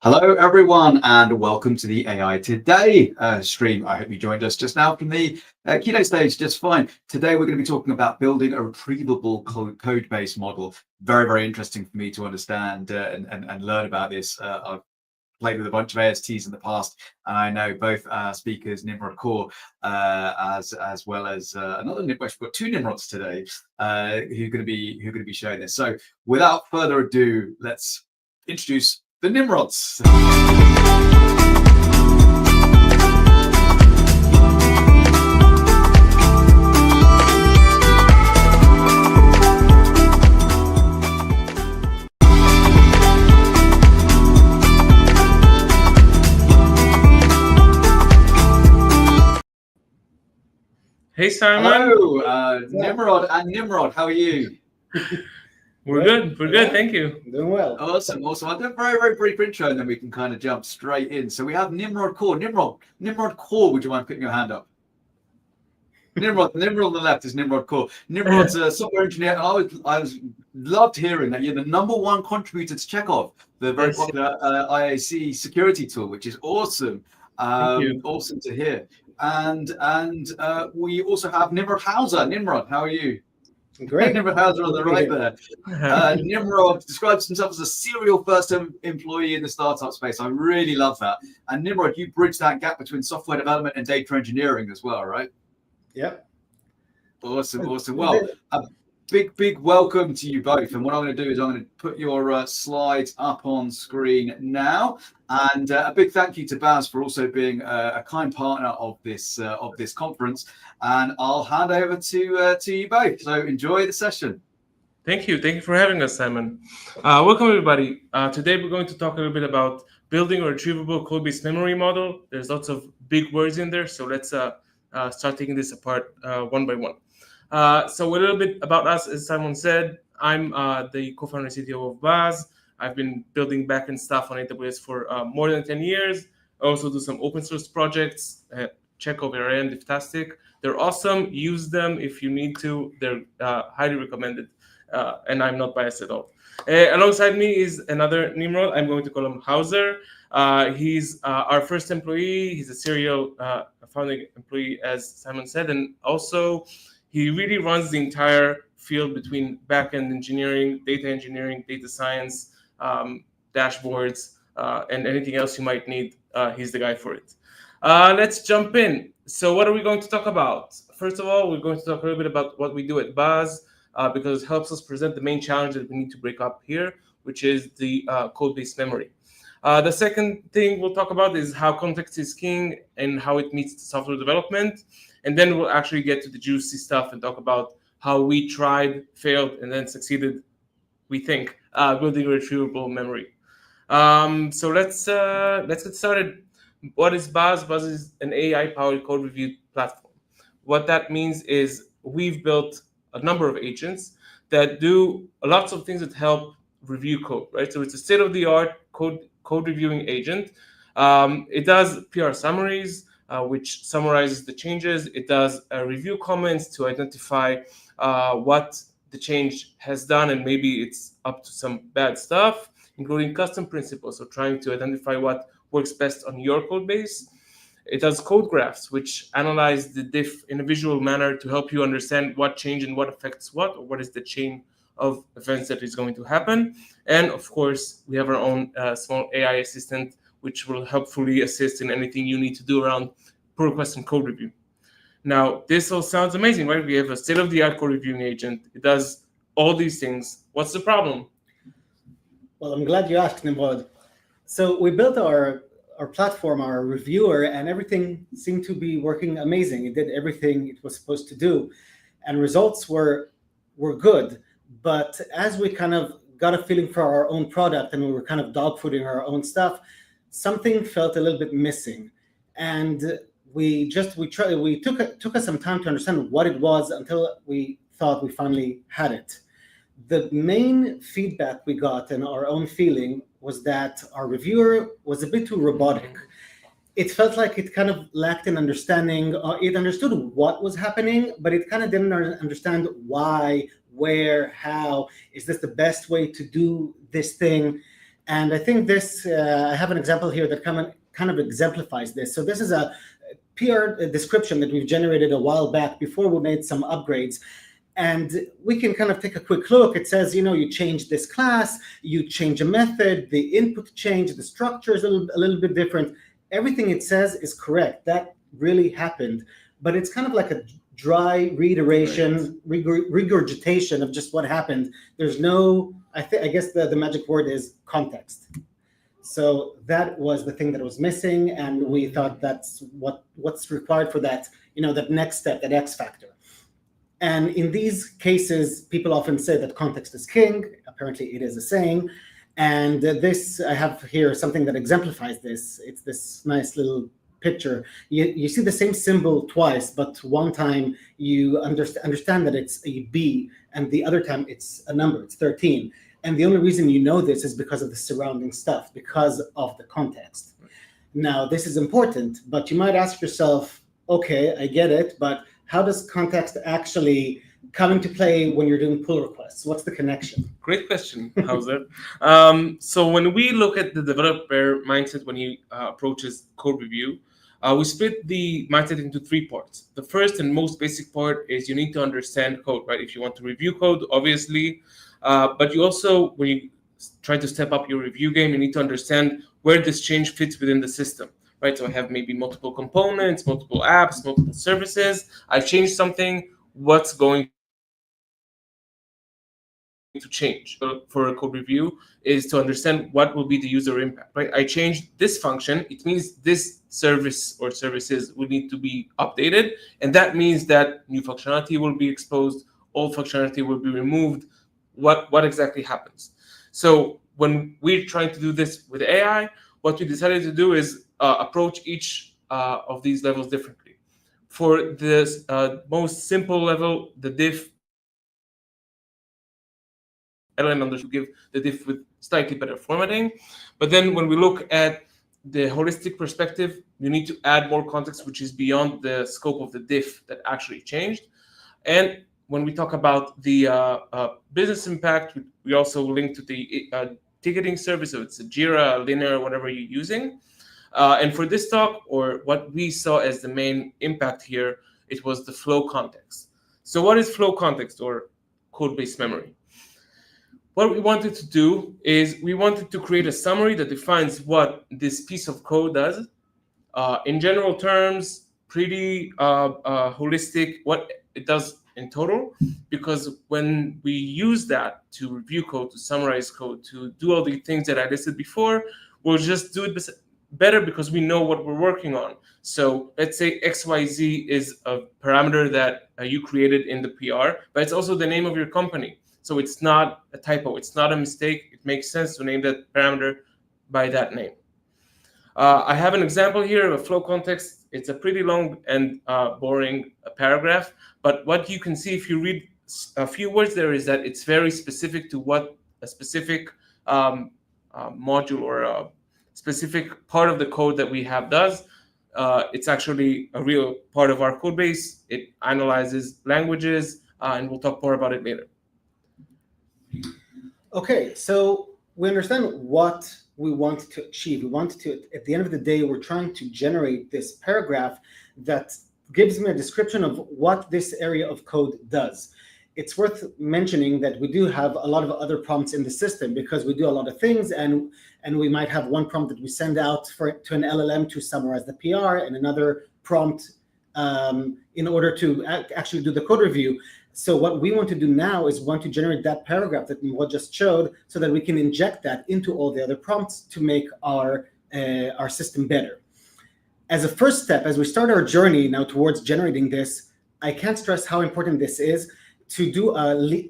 Hello, everyone, and welcome to the AI Today stream. I hope you joined us just now from the keynote stage just fine. Today, we're going to be talking about building a retrievable code-based model. Very, very interesting for me to understand and learn about this. I've played with a bunch of ASTs in the past, and I know both speakers, Nimrod Kaur, as well as another Nimrod. We've got two Nimrods today who are going to be showing this. So, without further ado, let's introduce the Nimrods. Hey, Simon. Hello, Nimrod and Nimrod. How are you? We're good. We're good. Thank you. Doing well. Awesome. I'll do a very, very brief intro and then we can kind of jump straight in. So we have Nimrod Kaur. Nimrod Kaur, would you mind putting your hand up? Nimrod on the left is Nimrod Kaur. Nimrod's a software engineer. I was loved hearing that you're the #1 contributor to Chekhov, the very popular IAC security tool, which is awesome. Awesome to hear. And we also have Nimrod Hauser. Nimrod, how are you? Great. Nimrod Hauser on the right there. Nimrod describes himself as a serial first-time employee in the startup space. I really love that. And Nimrod, you bridge that gap between software development and data engineering as well, right? Yep. Awesome. Well, a big welcome to you both. And what I'm going to do is I'm going to put your slides up on screen now. And a big thank you to Baz for also being a kind partner of this conference. And I'll hand over to you both. So enjoy the session. Thank you. Thank you for having us, Simon. Welcome, everybody. Today, we're going to talk a little bit about building a retrievable code-based memory model. There's lots of big words in there. So let's start taking this apart one by one. So a little bit about us, as Simon said, I'm the co-founder and CTO of Baz. I've been building backend stuff on AWS for more than 10 years. I also do some open source projects. Chekhov, and Fantastic. They're awesome. Use them if you need to. They're highly recommended, and I'm not biased at all. Alongside me is another Nimrod. I'm going to call him Hauser. He's our first employee. He's a serial founding employee, as Simon said, and also he really runs the entire field between backend engineering, data science, dashboards, and anything else you might need. He's the guy for it. Let's jump in. So what are we going to talk about? First of all, we're going to talk a little bit about what we do at Baz, because it helps us present the main challenge that we need to break up here, which is the code-based memory. The second thing we'll talk about is how context is king and how it meets the software development. And then we'll actually get to the juicy stuff and talk about how we tried, failed, and then succeeded, we think, building a retrievable memory. So let's get started. What is Baz? Baz is an AI-powered code review platform. What that means is we've built a number of agents that do lots of things that help review code, right? So it's a state-of-the-art code reviewing agent. It does PR summaries, which summarizes the changes. It does review comments to identify what the change has done, and maybe it's up to some bad stuff, including custom principles, so trying to identify what works best on your code base. It does code graphs, which analyze the diff in a visual manner to help you understand what changed and what affects what, or what is the chain of events that is going to happen. And of course, we have our own small AI assistant, which will helpfully assist in anything you need to do around pull request and code review. Now, this all sounds amazing, right? We have a state-of-the-art code reviewing agent. It does all these things. What's the problem? Well, I'm glad you asked, Nimrod. So we built our platform, our reviewer, and everything seemed to be working amazing. It did everything it was supposed to do, and results were good. But as we kind of got a feeling for our own product and we were kind of dogfooding our own stuff, something felt a little bit missing. And we took us some time to understand what it was until we thought we finally had it. The main feedback we got and our own feeling was that our reviewer was a bit too robotic. It felt like it kind of lacked an understanding. It understood what was happening, but it kind of didn't understand why, where, how. Is this the best way to do this thing? And I think this, I have an example here that kind of exemplifies this. So this is a PR description that we've generated a while back before we made some upgrades. And we can kind of take a quick look. It says, you change this class, you change a method, the input change, the structure is a little bit different. Everything it says is correct. That really happened. But it's kind of like a dry reiteration, regurgitation of just what happened. There's no, I guess the magic word is context. So that was the thing that was missing, and we thought that's what's required for that, that next step, that X factor. And in these cases, people often say that context is king. Apparently, it is a saying. And this, I have here something that exemplifies this. It's this nice little picture. You see the same symbol twice, but one time you understand that it's a B, and the other time it's a number, it's 13. And the only reason you know this is because of the surrounding stuff, because of the context. Now, this is important, but you might ask yourself, okay, I get it, but how does context actually come into play when you're doing pull requests? What's the connection? Great question, Hauser. So when we look at the developer mindset when he approaches code review, we split the mindset into 3 parts. The first and most basic part is you need to understand code, right? If you want to review code, obviously, but you also, when you try to step up your review game, you need to understand where this change fits within the system, right? So I have maybe multiple components, multiple apps, multiple services. I changed something. What's going to change for a code review is to understand what will be the user impact, right? I changed this function. It means this service or services will need to be updated. And that means that new functionality will be exposed, old functionality will be removed. What exactly happens? So when we're trying to do this with AI, what we decided to do is approach each of these levels differently. For this most simple level, the diff element to give the diff with slightly better formatting. But then when we look at the holistic perspective, you need to add more context, which is beyond the scope of the diff that actually changed. And when we talk about the business impact, we also link to the ticketing service. So it's a Jira, Linear, whatever you're using. And for this talk, or what we saw as the main impact here, it was the flow context. So what is flow context or code-based memory? What we wanted to do is we wanted to create a summary that defines what this piece of code does. In general terms, pretty holistic, what it does in total, because when we use that to review code, to summarize code, to do all the things that I listed before, we'll just do it better because we know what we're working on. So let's say XYZ is a parameter that you created in the PR, but it's also the name of your company. So it's not a typo, it's not a mistake. It makes sense to name that parameter by that name. I have an example here of a flow context. It's a pretty long and boring paragraph, but what you can see if you read a few words there is that it's very specific to what a specific module or a specific part of the code that we have does. It's actually a real part of our code base. It analyzes languages, and we'll talk more about it later. Okay, so we understand what we want to achieve. We want to, at the end of the day, we're trying to generate this paragraph that gives me a description of what this area of code does. It's worth mentioning that we do have a lot of other prompts in the system because we do a lot of things, and we might have one prompt that we send out to an LLM to summarize the PR, and another prompt in order to actually do the code review. So what we want to do now is want to generate that paragraph that Nimrod just showed so that we can inject that into all the other prompts to make our system better. As a first step, as we start our journey now towards generating this, I can't stress how important this is to do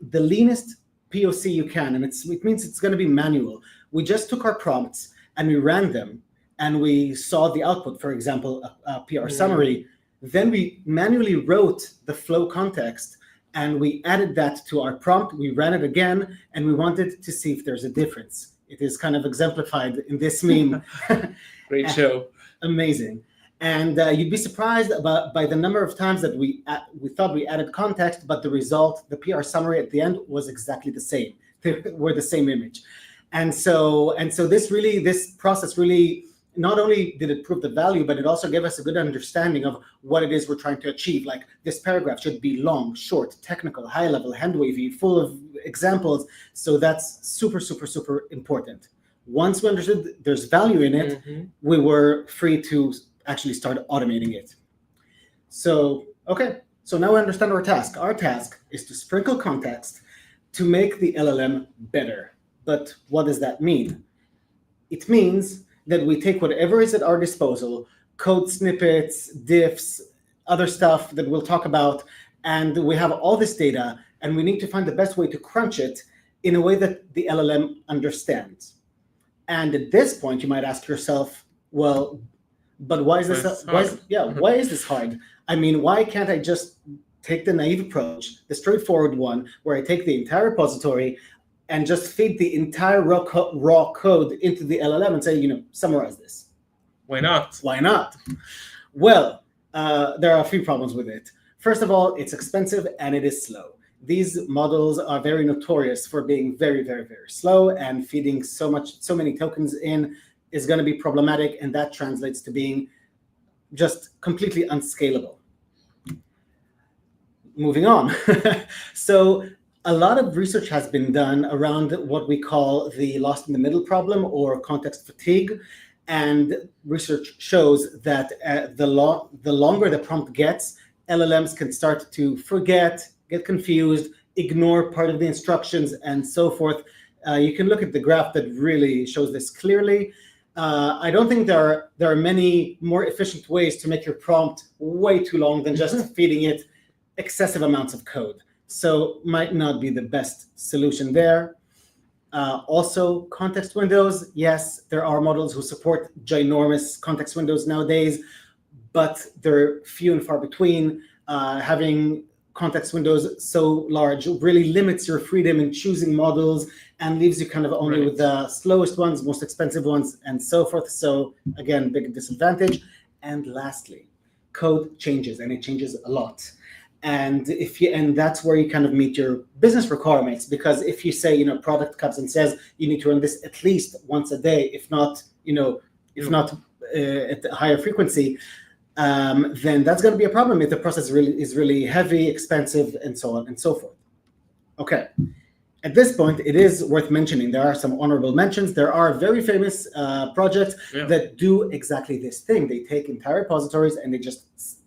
the leanest POC you can. And it means it's going to be manual. We just took our prompts and we ran them and we saw the output, for example, a PR summary. Then we manually wrote the flow context and we added that to our prompt. We ran it again, and we wanted to see if there's a difference. It is kind of exemplified in this meme. Great show. Amazing. And you'd be surprised by the number of times that we thought we added context, but the result, the PR summary at the end, was exactly the same. They were the same image. And so this process really, not only did it prove the value, but it also gave us a good understanding of what it is we're trying to achieve. Like, this paragraph should be long, short, technical, high level, hand wavy, full of examples. So that's super, super, super important. Once we understood there's value in it, we were free to actually start automating it. So, okay, so now we understand our task. Our task is to sprinkle context to make the LLM better. But what does that mean? It means that we take whatever is at our disposal, code snippets, diffs, other stuff that we'll talk about, and we have all this data, and we need to find the best way to crunch it in a way that the LLM understands. And at this point, you might ask yourself, well, but why is this? Why is this hard? I mean, why can't I just take the naive approach, the straightforward one, where I take the entire repository and just feed the entire raw code into the LLM and say, summarize this? Why not? Why not? Well, there are a few problems with it. First of all, it's expensive and it is slow. These models are very notorious for being very, very, very slow, and feeding so many tokens in is going to be problematic, and that translates to being just completely unscalable. Moving on. So a lot of research has been done around what we call the lost in the middle problem, or context fatigue. And research shows that the longer the prompt gets, LLMs can start to forget, get confused, ignore part of the instructions, and so forth. You can look at the graph that really shows this clearly. I don't think there are many more efficient ways to make your prompt way too long than just feeding it excessive amounts of code. So might not be the best solution there. Also, context windows. Yes, there are models who support ginormous context windows nowadays, but they're few and far between. Having context windows so large really limits your freedom in choosing models and leaves you kind of only with the slowest ones, most expensive ones, and so forth. So again, big disadvantage. And lastly, code changes, and it changes a lot. And that's where you kind of meet your business requirements, because if you say, product comes and says you need to run this at least once a day, if not at a higher frequency, then that's going to be a problem if the process is really heavy, expensive, and so on and so forth. Okay. At this point, it is worth mentioning, there are some honorable mentions. There are very famous projects that do exactly this thing. They take entire repositories and they just,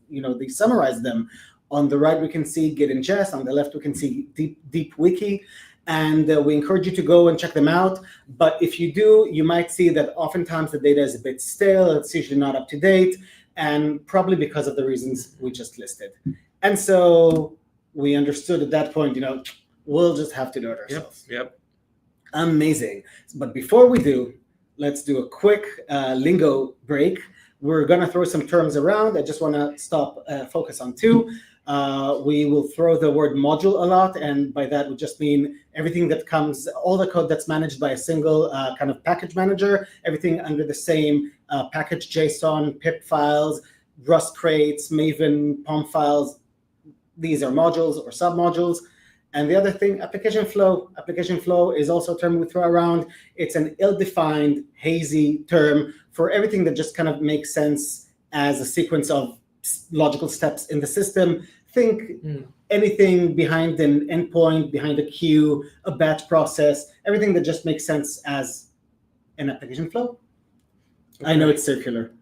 they summarize them. On the right, we can see Git ingest. On the left, we can see Deep Wiki. And we encourage you to go and check them out. But if you do, you might see that oftentimes the data is a bit stale. It's usually not up to date, and probably because of the reasons we just listed. And so we understood at that point, we'll just have to do it ourselves. Yep. Amazing. But before we do, let's do a quick lingo break. We're going to throw some terms around. I just want to focus on two. We will throw the word module a lot, and by that we just mean everything that comes, all the code that's managed by a single kind of package manager, everything under the same package JSON, pip files, Rust crates, Maven, POM files. These are modules or submodules. And the other thing, application flow. Application flow is also a term we throw around. It's an ill-defined, hazy term for everything that just kind of makes sense as a sequence of logical steps in the system. Think anything behind an endpoint, behind a queue, a batch process, everything that just makes sense as an application flow. Okay. I know it's circular.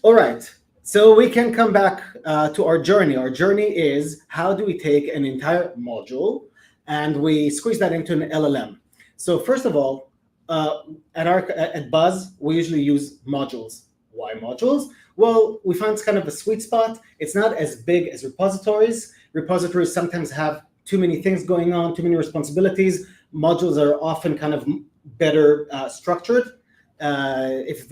All right. So we can come back to our journey. Our journey is, how do we take an entire module and we squeeze that into an LLM? So first of all, at Buzz, we usually use modules. Why modules? Well, we find it's kind of a sweet spot. It's not as big as repositories. Repositories sometimes have too many things going on, too many responsibilities. Modules are often kind of better structured. If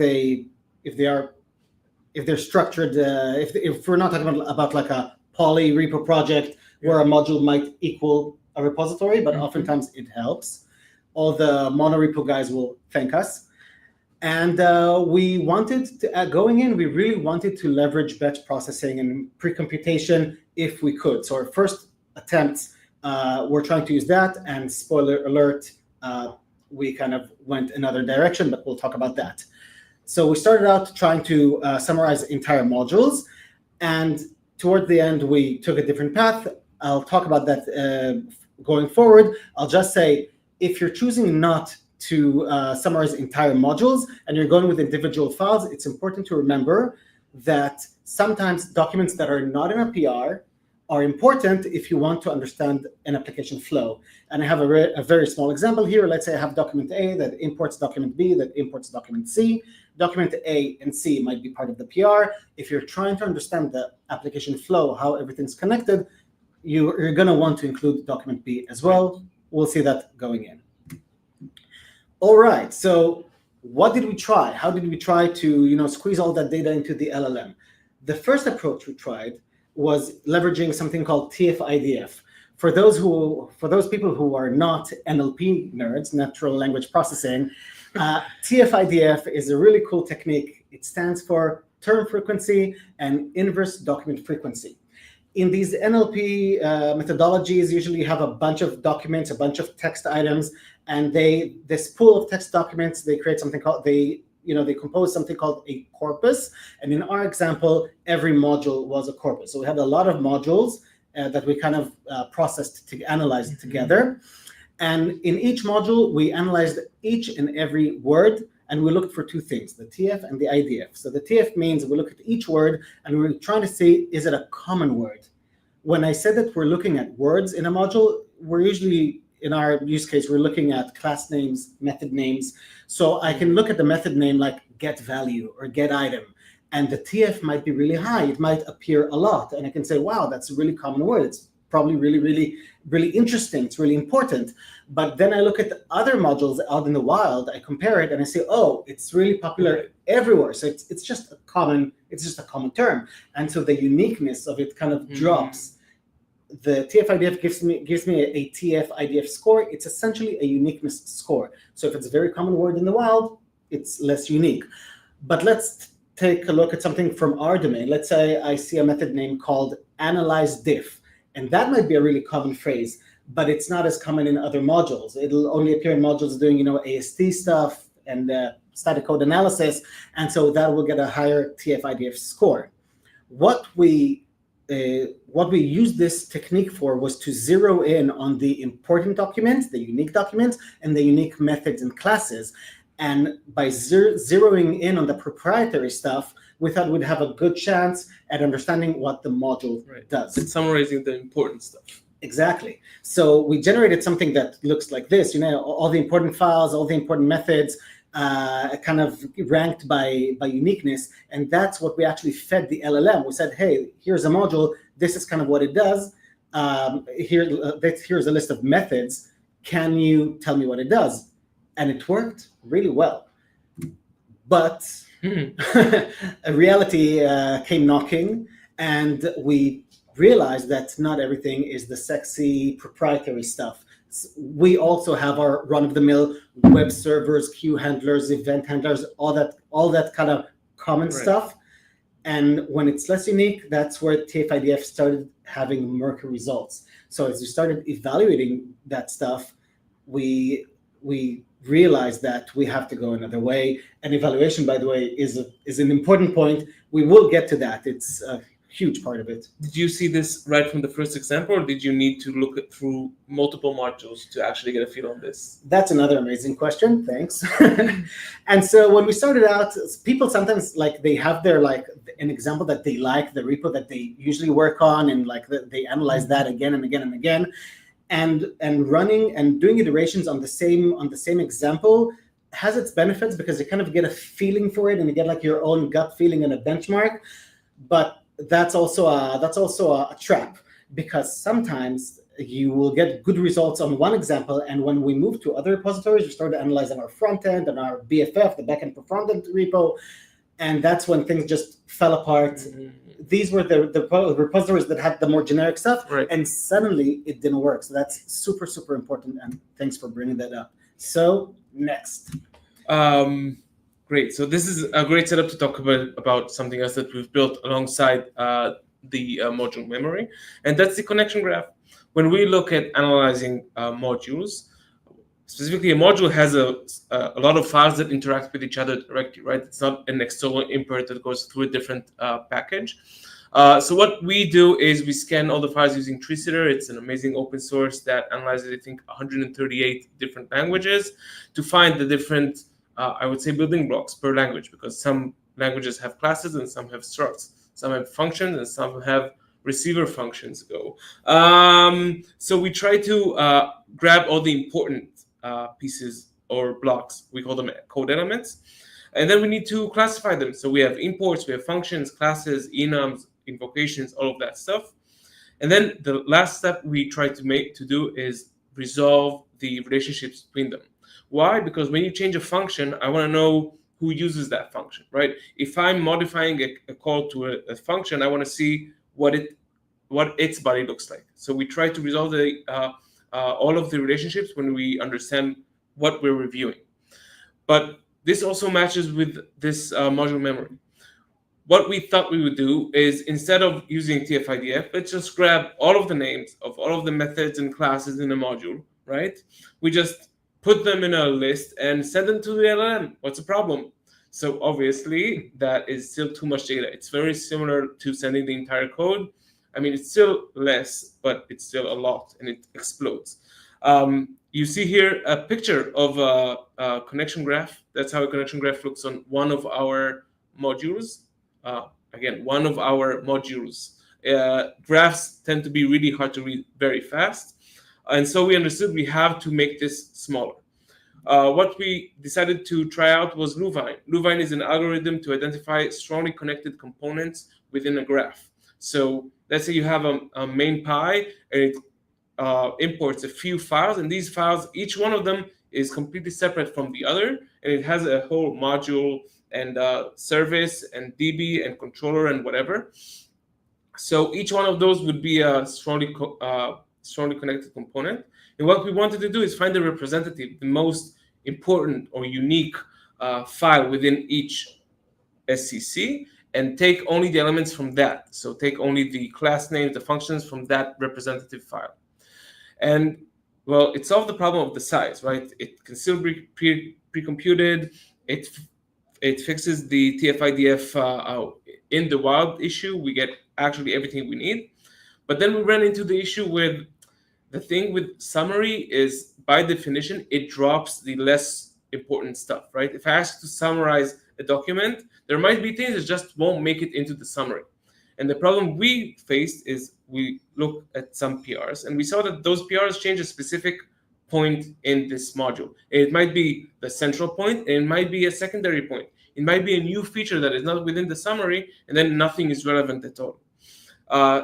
they're structured, if we're not talking about like a poly repo project where a module might equal a repository, but oftentimes it helps. All the monorepo guys will thank us. And we wanted to, going in, we really wanted to leverage batch processing and pre-computation if we could. So our first attempts, we're trying to use that, and spoiler alert, we kind of went another direction, but we'll talk about that. So we started out trying to summarize entire modules, and toward the end, we took a different path. I'll talk about that going forward. I'll just say, if you're choosing not to summarize entire modules and you're going with individual files, it's important to remember that sometimes documents that are not in a PR are important if you want to understand an application flow. And I have a very small example here. Let's say I have document A that imports document B that imports document C. Document A and C might be part of the PR. If you're trying to understand the application flow, how everything's connected, you're going to want to include document B as well. We'll see that going in. All right, so what did we try? How did we try to squeeze all that data into the LLM? The first approach we tried was leveraging something called TF-IDF. For those people who are not NLP nerds, natural language processing, TF-IDF is a really cool technique. It stands for term frequency and inverse document frequency. In these NLP methodologies, usually you have a bunch of documents, a bunch of text items, and this pool of text documents, they create something called, they compose something called a corpus. And in our example, every module was a corpus. So we had a lot of modules that we kind of processed to analyze together. And in each module, we analyzed each and every word, and we looked for two things, the TF and the IDF. So the TF means we look at each word and we're trying to see, is it a common word? When I said that we're looking at words in a module, we're usually, in our use case, we're looking at class names, method names. So I can look at the method name like get value or get item, and the TF might be really high. It might appear a lot. And I can say, wow, that's a really common word. It's probably really, really, really interesting. It's really important. But then I look at the other modules out in the wild, I compare it and I say, oh, it's really popular everywhere. So it's just a common term. And so the uniqueness of it kind of drops. The TF-IDF gives me a TF-IDF score. It's essentially a uniqueness score. So if it's a very common word in the wild, it's less unique. But let's take a look at something from our domain. Let's say I see a method name called analyze diff. And that might be a really common phrase, but it's not as common in other modules. It'll only appear in modules doing, AST stuff and static code analysis. And so that will get a higher TF-IDF score. What we used this technique for was to zero in on the important documents, the unique documents, and the unique methods and classes. And by zeroing in on the proprietary stuff, we thought we'd have a good chance at understanding what the module does. It's summarizing the important stuff. Exactly. So we generated something that looks like this, all the important files, all the important methods, kind of ranked by uniqueness. And that's what we actually fed the LLM. We said, hey, here's a module. This is kind of what it does. Here's a list of methods. Can you tell me what it does? And it worked really well. But a reality came knocking, and we realized that not everything is the sexy proprietary stuff. We also have our run-of-the-mill web servers, queue handlers, event handlers, all that kind of common stuff. And when it's less unique, that's where TF-IDF started having murky results. So as we started evaluating that stuff, we realized that we have to go another way. And evaluation, by the way, is an important point. We will get to that. It's a huge part of it. Did you see this right from the first example, or did you need to look through multiple modules to actually get a feel on this? That's another amazing question. Thanks. And so when we started out, people sometimes they have their an example that they like, the repo that they usually work on, and they analyze that again and again and again. And running and doing iterations on the same example has its benefits because you kind of get a feeling for it and you get your own gut feeling and a benchmark. But that's also a trap, because sometimes you will get good results on one example, and when we move to other repositories, we started analyzing our front end and our BFF, the backend for front end repo, and that's when things just fell apart. These were the repositories that had the more generic stuff, and suddenly it didn't work. So that's super, super important, and thanks for bringing that up. So next. Great. So this is a great setup to talk about something else that we've built alongside the module memory, and that's the connection graph. When we look at analyzing modules, specifically a module has a lot of files that interact with each other directly, right? It's not an external import that goes through a different package. So what we do is we scan all the files using TreeSitter. It's an amazing open source that analyzes, I think, 138 different languages to find the different, I would say, building blocks per language, because some languages have classes and some have structs. Some have functions and some have receiver functions go. So we try to grab all the important pieces or blocks. We call them code elements. And then we need to classify them. So we have imports, we have functions, classes, enums, invocations, all of that stuff. And then the last step we try to do is resolve the relationships between them. Why? Because when you change a function, I want to know who uses that function, right? If I'm modifying a call to a function, I want to see what its body looks like. So we try to resolve all of the relationships when we understand what we're reviewing. But this also matches with this module memory. What we thought we would do is, instead of using TF-IDF, let's just grab all of the names of all of the methods and classes in a module, right? We just put them in a list and send them to the LLM. What's the problem? So obviously, that is still too much data. It's very similar to sending the entire code. I mean, it's still less, but it's still a lot, and it explodes. You see here a picture of a connection graph. That's how a connection graph looks on one of our modules. Again, one of our modules. Graphs tend to be really hard to read very fast. And so we understood we have to make this smaller. What we decided to try out was Luvine. Luvine is an algorithm to identify strongly connected components within a graph. So let's say you have a main pie, and it imports a few files, and these files, each one of them is completely separate from the other, and it has a whole module and service and DB and controller and whatever. So each one of those would be a strongly connected component. And what we wanted to do is find the representative, the most important or unique file within each SCC, and take only the elements from that. So take only the class names, the functions from that representative file. And well, it solved the problem of the size, right? It can still be pre-computed. It fixes the TF-IDF in the wild issue. We get actually everything we need. But then we ran into the issue with the thing with summary is, by definition, it drops the less important stuff, right? If I ask to summarize a document, there might be things that just won't make it into the summary. And the problem we faced is we looked at some PRs and we saw that those PRs change a specific point in this module. It might be the central point, and it might be a secondary point. It might be a new feature that is not within the summary, and then nothing is relevant at all.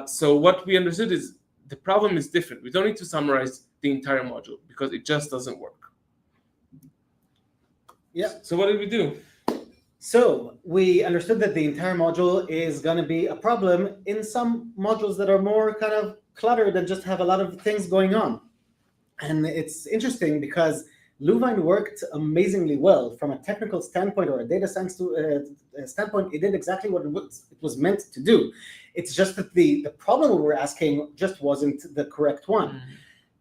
So what we understood is the problem is different. We don't need to summarize the entire module because it just doesn't work. Yeah. So what did we do? So we understood that the entire module is going to be a problem in some modules that are more kind of cluttered and just have a lot of things going on. And it's interesting because Luvine worked amazingly well from a technical standpoint or a data science standpoint. It did exactly what it was meant to do. It's just that the problem we were asking just wasn't the correct one. Mm-hmm.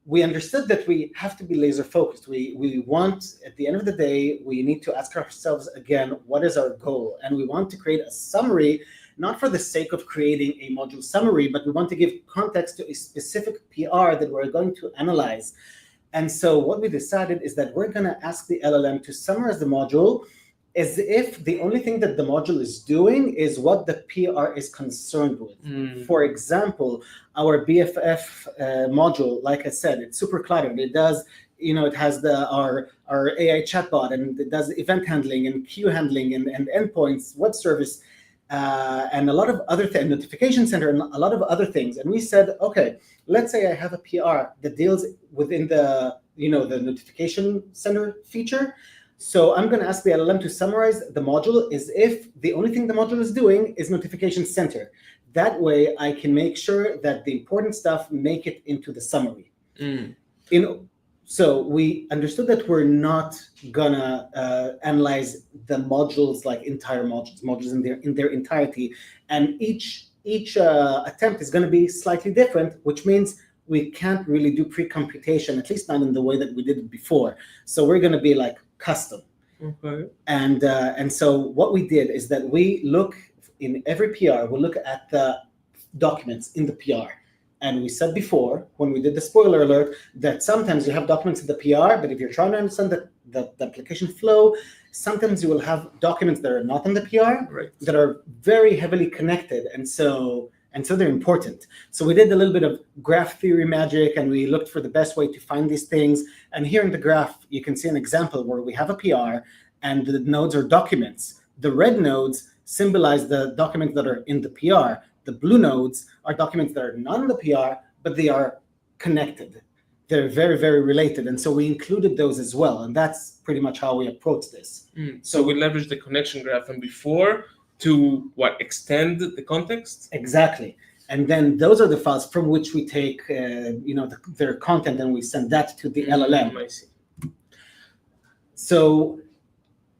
We understood that we have to be laser focused. We want, at the end of the day, we need to ask ourselves again, what is our goal? And we want to create a summary, not for the sake of creating a module summary, but we want to give context to a specific PR that we're going to analyze. And so what we decided is that we're going to ask the LLM to summarize the module as if the only thing that the module is doing is what the PR is concerned with. Mm. For example, our BFF module, like I said, it's super cluttered. It does, it has our AI chatbot, and it does event handling and queue handling and endpoints, web service, and a lot of other things, notification center, and a lot of other things. And we said, okay, let's say I have a PR that deals within the notification center feature. So I'm going to ask the LLM to summarize the module as if the only thing the module is doing is notification center. That way I can make sure that the important stuff make it into the summary. Mm. So we understood that we're not gonna analyze the modules like entire modules in their entirety, and each attempt is going to be slightly different, which means we can't really do pre-computation, at least not in the way that we did it before. So we're going to be like custom. Okay. And so what we did is that we look in every PR, we look at the documents in the PR. And we said before, when we did the spoiler alert, that sometimes you have documents in the PR, but if you're trying to understand the application flow, sometimes you will have documents that are not in the PR, Right. that are very heavily connected. And so they're important. So we did a little bit of graph theory magic, and we looked for the best way to find these things. And here in the graph, you can see an example where we have a PR, and the nodes are documents. The red nodes symbolize the documents that are in the PR. The blue nodes are documents that are not in the PR, but they are connected. They're very, very related. And so we included those as well. And that's pretty much how we approach this. So we leverage the connection graph from before to extend the context? Exactly. And then those are the files from which we take their content, and we send that to the LLM. I see. So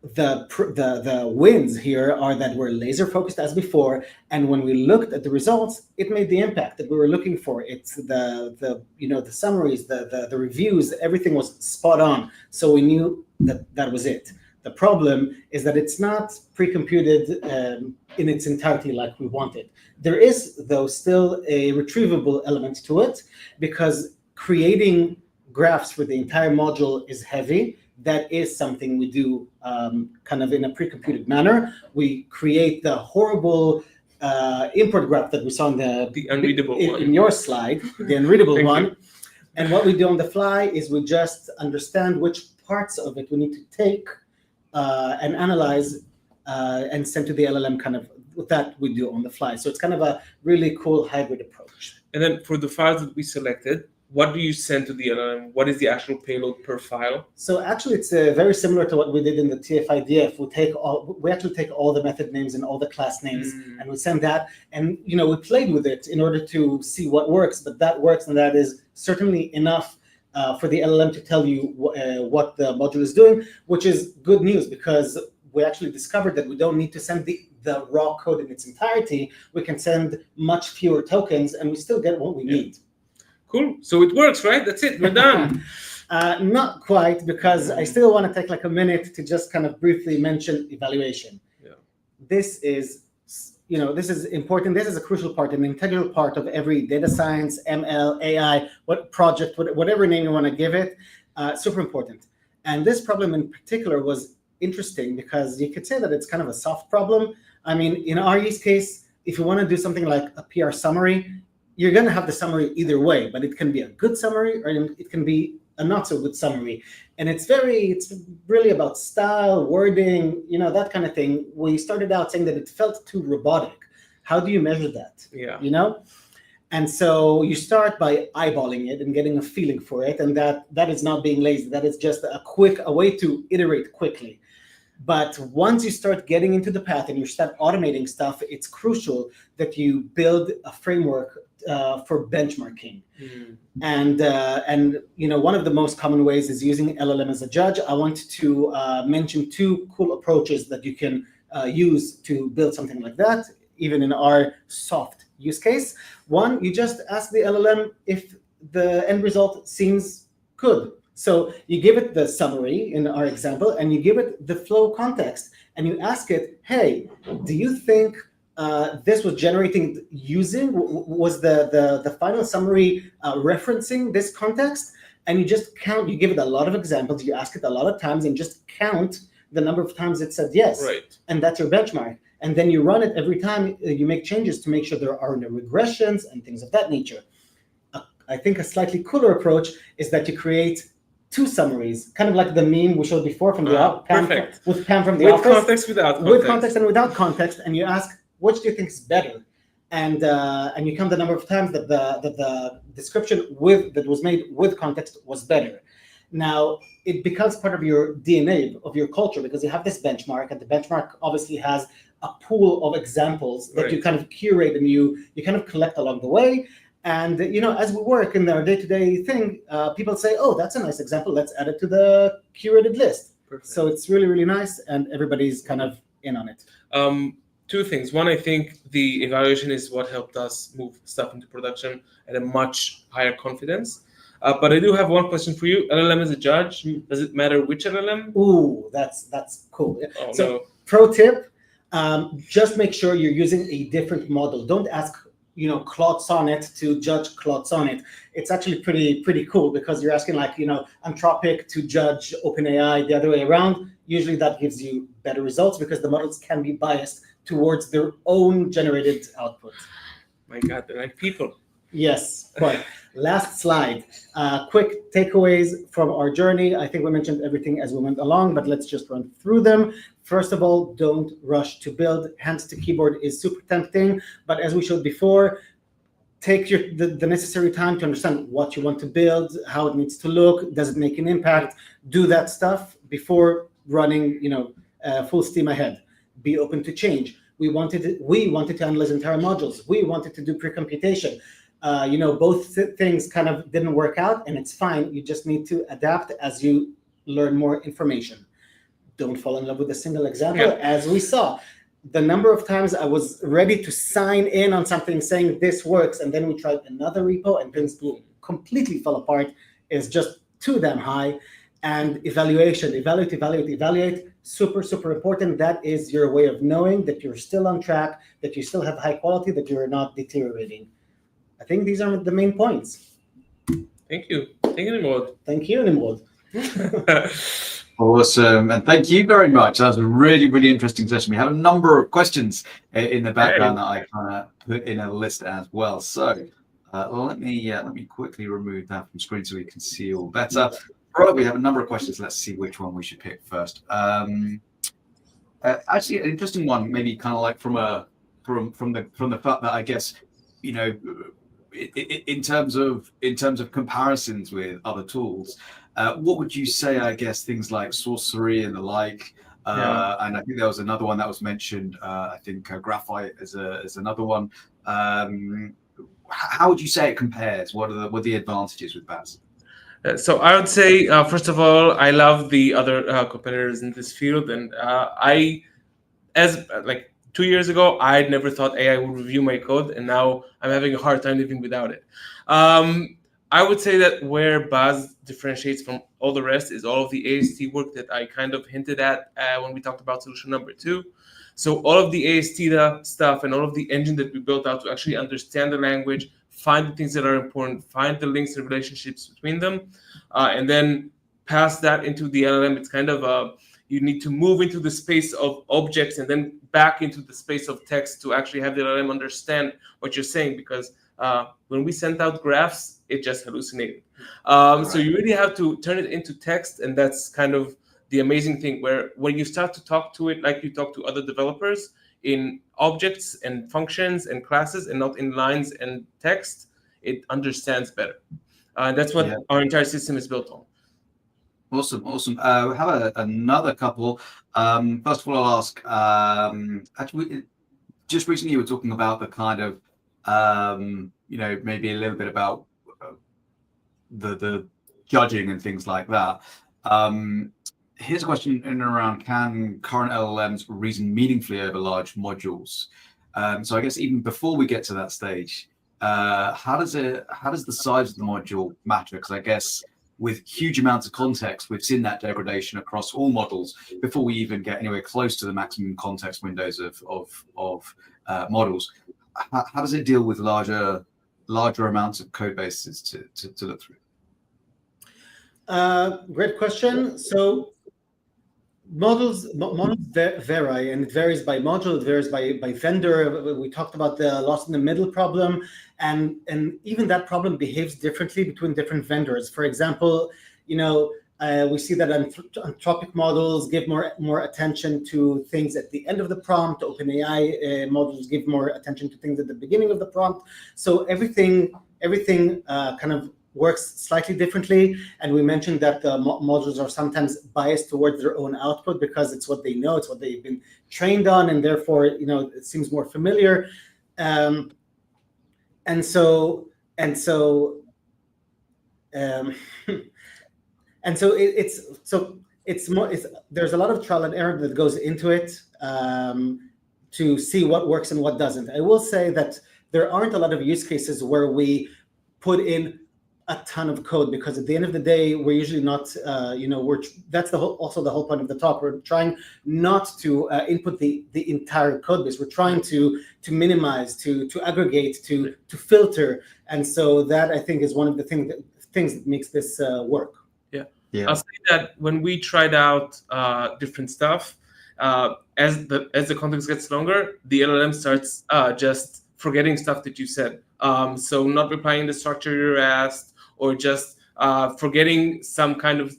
the wins here are that we're laser focused as before, and when we looked at the results, it made the impact that we were looking for. It's the summaries, the reviews, everything was spot on. So we knew that was it. The problem is that it's not pre-computed in its entirety like we wanted. There is, though, still a retrievable element to it, because creating graphs for the entire module is heavy. That is something we do kind of in a pre-computed manner. We create the horrible import graph that we saw in the unreadable one in your slide, the unreadable one. You. And what we do on the fly is we just understand which parts of it we need to take and analyze and send to the LLM. Kind of that we do on the fly. So it's kind of a really cool hybrid approach. And then for the files that we selected, what do you send to the LLM? What is the actual payload per file? So actually, it's very similar to what we did in the TF-IDF. We actually take all the method names and all the class names, and we send that. And we played with it in order to see what works. But that works, and that is certainly enough for the LLM to tell you what the module is doing, which is good news, because we actually discovered that we don't need to send the raw code in its entirety. We can send much fewer tokens, and we still get what we need. Cool. So it works, right? That's it. We're done. Not quite, because I still want to take like a minute to just kind of briefly mention evaluation. Yeah. This is important. This is a crucial part, an integral part of every data science, ML, AI, whatever name you want to give it, super important. And this problem in particular was interesting because you could say that it's kind of a soft problem. I mean, in our use case, if you want to do something like a PR summary, you're going to have the summary either way, but it can be a good summary or it can be a not so good summary. And it's really about style, wording, that kind of thing. We started out saying that it felt too robotic. How do you measure that? Yeah. And so you start by eyeballing it and getting a feeling for it. And that is not being lazy. That is just a way to iterate quickly. But once you start getting into the path and you start automating stuff, it's crucial that you build a framework for benchmarking. And one of the most common ways is using LLM as a judge. I want to mention two cool approaches that you can use to build something like that, even in our soft use case. One, you just ask the LLM if the end result seems good. So you give it the summary in our example, and you give it the flow context, and you ask it, hey, do you think this was generating was the final summary referencing this context? And you just count, you give it a lot of examples, you ask it a lot of times, and just count the number of times it said yes. Right. And that's your benchmark. And then you run it every time you make changes to make sure there are no regressions and things of that nature. I think a slightly cooler approach is that you create two summaries, kind of like the meme we showed before from perfect. With Pam from the with office. Context, without context. With context and without context, and you ask, which do you think is better? And you count the number of times that the description that was made with context was better. Now, it becomes part of your DNA, of your culture, because you have this benchmark, and the benchmark obviously has a pool of examples that you kind of curate and you kind of collect along the way. And, as we work in our day-to-day thing, people say, oh, that's a nice example. Let's add it to the curated list. Perfect. So it's really, really nice. And everybody's kind of in on it. two things. One, I think the evaluation is what helped us move stuff into production at a much higher confidence. But I do have one question for you. LLM as a judge, does it matter which LLM? Ooh, that's cool. Oh, So, no. pro tip: just make sure you're using a different model. Don't ask, Claude Sonnet to judge Claude Sonnet. It's actually pretty cool because you're asking Anthropic to judge OpenAI the other way around. Usually that gives you better results because the models can be biased towards their own generated output. My God, they're like people. Yes, but last slide. Quick takeaways from our journey. I think we mentioned everything as we went along, but let's just run through them. First of all, don't rush to build. Hands to keyboard is super tempting, but as we showed before, take the necessary time to understand what you want to build, how it needs to look, does it make an impact? Do that stuff before running, full steam ahead. Be open to change. We wanted to analyze entire modules. We wanted to do pre-computation. Both things kind of didn't work out, and it's fine. You just need to adapt as you learn more information. Don't fall in love with a single example, as we saw. The number of times I was ready to sign in on something saying this works, and then we tried another repo and things completely fell apart is just too damn high. And evaluation, evaluate, super, super important. That is your way of knowing that you're still on track, that you still have high quality, that you're not deteriorating. I think these are the main points. Thank you. Thank you, Nimrod. Thank you, Nimrod. Awesome, and thank you very much. That was a really, really interesting session. We have a number of questions in the background that I kind of put in a list as well. So let me quickly remove that from screen so we can see all better. Right, we have a number of questions. Let's see which one we should pick first. Actually, an interesting one, maybe kind of like from the fact that I guess in terms of comparisons with other tools. What would you say, I guess, things like sorcery and the like, and I think there was another one that was mentioned, I think graphite is another one. How would you say it compares? What are the advantages with Baz? So I would say, first of all, I love the other competitors in this field. And as 2 years ago, I'd never thought AI would review my code. And now I'm having a hard time living without it. I would say that where Baz differentiates from all the rest is all of the AST work that I kind of hinted at when we talked about solution number 2. So all of the AST stuff and all of the engine that we built out to actually understand the language, find the things that are important, find the links and relationships between them, and then pass that into the LLM. It's kind of you need to move into the space of objects and then back into the space of text to actually have the LLM understand what you're saying, because when we sent out graphs, it just hallucinated. So you really have to turn it into text, and that's kind of the amazing thing, where when you start to talk to it like you talk to other developers in objects and functions and classes and not in lines and text, it understands better. That's what our entire system is built on. Awesome. We have another couple. First of all, I'll ask, actually, just recently you were talking about the kind of, maybe a little bit about the judging and things like that. Here's a question in and around: can current LLMs reason meaningfully over large modules? So I guess even before we get to that stage, how does the size of the module matter? Because I guess with huge amounts of context, we've seen that degradation across all models before we even get anywhere close to the maximum context windows of models. How does it deal with larger amounts of code bases to look through? Great question. So models vary, and it varies by module, it varies by vendor. We talked about the lost in the middle problem, and even that problem behaves differently between different vendors. For example, we see that Anthropic models give more attention to things at the end of the prompt. OpenAI models give more attention to things at the beginning of the prompt. So everything kind of works slightly differently. And we mentioned that the modules are sometimes biased towards their own output because it's what they know, it's what they've been trained on, and therefore, it seems more familiar. And so there's a lot of trial and error that goes into it. to see what works and what doesn't. I will say that there aren't a lot of use cases where we put in a ton of code, because at the end of the day, we're usually not, that's also the whole point of the talk. We're trying not to input the entire code base. We're trying to minimize, to aggregate, to filter. And so that, I think, is one of the things that makes this work. Yeah. I'll say that when we tried out different stuff, as the context gets longer, the LLM starts just forgetting stuff that you said. So not replying the structure you're asked, or just forgetting some kind of,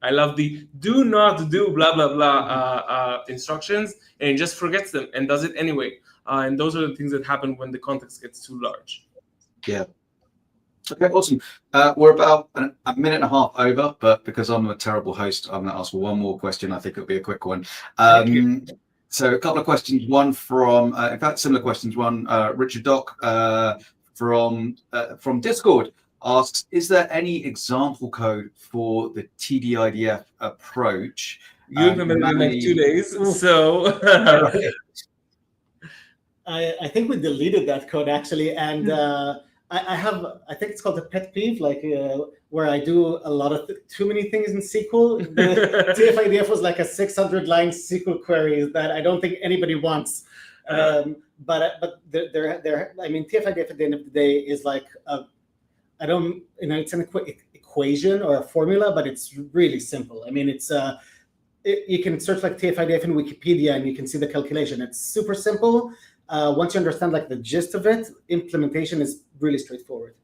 I love the do not do blah, blah, blah instructions, and it just forgets them and does it anyway. And those are the things that happen when the context gets too large. Yeah. Okay, awesome. We're about a minute and a half over, but because I'm a terrible host, I'm going to ask one more question. I think it'll be a quick one. So a couple of questions. One from, in fact, similar questions. One, Richard Dock from Discord asks, is there any example code for the TDIDF approach? You implemented it in like 2 days, so... I think we deleted that code, actually, and I think it's called a pet peeve, like where I do a lot of too many things in SQL. The TF-IDF was like a 600-line SQL query that I don't think anybody wants. But I mean, TF-IDF at the end of the day is like it's an equation or a formula, but it's really simple. I mean, it's you can search like TF-IDF in Wikipedia and you can see the calculation. It's super simple. Once you understand like the gist of it, implementation is really straightforward.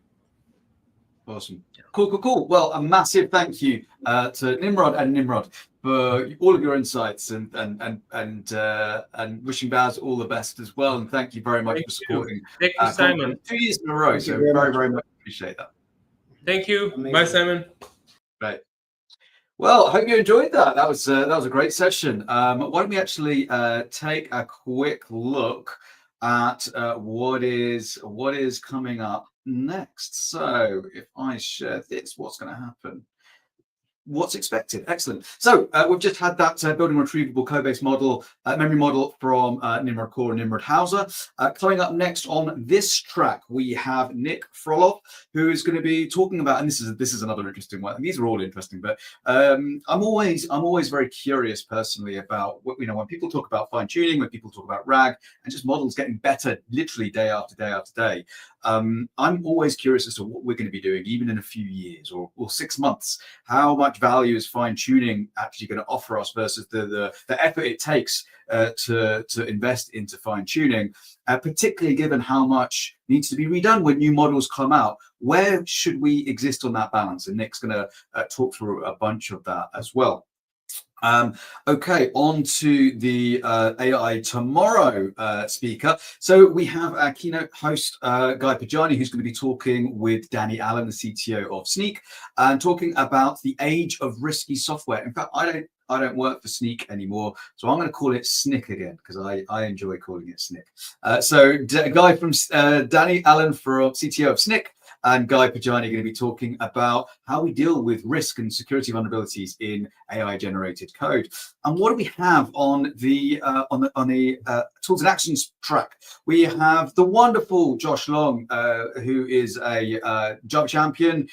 Awesome. Cool. Well, a massive thank you to Nimrod for all of your insights and wishing Baz all the best as well. And thank you very much for supporting. Thank you, Simon. 2 years in a row. So very much appreciate that. Thank you. Amazing. Bye, Simon. Right. Well, I hope you enjoyed that. That was a great session. Why don't we actually take a quick look at what is coming up next. So if I share this, what's going to happen? What's expected? Excellent. So we've just had that building retrievable code-based model, memory model from Nimrod Core and Nimrod Hauser. Coming up next on this track, we have Nick Frolov, who is going to be talking about, and this is another interesting one. And these are all interesting, but I'm always very curious personally about what, when people talk about fine tuning, when people talk about RAG, and just models getting better, literally day after day after day. I'm always curious as to what we're going to be doing, even in a few years or 6 months. How much value is fine tuning actually going to offer us versus the effort it takes to invest into fine tuning, particularly given how much needs to be redone when new models come out? Where should we exist on that balance? And Nick's going to talk through a bunch of that as well. Okay, on to the AI Tomorrow speaker. So we have our keynote host, Guy Pajani, who's going to be talking with Danny Allen, the CTO of Sneak, and talking about the age of risky software. In fact, I don't work for Sneak anymore, so I'm going to call it Snick again because I enjoy calling it Snick. So Guy from Danny Allen, for CTO of Snick, and Guy Pajani are going to be talking about how we deal with risk and security vulnerabilities in AI-generated code. And what do we have on the tools and actions track? We have the wonderful Josh Long, who is a Java champion,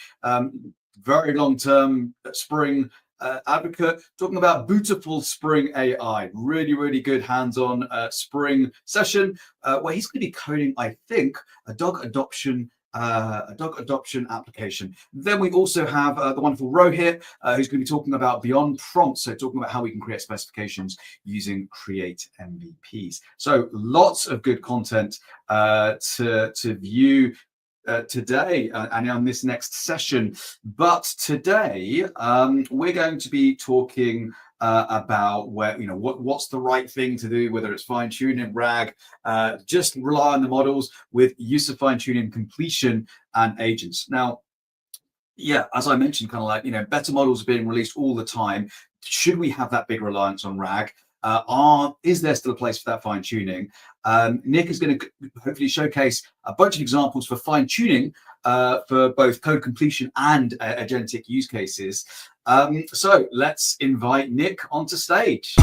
very long-term Spring advocate, talking about beautiful Spring AI. Really good hands-on Spring session where he's going to be coding, I think, a dog adoption application. Then we also have the wonderful Rohit, who's going to be talking about beyond prompts, so talking about how we can create specifications using Create MVPs. So lots of good content to view today and on this next session. But today we're going to be talking about what's the right thing to do, whether it's fine tuning, RAG, just rely on the models with use of fine tuning, completion, and agents. Now, yeah, as I mentioned, kind of like, better models are being released all the time. Should we have that big reliance on RAG? Is there still a place for that fine tuning? Nick is going to hopefully showcase a bunch of examples for fine tuning for both code completion and agentic use cases. So let's invite Nick onto stage.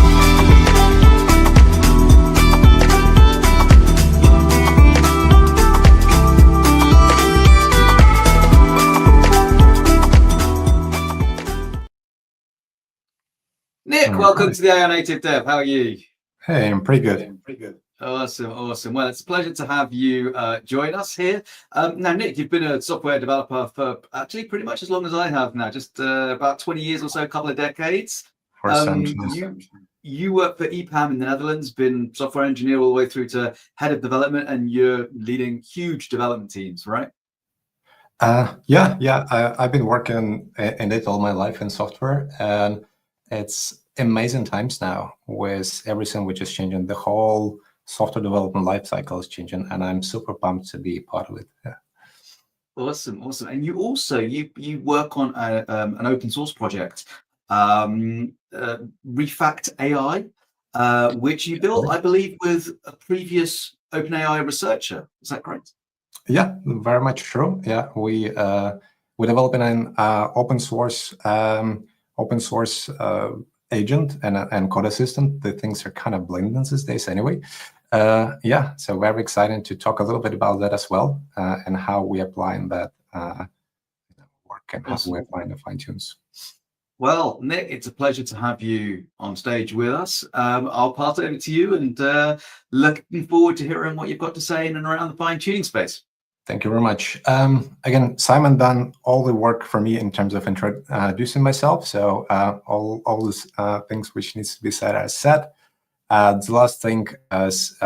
welcome to the AI Native Dev. How are you? Hey, I'm pretty good. Awesome. Well, it's a pleasure to have you join us here. Now, Nick, you've been a software developer for actually pretty much as long as I have now, just about 20 years or so, a couple of decades. For some, You work for EPAM in the Netherlands, been software engineer all the way through to head of development, and you're leading huge development teams, right? Yeah. I've been working in it all my life in software, and it's amazing times now with everything which is changing. The whole software development life cycle is changing, and I'm super pumped to be part of it. Yeah. Awesome. And you also you work on an open source project, Refact AI, which you built, I believe, with a previous OpenAI researcher. Is that correct? Yeah, very much true. Yeah, we're developing an open source agent and code assistant. The things are kind of blending these days anyway. Yeah, so very excited to talk a little bit about that as well, and how we applying that work and how we applying the fine tunes. Well, Nick, it's a pleasure to have you on stage with us. I'll pass it over to you, and looking forward to hearing what you've got to say in and around the fine tuning space. Thank you very much. Again, Simon done all the work for me in terms of introducing myself. So all these things which needs to be said are said. The last thing is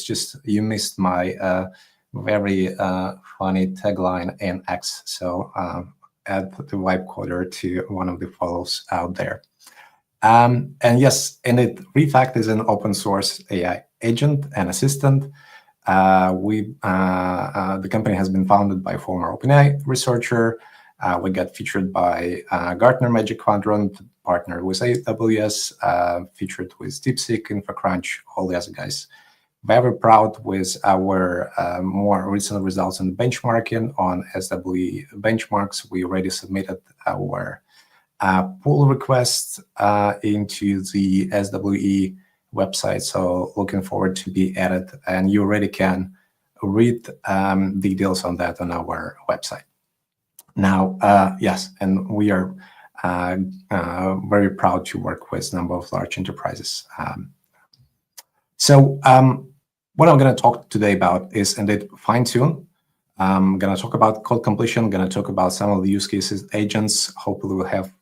just you missed my very funny tagline in X. So add the vibe coder to one of the follows out there. And yes, indeed, Refact is an open source AI agent and assistant. The company has been founded by a former OpenAI researcher. We got featured by Gartner Magic Quadrant, partnered with AWS, featured with DeepSeek, InfoCrunch, all the other guys. Very proud with our more recent results in benchmarking on SWE benchmarks. We already submitted our pull request into the SWE website, so looking forward to be added, and you already can read details on that on our website. Now, yes, and we are very proud to work with a number of large enterprises. So what I'm going to talk today about is indeed fine-tune. I'm going to talk about code completion. I'm going to talk about some of the use cases, agents. Hopefully we'll have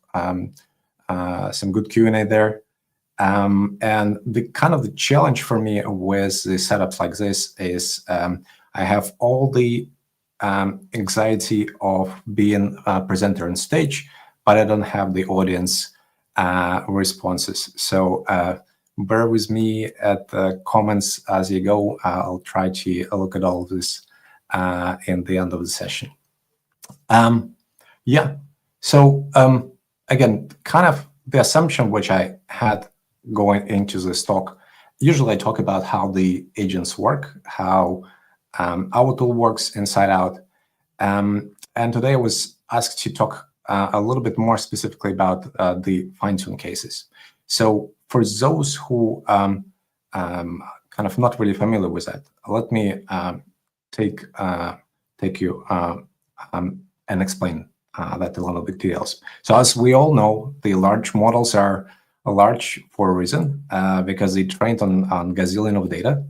some good Q&A there. And the kind of the challenge for me with the setups like this is I have all the anxiety of being a presenter on stage, but I don't have the audience responses. So bear with me at the comments as you go. I'll try to look at all of this in the end of the session. Yeah, so again, kind of the assumption which I had going into this talk, usually I talk about how the agents work, how our tool works inside out. And today I was asked to talk a little bit more specifically about the fine-tune cases. So for those who kind of not really familiar with that, let me take you and explain that a little bit details. So as we all know, the large models are large for a reason, because they trained on gazillion of data.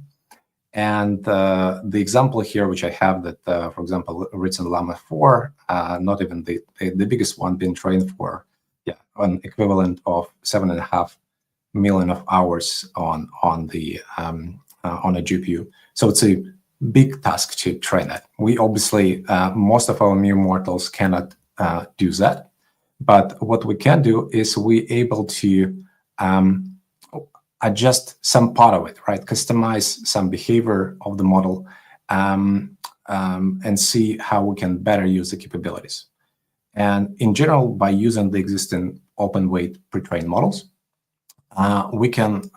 And the example here, which I have that, for example, written Llama 4, not even the biggest one, been trained for an equivalent of 7.5 million of hours on a GPU. So it's a big task to train that. We obviously, most of our mere mortals cannot do that. But what we can do is we're able to adjust some part of it, right? Customize some behavior of the model and see how we can better use the capabilities. And in general, by using the existing open weight pre-trained models, we can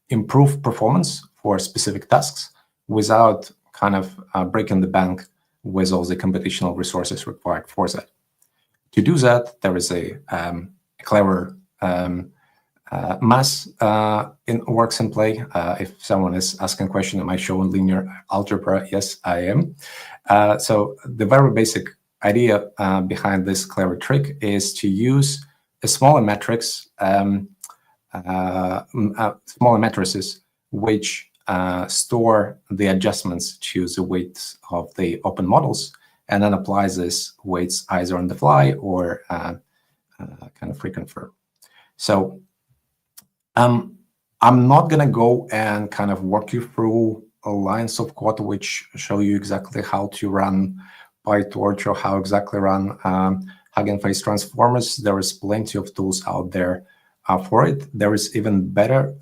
improve performance for specific tasks without kind of breaking the bank with all the computational resources required for that. To do that, there is a clever math works in play. If someone is asking a question, am I showing linear algebra? Yes, I am. So the very basic idea behind this clever trick is to use a smaller matrix smaller matrices which store the adjustments to the weights of the open models, and then applies this weights either on the fly or kind of reconfirm. So I'm not going to go and kind of walk you through lines of code which show you exactly how to run PyTorch or how exactly run Hugging Face transformers. There is plenty of tools out there for it. There is even better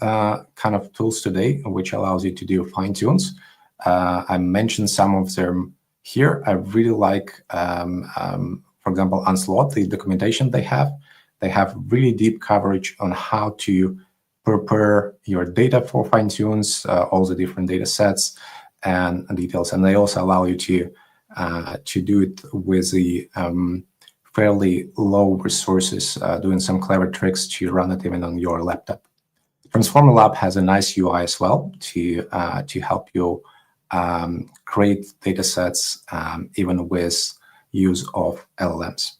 kind of tools today which allows you to do fine tunes. I mentioned some of them here. I really like, for example, Onslaught, the documentation they have. They have really deep coverage on how to prepare your data for fine tunes, all the different data sets and details, and they also allow you to do it with the fairly low resources, doing some clever tricks to run it even on your laptop. Transformer Lab has a nice UI as well to help you create data sets even with use of LLMs.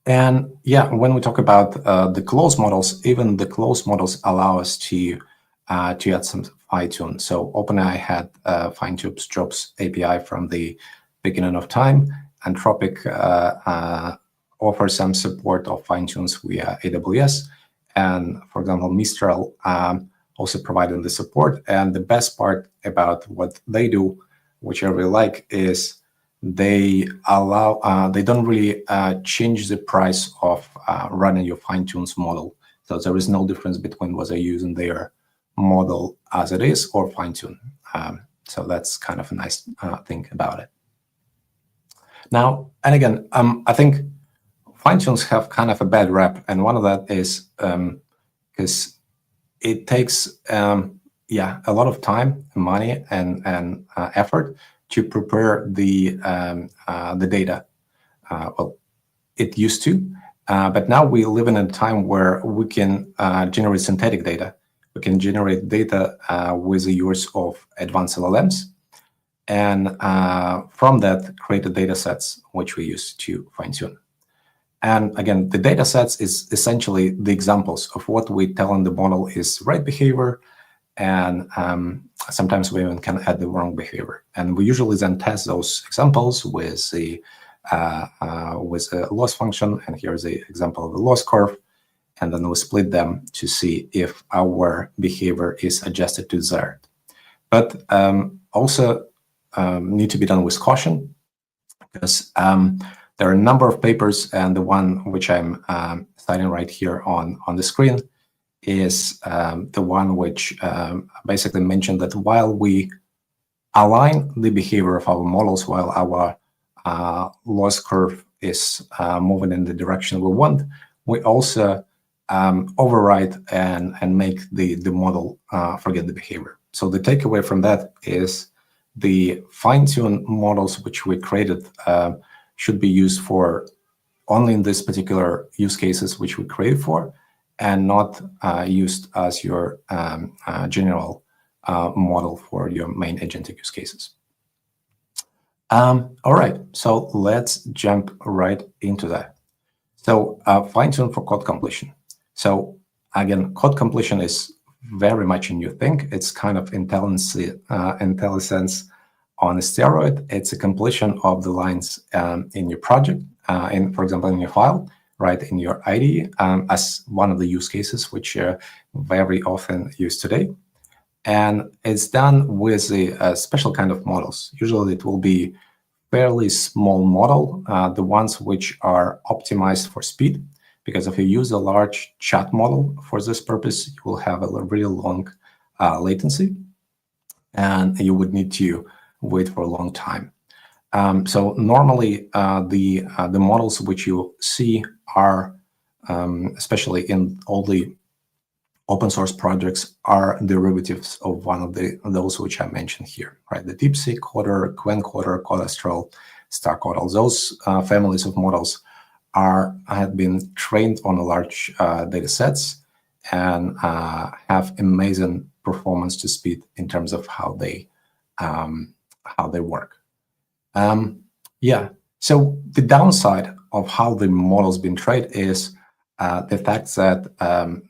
And yeah, when we talk about the closed models, even the closed models allow us to add some fine tune. So OpenAI had fine tunes jobs API from the beginning of time. Anthropic offers some support of fine tunes via AWS, and for example, Mistral also providing the support. And the best part about what they do, which I really like, is they allow they don't really change the price of running your fine tunes model. So there is no difference between whether you're using their model as it is or fine tune. So that's kind of a nice thing about it. Now, and again, I think fine tunes have kind of a bad rep, and one of that is because it takes a lot of time, money, and effort to prepare the data. Well, it used to, but now we live in a time where we can generate synthetic data. We can generate data with the use of advanced LLMs, and from that create the data sets which we use to fine tune. And again, the data sets is essentially the examples of what we tell in the model is right behavior, and sometimes we even can add the wrong behavior. And we usually then test those examples with a loss function, and here's the example of the loss curve, and then we split them to see if our behavior is adjusted to desired. But also need to be done with caution, because there are a number of papers, and the one which I'm citing right here on the screen is the one which basically mentioned that while we align the behavior of our models, while our loss curve is moving in the direction we want, we also override and make the model forget the behavior. So the takeaway from that is the fine-tuned models which we created should be used for only in this particular use cases which we created for, and not used as your general model for your main agentic use cases. All right, so let's jump right into that. So fine-tune for code completion. So again, code completion is very much a new thing. It's kind of intelligence on a steroid. It's a completion of the lines in your project, for example, in your file, right, in your IDE, as one of the use cases which are very often used today. And it's done with a special kind of models. Usually it will be fairly small model, the ones which are optimized for speed, because if you use a large chat model for this purpose, you will have a really long latency, and you would need to wait for a long time. So normally the models which you see are, especially in all the open source projects, are derivatives of one of those which I mentioned here, right? The DeepSeek Coder, Qwen-Coder, Codastral, StarCodal, those families of models have been trained on large data sets and have amazing performance to speed in terms of how they work. So the downside of how the model's been trained is the fact that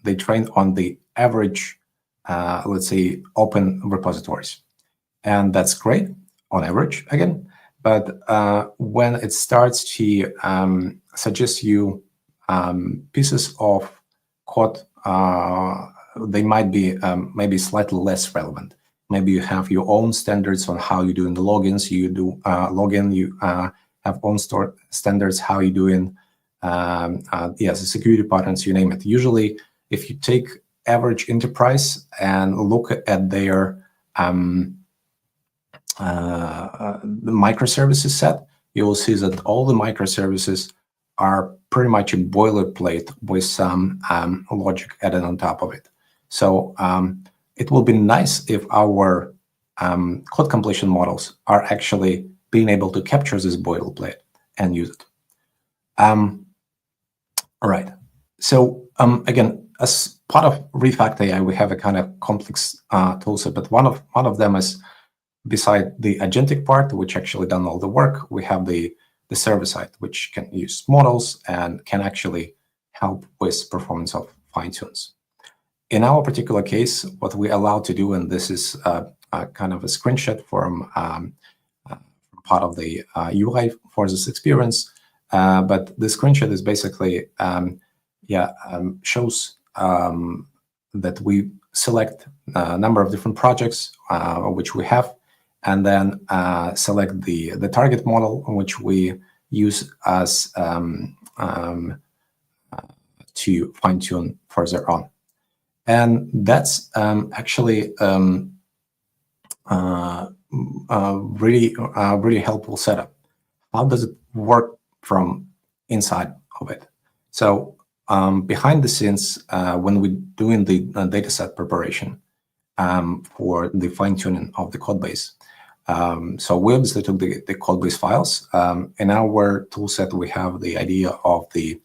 they train on the average, let's say, open repositories. And that's great on average, again. But when it starts to suggest you pieces of code, they might be maybe slightly less relevant. Maybe you have your own standards on how you do in the logins. You do login. You have own standards how you do in the security patterns. You name it. Usually, if you take average enterprise and look at their the microservices set, you will see that all the microservices are pretty much a boilerplate with some logic added on top of it. So it will be nice if our code completion models are actually being able to capture this boilerplate and use it. All right. So again, as part of Refact AI, we have a kind of complex toolset, but one of them is, beside the agentic part, which actually done all the work, we have the server side, which can use models and can actually help with performance of fine-tunes. In our particular case, what we allow to do, and this is kind of a screenshot from part of the UI for this experience, but the screenshot is basically shows that we select a number of different projects which we have, and then select the target model, which we use as to fine-tune further on. And that's actually really helpful setup. How does it work from inside of it? So behind the scenes, when we're doing the dataset preparation for the fine-tuning of the code base, so we obviously took the code base files. In our toolset, we have the idea of the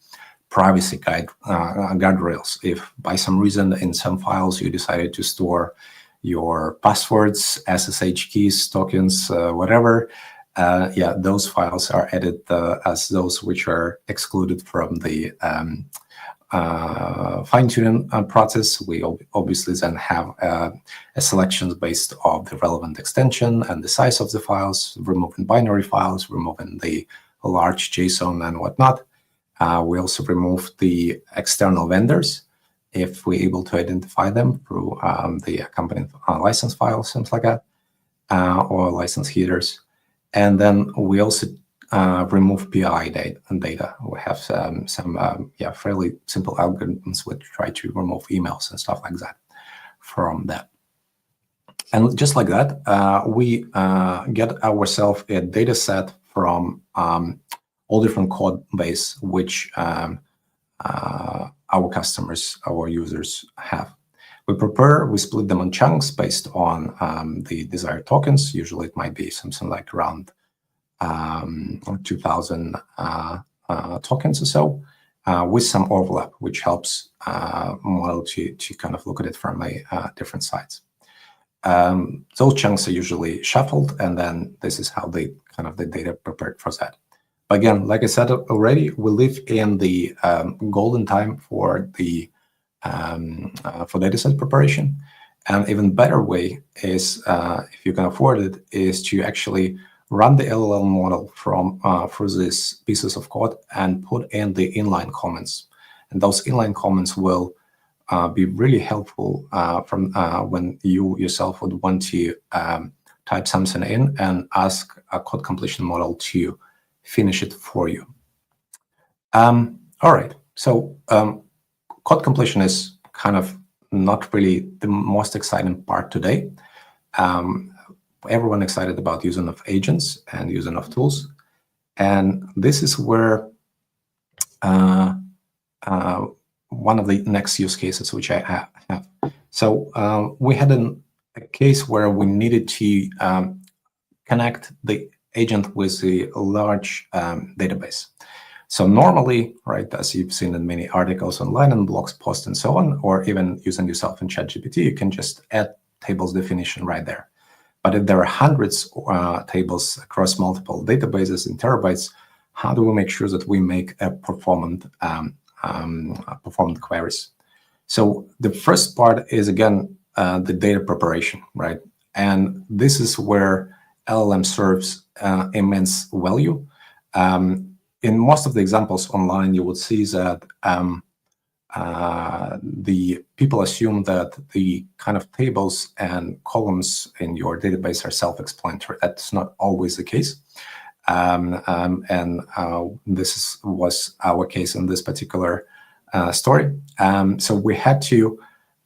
privacy guardrails. If by some reason in some files you decided to store your passwords, SSH keys, tokens, whatever, those files are added as those which are excluded from the fine-tuning process. We obviously then have a selection based on the relevant extension and the size of the files, removing binary files, removing the large JSON and whatnot. We also remove the external vendors if we're able to identify them through the accompanying license files, things like that, or license headers. And then we also remove PI data. We have some fairly simple algorithms which try to remove emails and stuff like that from that. And just like that, we get ourselves a data set from all different code base which our customers, our users have. We split them on chunks based on the desired tokens. Usually it might be something like around 2,000 tokens or so, with some overlap, which helps model to kind of look at it from different sides. Those chunks are usually shuffled, and then this is how the data prepared for that. Again, like I said already, we live in the golden time for the for dataset preparation, and even better way is, if you can afford it, is to actually run the LLM model from for these pieces of code and put in the inline comments, and those inline comments will be really helpful from when you yourself would want to type something in and ask a code completion model to finish it for you. All right, so code completion is kind of not really the most exciting part today. Everyone excited about using of agents and using of tools, and this is where one of the next use cases which I have. So we had a case where we needed to connect the agent with a large database. So normally, right, as you've seen in many articles online and blogs posts and so on, or even using yourself in ChatGPT, you can just add tables definition right there. But if there are hundreds of tables across multiple databases in terabytes, how do we make sure that we make a performant perform the queries. So the first part is, again, the data preparation, right? And this is where LLM serves immense value. In most of the examples online, you would see that the people assume that the kind of tables and columns in your database are self-explanatory. That's not always the case. This was our case in this particular story. So we had to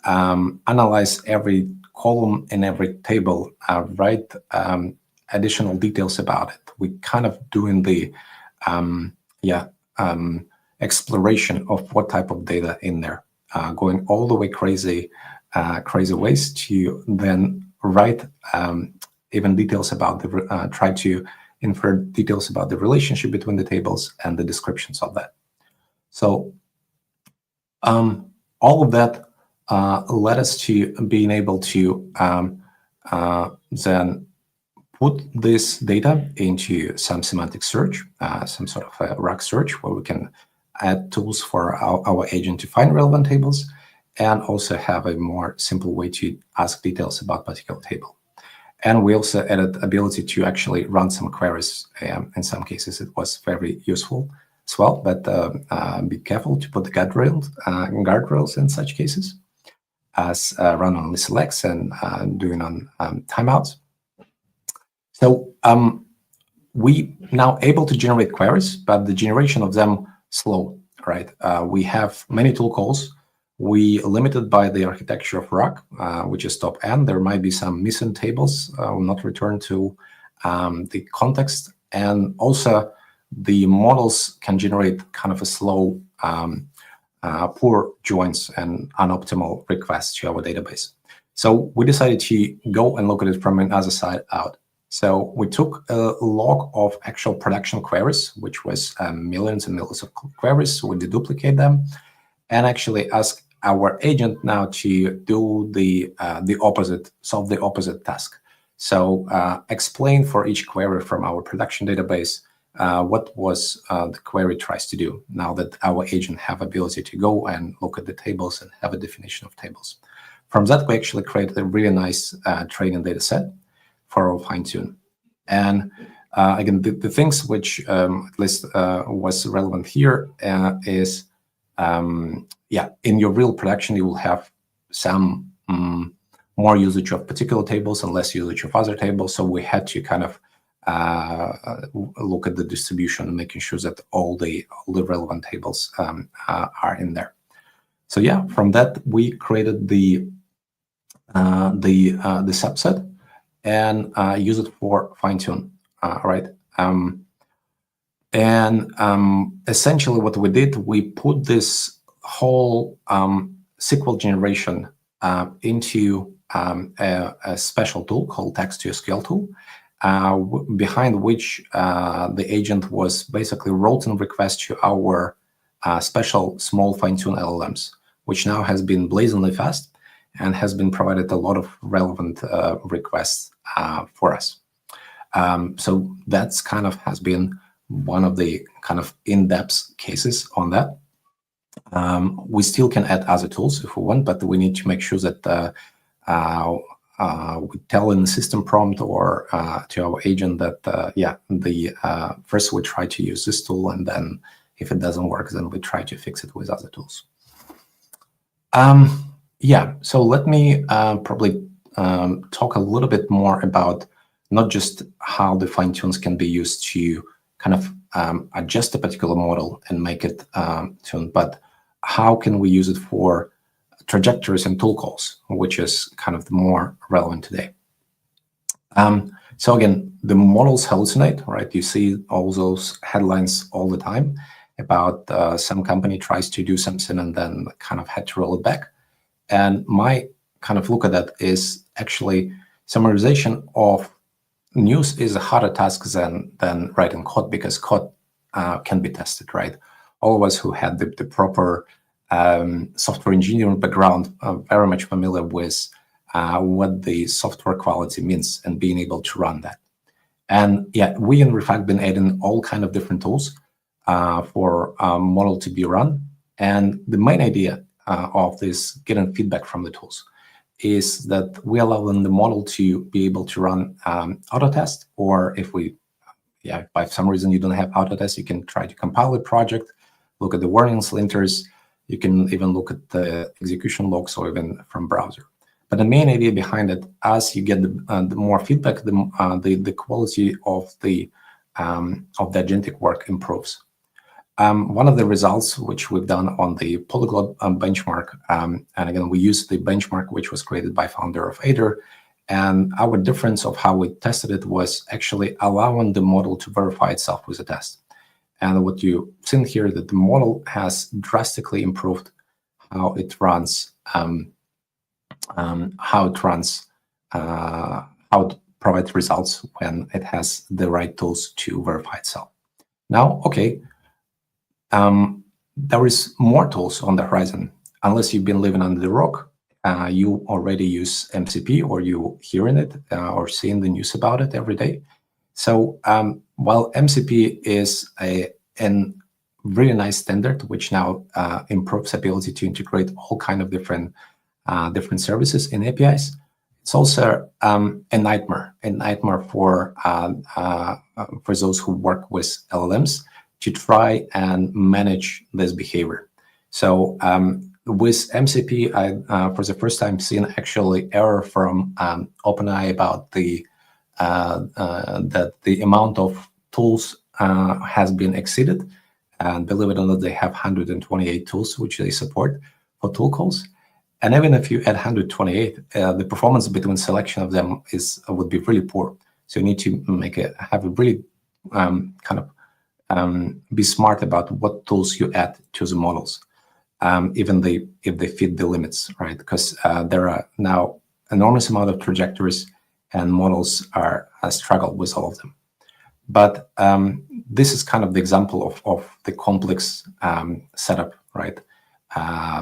analyze every column in every table, write additional details about it. We kind of doing the exploration of what type of data in there, going all the way crazy ways to then write even details about the try to infer details about the relationship between the tables and the descriptions of that. So all of that led us to being able to then put this data into some semantic search, some sort of a RAG search, where we can add tools for our agent to find relevant tables, and also have a more simple way to ask details about particular table. And we also added ability to actually run some queries. In some cases, it was very useful as well, but be careful to put the guardrails in such cases, as run only selects and doing on timeouts. So we now able to generate queries, but the generation of them slow, right? We have many tool calls. We limited by the architecture of RAG, which is top N. There might be some missing tables, not returned to the context. And also the models can generate kind of a slow, poor joins and unoptimal requests to our database. So we decided to go and look at it from another side out. So we took a log of actual production queries, which was millions and millions of queries. We deduplicate them and actually ask our agent now to do the opposite, solve the opposite task. So explain for each query from our production database what was the query tries to do, now that our agent have ability to go and look at the tables and have a definition of tables. From that, we actually created a really nice training data set for our fine-tune. And again, the things which at least was relevant here is, in your real production, you will have some more usage of particular tables and less usage of other tables. So we had to kind of look at the distribution and making sure that all the relevant tables are in there. So yeah, from that we created the subset and use it for fine-tune, right? Essentially what we did, we put this whole SQL generation into a special tool called text-to-SQL tool, behind which the agent was basically routing requests to our special small fine-tune LLMs, which now has been blazingly fast and has been provided a lot of relevant requests for us. So that's kind of has been one of the kind of in-depth cases on that. We still can add other tools if we want, but we need to make sure that we tell in the system prompt or to our agent that, first we try to use this tool, and then if it doesn't work, then we try to fix it with other tools. So let me probably talk a little bit more about not just how the fine-tunes can be used to kind of adjust a particular model and make it tuned, but how can we use it for trajectories and tool calls, which is kind of the more relevant today. So again, the models hallucinate, right? You see all those headlines all the time about some company tries to do something and then kind of had to roll it back. And my kind of look at that is actually summarization of news is a harder task than writing code, because code can be tested, right? All of us who had the proper software engineering background are very much familiar with what the software quality means and being able to run that. And yeah, we in Refact been adding all kind of different tools for model to be run. And the main idea of this getting feedback from the tools is that we allow the model to be able to run auto test, or if by some reason you don't have auto test, you can try to compile the project, look at the warnings, linters. You can even look at the execution logs or even from browser. But the main idea behind it, as you get the more feedback, the quality of the agentic work improves. One of the results which we've done on the polyglot benchmark, and again, we used the benchmark which was created by founder of Aider, and our difference of how we tested it was actually allowing the model to verify itself with a test. And what you've seen here, that the model has drastically improved how it runs, how it provides results when it has the right tools to verify itself. Now, okay, there is more tools on the horizon. Unless you've been living under the rock, you already use MCP, or you hearing it or seeing the news about it every day. So while MCP is a really nice standard, which now improves ability to integrate all kind of different services in APIs, it's also a nightmare for those who work with LLMs to try and manage this behavior. So with MCP, I for the first time seen actually error from OpenAI about that the amount of tools has been exceeded. And believe it or not, they have 128 tools which they support for tool calls. And even if you add 128, the performance between selection of them would be really poor. So you need to have a really be smart about what tools you add to the models, even if they fit the limits, right? Because there are now enormous amount of trajectories, and models struggle with all of them. But this is kind of the example of the complex setup, right?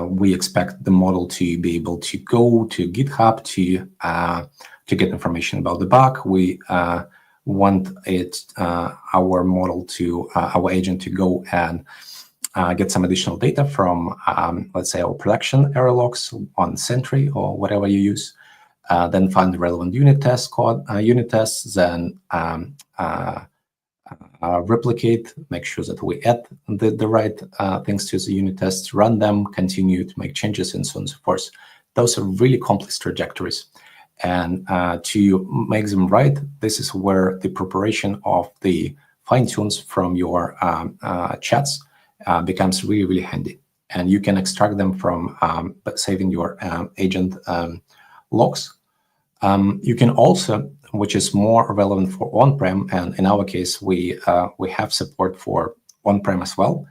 We expect the model to be able to go to GitHub to get information about the bug. We want our model our agent to go and get some additional data from, let's say, our production error logs on Sentry or whatever you use. Then find the relevant unit tests, then replicate, make sure that we add the right things to the unit tests, run them, continue to make changes, and so on and so forth. Those are really complex trajectories. And to make them right, this is where the preparation of the fine-tunes from your chats becomes really, really handy. And you can extract them from saving your agent logs. You can also, which is more relevant for on-prem, and in our case, we have support for on-prem as well.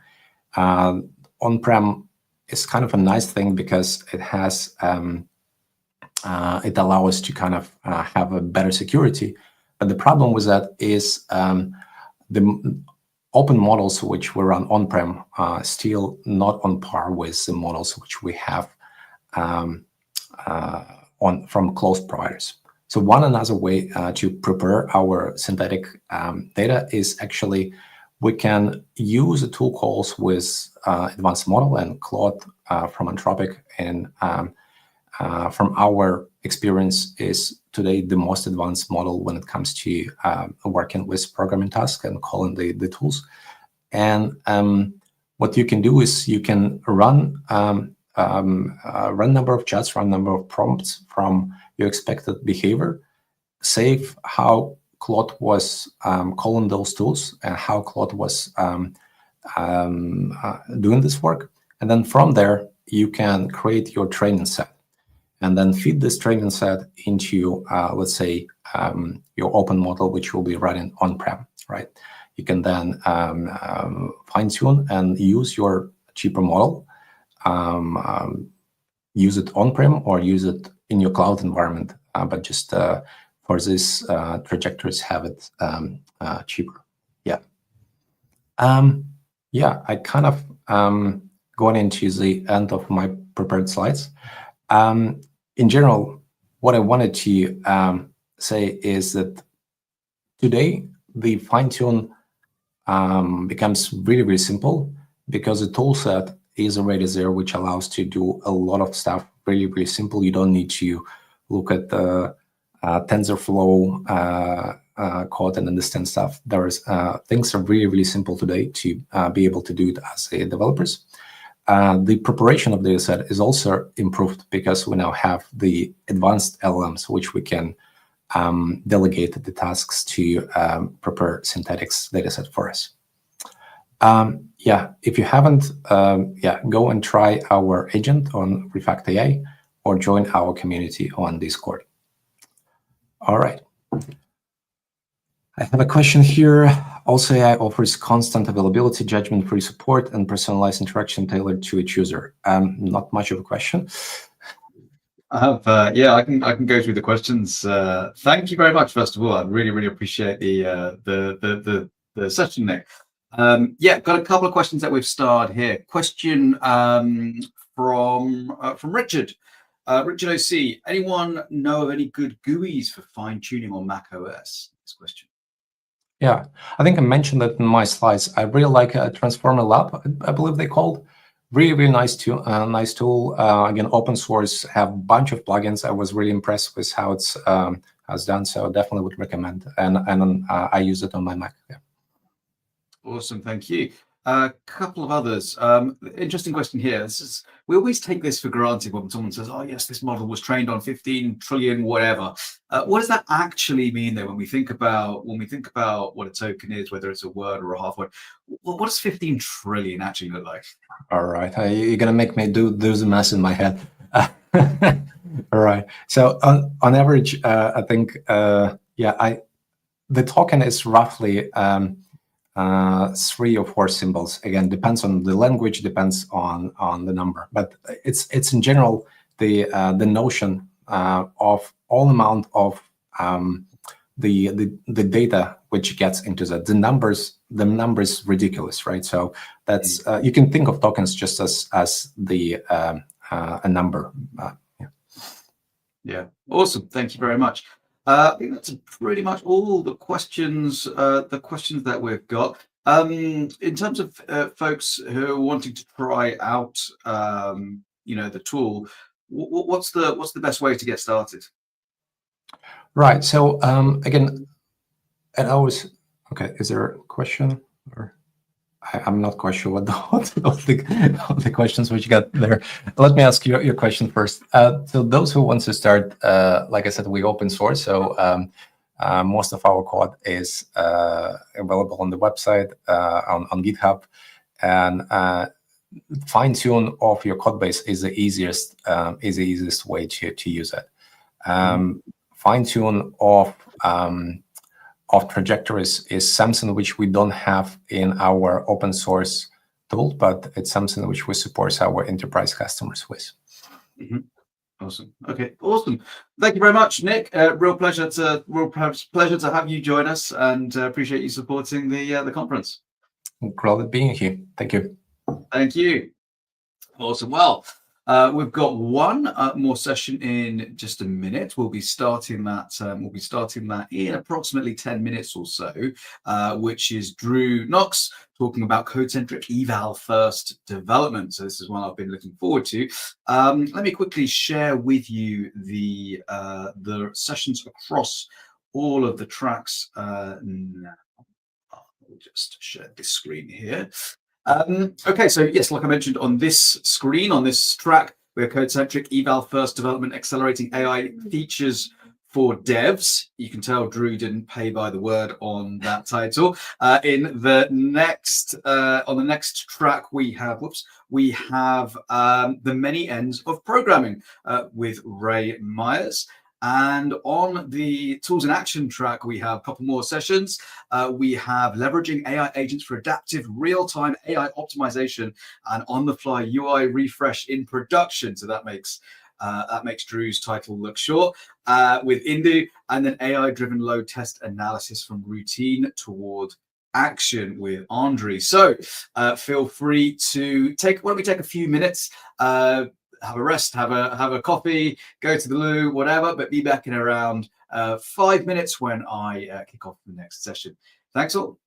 On-prem is kind of a nice thing because it has it allows us to kind of have a better security. But the problem with that is the open models which we run on-prem are still not on par with the models which we have from closed providers. So one another way to prepare our synthetic data is actually we can use the tool calls with advanced model and Claude from Anthropic, and from our experience is today the most advanced model when it comes to working with programming tasks and calling the tools. And what you can do is you can run number of chats, run number of prompts from your expected behavior, save how Claude was calling those tools and how Claude was doing this work. And then from there, you can create your training set and then feed this training set into, let's say, your open model, which will be running on-prem, right? You can then fine-tune and use your cheaper model, use it on-prem or use it in your cloud environment, but just for this trajectories have it cheaper. Yeah. Yeah, I kind of going into the end of my prepared slides. In general, what I wanted to say is that today the fine-tune becomes really, really simple because the tool set is already there, which allows to do a lot of stuff really, really simple. You don't need to look at the TensorFlow code and understand stuff. Things are really, really simple today to be able to do it as developers. The preparation of the data set is also improved because we now have the advanced LLMs, which we can delegate the tasks to prepare synthetics data set for us. If you haven't, go and try our agent on Refact AI or join our community on Discord. All right. I have a question here. Also, AI offers constant availability, judgment-free support, and personalized interaction tailored to each user. Not much of a question. I have, I can go through the questions. Thank you very much. First of all, I really appreciate the session, Nick. Got a couple of questions that we've starred here. Question from Richard. Richard OC. Anyone know of any good GUIs for fine tuning on Mac OS? This question. Yeah, I think I mentioned that in my slides. I really like Transformer Lab, I believe they called. Really nice tool. Again, open source, have a bunch of plugins. I was really impressed with how it's done. So definitely would recommend. And I use it on my Mac. Yeah. Awesome, thank you. A couple of others. Interesting question here. We always take this for granted when someone says, "Oh yes, this model was trained on 15 trillion whatever." What does that actually mean, though? When we think about what a token is, whether it's a word or a half word, what does 15 trillion actually look like? All right, you're gonna make me do the math in my head. All right. So on average, I think the token is roughly 3 or 4 symbols. Again, depends on the language, depends on the number, but it's in general the notion of all amount of the data which gets into that. The numbers ridiculous, right? So that's you can think of tokens just as the a number. Yeah, awesome. Thank you very much. I think that's pretty much all the questions that we've got. In terms of folks who are wanting to try out, the tool, what's the best way to get started? Right. So again, and I was okay. Is there a question? Or I'm not quite sure what the questions which you got there. Let me ask you your question first. So those who want to start, like I said, we open source. So most of our code is available on the website, on GitHub, and fine tune of your code base is the easiest way to use it. Fine tune of trajectories is something which we don't have in our open source tool, but it's something which we support our enterprise customers with. Mm-hmm. Awesome. Okay, awesome. Thank you very much, Nick. Real pleasure to have you join us, and appreciate you supporting the conference. Glad being here. Thank you. Thank you. Awesome. Well, we've got one more session in just a minute. We'll be starting that in approximately 10 minutes or so, which is Drew Knox talking about code-centric eval-first development. So this is one I've been looking forward to. Let me quickly share with you the sessions across all of the tracks now. I'll just share this screen here. Okay, so yes, like I mentioned on this screen, on this track, we're code-centric eval-first development, accelerating AI features for devs. You can tell Drew didn't pay by the word on that title. On the next track, we have the many ends of programming with Ray Myers. And on the tools in action track, we have a couple more sessions. We have leveraging AI agents for adaptive real-time AI optimization and on-the-fly UI refresh in production. So that makes Drew's title look short. With Indu, and then AI-driven load test analysis from routine toward action with Andre. So feel free to take a few minutes. Have a rest, have a coffee, go to the loo, whatever, but be back in around 5 minutes when I kick off the next session. Thanks all.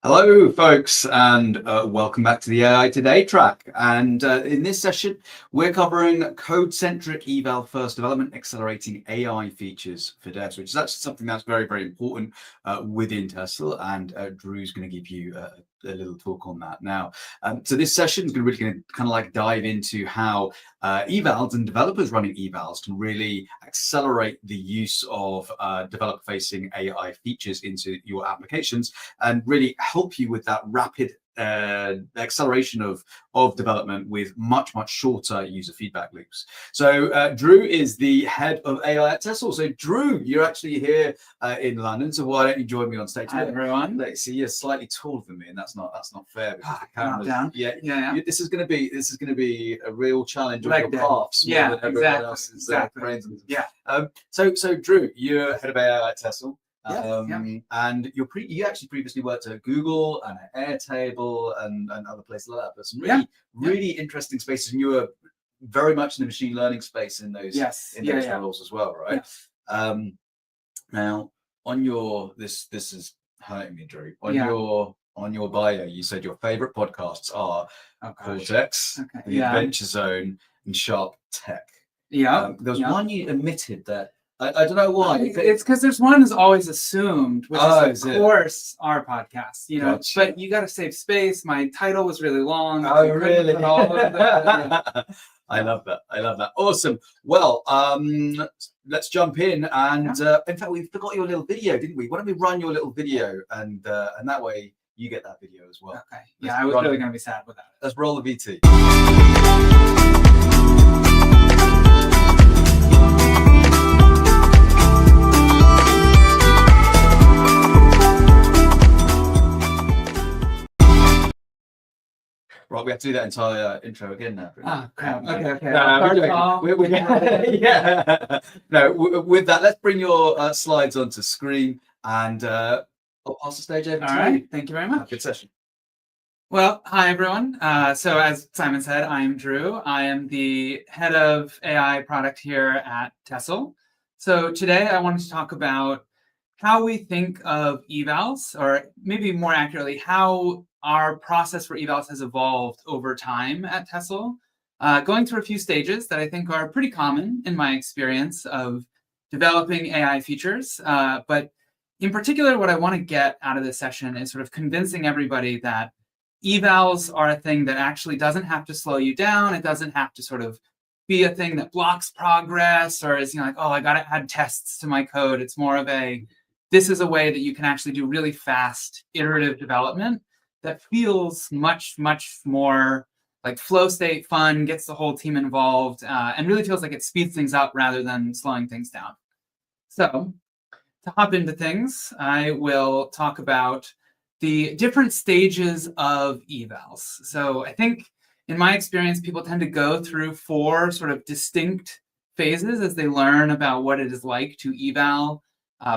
Hello, folks, and welcome back to the AI Today track. And in this session, we're covering code-centric eval-first development, accelerating AI features for devs, which is actually something that's very, very important within Tesla. And Drew's going to give you a little talk on that now. So this session is really going to kind of like dive into how evals and developers running evals can really accelerate the use of developer-facing AI features into your applications and really help you with that rapid acceleration of development with much shorter user feedback loops. So Drew is the head of AI at Tesla. So Drew, you're actually here in London. So why don't you join me on stage? Hi everyone. Let's see, you're slightly taller than me, and that's not fair. Because the Calm cameras, down. yeah. This is going to be a real challenge Leg of your day. calves. Yeah, more than everyone else's brains. Yeah. So Drew, you're head of AI at Tesla. Yeah. And you actually previously worked at Google and at Airtable and other places like that, but some really interesting spaces. And you were very much in the machine learning space in those roles as well, right? Yeah. Now on your this is hurting me, Drew. On your bio, you said your favorite podcasts are Cortex, The Adventure Zone, and Sharp Tech. Yeah. There was one you omitted that. I don't know why. It's because there's one is always assumed, which is of course our podcast. Gotcha. But you got to save space. My title was really long. Oh, really? I love that. Awesome. Well, let's jump in. And in fact, we forgot your little video, didn't we? Why don't we run your little video, and that way you get that video as well. Okay. Yeah, I was really going to be sad without it. Let's roll the VT. Right, we have to do that entire intro again now. Oh, crap. Okay. Yeah. No, with that, let's bring your slides onto screen, and I'll pass the stage over to you. All right. Thank you very much. Good session. Well, hi, everyone. So as Simon said, I'm Drew. I am the head of AI product here at Tesla. So today I wanted to talk about how we think of evals, or maybe more accurately, how our process for evals has evolved over time at Tesla, going through a few stages that I think are pretty common in my experience of developing AI features. But in particular, what I want to get out of this session is sort of convincing everybody that evals are a thing that actually doesn't have to slow you down. It doesn't have to sort of be a thing that blocks progress or is like, oh, I got to add tests to my code. It's more of this is a way that you can actually do really fast iterative development that feels much more like flow state fun, gets the whole team involved, and really feels like it speeds things up rather than slowing things down. So to hop into things, I will talk about the different stages of evals. So I think in my experience, people tend to go through 4 sort of distinct phases as they learn about what it is like to eval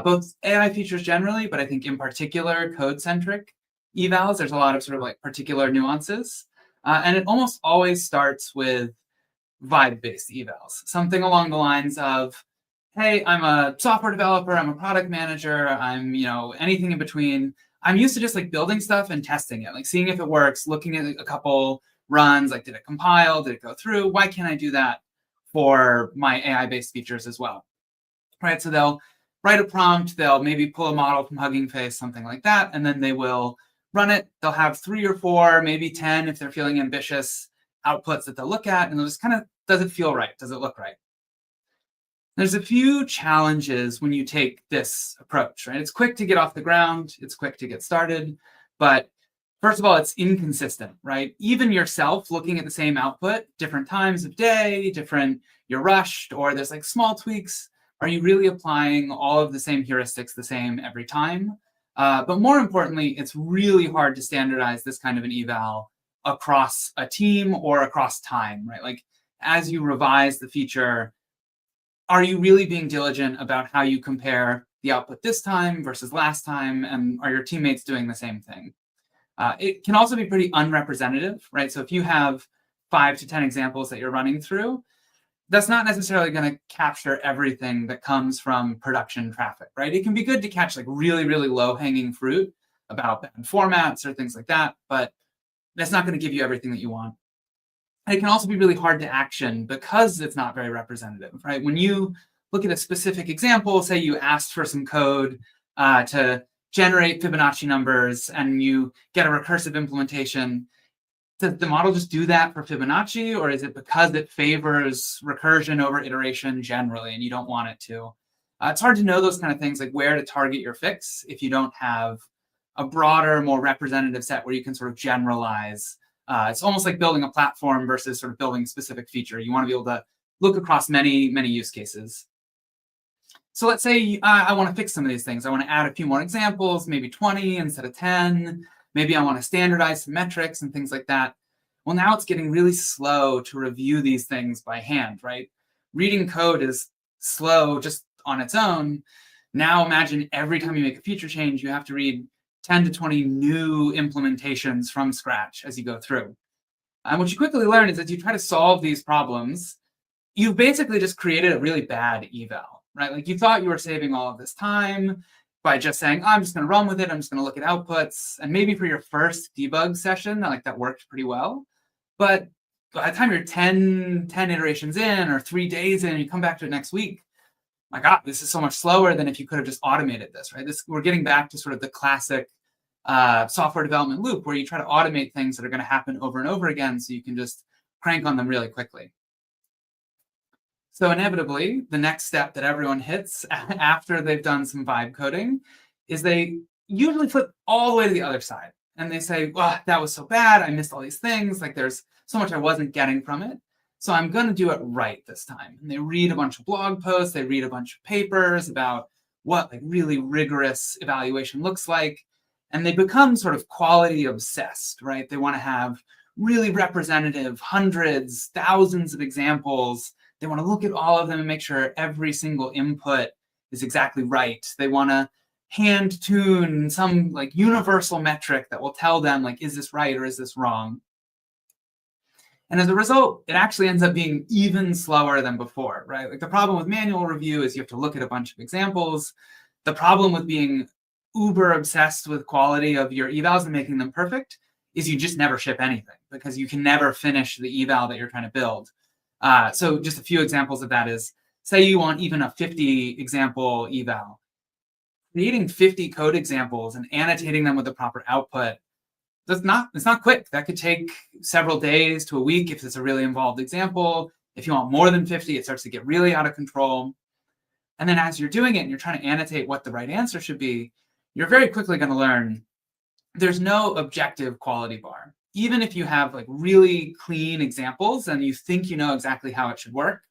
both AI features generally, but I think in particular code-centric evals. There's a lot of sort of like particular nuances. And it almost always starts with vibe-based evals, something along the lines of, hey, I'm a software developer, I'm a product manager, I'm, anything in between. I'm used to just like building stuff and testing it, like seeing if it works, looking at a couple runs, like did it compile, did it go through? Why can't I do that for my AI-based features as well? Right, so they'll write a prompt, they'll maybe pull a model from Hugging Face, something like that, and then they will run it. They'll have 3 or 4, maybe 10 if they're feeling ambitious outputs that they'll look at, and they'll just kind of, does it feel right? Does it look right? There's a few challenges when you take this approach, right? It's quick to get off the ground, it's quick to get started, but first of all, it's inconsistent, right? Even yourself looking at the same output, different times of day, you're rushed, or there's like small tweaks. Are you really applying all of the same heuristics the same every time? But more importantly, it's really hard to standardize this kind of an eval across a team or across time, right? Like as you revise the feature, are you really being diligent about how you compare the output this time versus last time? And are your teammates doing the same thing? It can also be pretty unrepresentative, right? So if you have 5 to 10 examples that you're running through, that's not necessarily going to capture everything that comes from production traffic, right? It can be good to catch like really, really low hanging fruit, about bad formats or things like that, but that's not going to give you everything that you want. And it can also be really hard to action because it's not very representative, right? When you look at a specific example, say you asked for some code to generate Fibonacci numbers and you get a recursive implementation, does the model just do that for Fibonacci, or is it because it favors recursion over iteration generally and you don't want it to? It's hard to know those kind of things, like where to target your fix if you don't have a broader, more representative set where you can sort of generalize. It's almost like building a platform versus sort of building a specific feature. You want to be able to look across many, many use cases. So let's say I want to fix some of these things. I want to add a few more examples, maybe 20 instead of 10. Maybe I want to standardize some metrics and things like that. Well, now it's getting really slow to review these things by hand, right? Reading code is slow just on its own. Now imagine every time you make a feature change, you have to read 10 to 20 new implementations from scratch as you go through. And what you quickly learn is that you try to solve these problems, you basically just created a really bad eval, right? Like you thought you were saving all of this time by just saying, oh, I'm just going to run with it. I'm just going to look at outputs. And maybe for your first debug session, like that worked pretty well. But by the time you're 10 iterations in or 3 days in, you come back to it next week, my God, this is so much slower than if you could have just automated this, right? We're getting back to sort of the classic software development loop where you try to automate things that are going to happen over and over again so you can just crank on them really quickly. So inevitably, the next step that everyone hits after they've done some vibe coding is they usually flip all the way to the other side. And they say, well, that was so bad. I missed all these things. Like there's so much I wasn't getting from it. So I'm going to do it right this time. And they read a bunch of blog posts. They read a bunch of papers about what like really rigorous evaluation looks like. And they become sort of quality obsessed, right? They want to have really representative hundreds, thousands of examples. They want to look at all of them and make sure every single input is exactly right. They want to hand tune some like universal metric that will tell them like, is this right or is this wrong? And as a result, it actually ends up being even slower than before, right? Like the problem with manual review is you have to look at a bunch of examples. The problem with being uber obsessed with quality of your evals and making them perfect is you just never ship anything because you can never finish the eval that you're trying to build. So just a few examples of that is, say you want even a 50 example eval. Creating 50 code examples and annotating them with the proper output, it's not quick. That could take several days to a week if it's a really involved example. If you want more than 50, it starts to get really out of control. And then as you're doing it and you're trying to annotate what the right answer should be, you're very quickly going to learn there's no objective quality bar. Even if you have like really clean examples and you think you know exactly how it should work,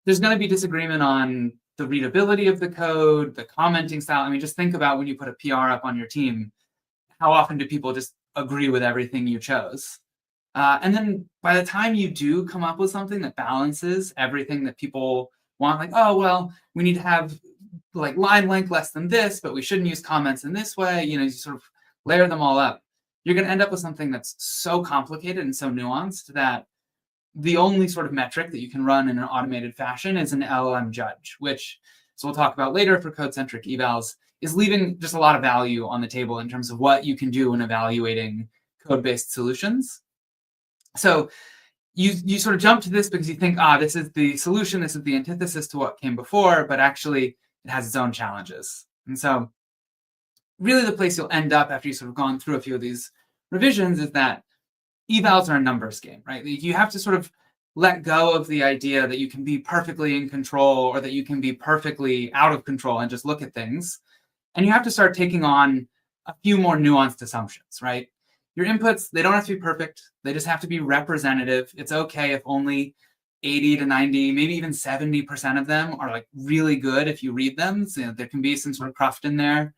there's going to be disagreement on the readability of the code, the commenting style. I mean, just think about when you put a PR up on your team, how often do people just agree with everything you chose? And then by the time you do come up with something that balances everything that people want, like, oh, well, we need to have like line length less than this, but we shouldn't use comments in this way, you sort of layer them all up. You're going to end up with something that's so complicated and so nuanced that the only sort of metric that you can run in an automated fashion is an LLM judge, which, so we'll talk about later for code-centric evals, is leaving just a lot of value on the table in terms of what you can do in evaluating code-based solutions. So you sort of jump to this because you think, this is the solution, this is the antithesis to what came before, but actually it has its own challenges. And so really the place you'll end up after you've sort of gone through a few of these revisions is that evals are a numbers game, right? You have to sort of let go of the idea that you can be perfectly in control or that you can be perfectly out of control and just look at things. And you have to start taking on a few more nuanced assumptions, right? Your inputs, they don't have to be perfect. They just have to be representative. It's okay if only 80 to 90, maybe even 70% of them are like really good if you read them. So there can be some sort of cruft in there.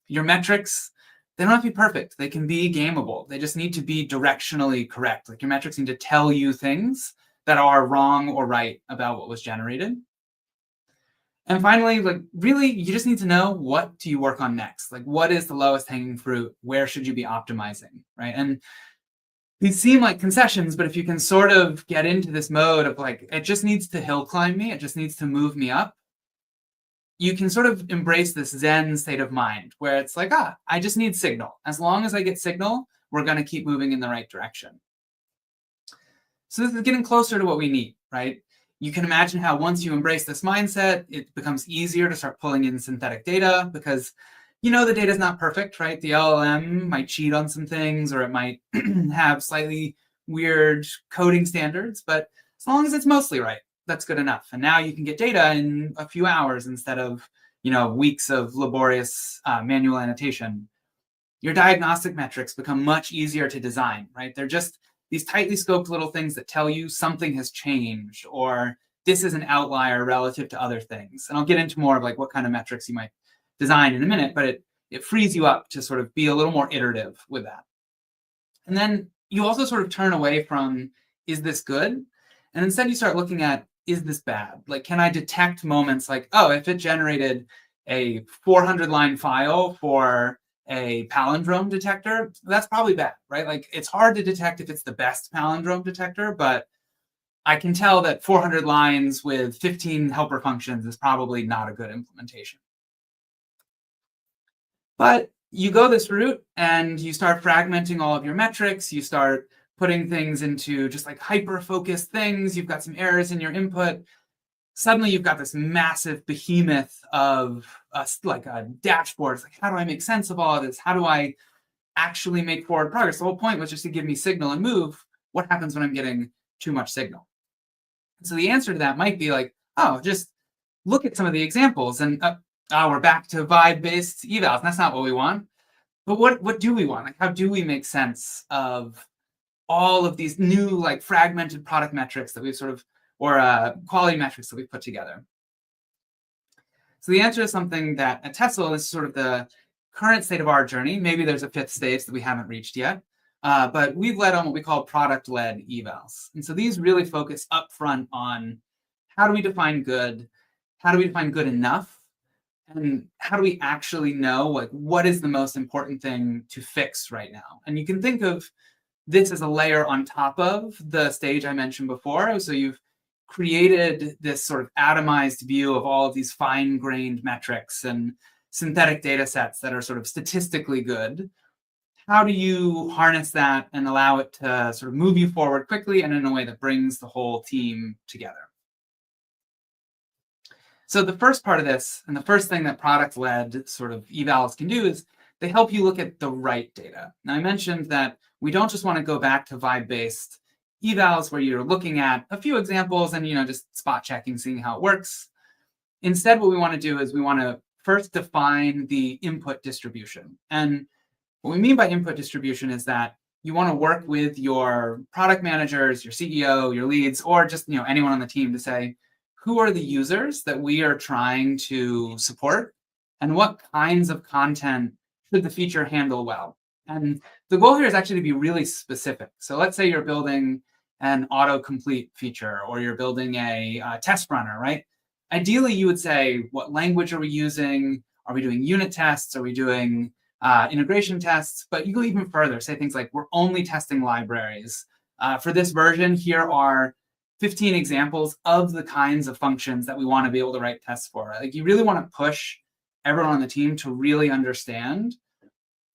Your metrics, they don't have to be perfect. They can be gameable. They just need to be directionally correct. Like your metrics need to tell you things that are wrong or right about what was generated. And finally, like really, you just need to know what do you work on next? Like what is the lowest hanging fruit? Where should you be optimizing, right? And these seem like concessions, but if you can sort of get into this mode of like, it just needs to hill climb me, it just needs to move me up, you can sort of embrace this Zen state of mind where it's like, I just need signal. As long as I get signal, we're going to keep moving in the right direction. So this is getting closer to what we need, right? You can imagine how once you embrace this mindset, it becomes easier to start pulling in synthetic data because the data is not perfect, right? The LLM might cheat on some things, or it might have slightly weird coding standards, but as long as it's mostly right, that's good enough. And now you can get data in a few hours instead of weeks of laborious manual annotation. Your diagnostic metrics become much easier to design, right? They're just these tightly scoped little things that tell you something has changed, or this is an outlier relative to other things. And I'll get into more of like what kind of metrics you might design in a minute, but it frees you up to sort of be a little more iterative with that. And then you also sort of turn away from, is this good? And instead you start looking at, is this bad? Like, can I detect moments like, if it generated a 400-line file for a palindrome detector, that's probably bad, right? Like, it's hard to detect if it's the best palindrome detector, but I can tell that 400 lines with 15 helper functions is probably not a good implementation. But you go this route and you start fragmenting all of your metrics. You start putting things into just like hyper-focused things. You've got some errors in your input. Suddenly you've got this massive behemoth of like a dashboard. It's like, how do I make sense of all of this? How do I actually make forward progress? The whole point was just to give me signal and move. What happens when I'm getting too much signal? So the answer to that might be like, just look at some of the examples and we're back to vibe-based evals. That's not what we want. But what do we want? Like, how do we make sense of all of these new like fragmented product metrics that we've sort of, or quality metrics that we've put together? So the answer is something that at Tesla is sort of the current state of our journey. Maybe there's a fifth stage that we haven't reached yet, but we've led on what we call product-led evals. And so these really focus upfront on how do we define good, how do we define good enough, and how do we actually know like what is the most important thing to fix right now? And you can think of this as a layer on top of the stage I mentioned before. So you've created this sort of atomized view of all of these fine-grained metrics and synthetic data sets that are sort of statistically good. How do you harness that and allow it to sort of move you forward quickly and in a way that brings the whole team together? So the first part of this, and the first thing that product-led sort of evals can do, is they help you look at the right data. Now, I mentioned that we don't just want to go back to vibe-based evals where you're looking at a few examples and just spot checking, seeing how it works. Instead, what we want to do is we want to first define the input distribution. And what we mean by input distribution is that you want to work with your product managers, your CEO, your leads, or just anyone on the team to say, who are the users that we are trying to support, and what kinds of content should the feature handle well? And the goal here is actually to be really specific. So let's say you're building an autocomplete feature, or you're building a test runner, right? Ideally, you would say, what language are we using? Are we doing unit tests? Are we doing integration tests? But you go even further, say things like, we're only testing libraries. For this version, here are 15 examples of the kinds of functions that we want to be able to write tests for. Like, you really want to push everyone on the team to really understand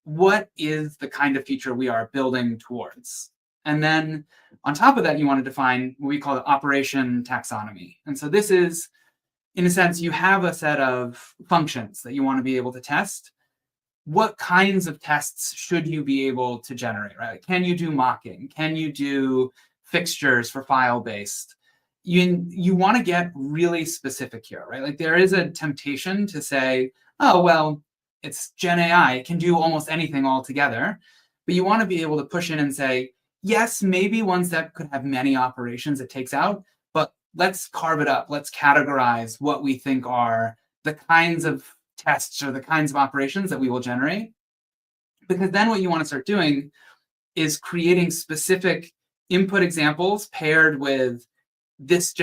what is the kind of feature we are building towards. And then on top of that, you want to define what we call the operation taxonomy. And so this is, in a sense, you have a set of functions that you want to be able to test. What kinds of tests should you be able to generate, right? Can you do mocking? Can you do fixtures for file-based? You want to get really specific here, right? Like, there is a temptation to say, oh, well, it's Gen AI, it can do almost anything altogether. But you want to be able to push in and say, yes, maybe one step could have many operations it takes out, but let's carve it up. Let's categorize what we think are the kinds of tests or the kinds of operations that we will generate. Because then what you want to start doing is creating specific input examples paired with this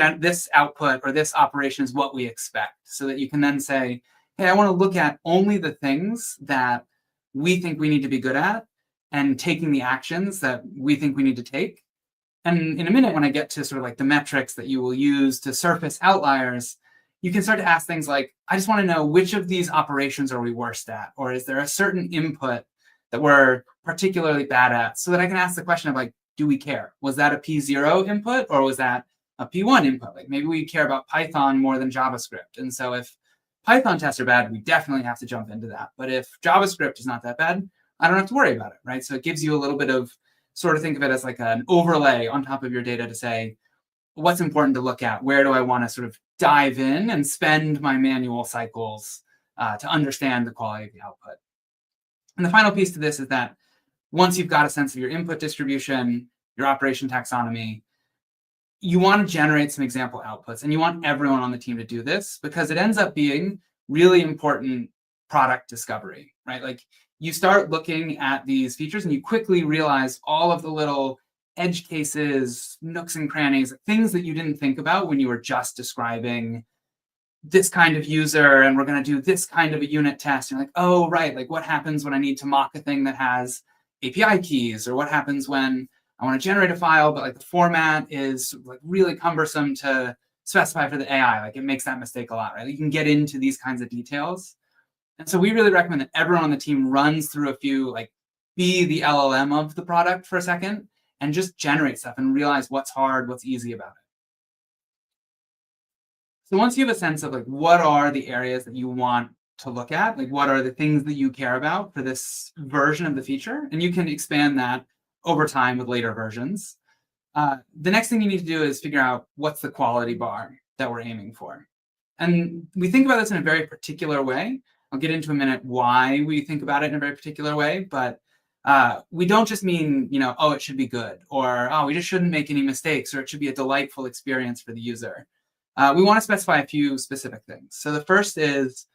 output or this operation is what we expect, so that you can then say, hey, I want to look at only the things that we think we need to be good at and taking the actions that we think we need to take. And in a minute, when I get to sort of like the metrics that you will use to surface outliers, you can start to ask things like, I just want to know which of these operations are we worst at? Or is there a certain input that we're particularly bad at? So that I can ask the question of like, do we care? Was that a P0 input or was that a P1 input? Like maybe we care about Python more than JavaScript. And so if Python tests are bad, we definitely have to jump into that. But if JavaScript is not that bad, I don't have to worry about it, right? So it gives you a little bit of sort of think of it as like an overlay on top of your data to say, what's important to look at? Where do I want to sort of dive in and spend my manual cycles to understand the quality of the output? And the final piece to this is that once you've got a sense of your input distribution, your operation taxonomy, you want to generate some example outputs, and you want everyone on the team to do this because it ends up being really important product discovery, right? Like you start looking at these features and you quickly realize all of the little edge cases, nooks and crannies, things that you didn't think about when you were just describing this kind of user and we're going to do this kind of a unit test. You're like, oh, right, like what happens when I need to mock a thing that has API keys, or what happens when I want to generate a file, but like the format is like really cumbersome to specify for the AI. Like it makes that mistake a lot, right? You can get into these kinds of details. And so we really recommend that everyone on the team runs through a few, like be the LLM of the product for a second and just generate stuff and realize what's hard, what's easy about it. So once you have a sense of like what are the areas that you want to look at, like what are the things that you care about for this version of the feature, and you can expand that over time with later versions. The next thing you need to do is figure out what's the quality bar that we're aiming for. And we think about this in a very particular way. I'll get into in a minute why we think about it in a very particular way, but we don't just mean, oh, it should be good, or oh, we just shouldn't make any mistakes, or it should be a delightful experience for the user. We want to specify a few specific things. So the first is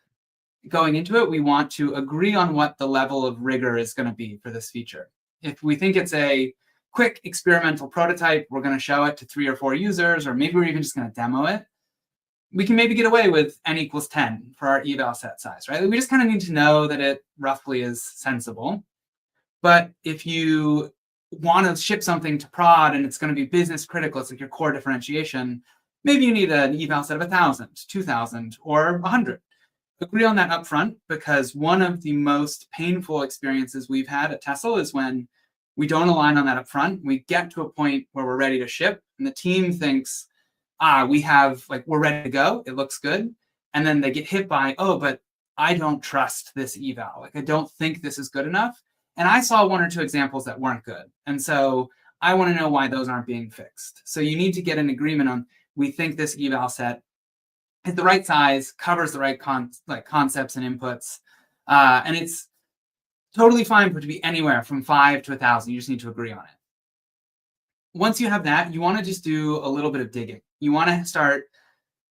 going into it, we want to agree on what the level of rigor is going to be for this feature. If we think it's a quick experimental prototype, we're going to show it to 3 or 4 users, or maybe we're even just going to demo it, we can maybe get away with n equals 10 for our eval set size, right? We just kind of need to know that it roughly is sensible. But if you want to ship something to prod and it's going to be business critical, it's like your core differentiation, maybe you need an eval set of 1,000, 2,000, or 100. Agree on that up front, because one of the most painful experiences we've had at Tessel is when we don't align on that up front. We get to a point where we're ready to ship, and the team thinks, we're ready to go. It looks good. And then they get hit by, oh, but I don't trust this eval. Like, I don't think this is good enough. And I saw 1 or 2 examples that weren't good. And so I want to know why those aren't being fixed. So you need to get an agreement on, we think this eval set is the right size, covers the right concepts and inputs. And it's totally fine for it to be anywhere from 5 to 1,000. You just need to agree on it. Once you have that, you want to just do a little bit of digging. You want to start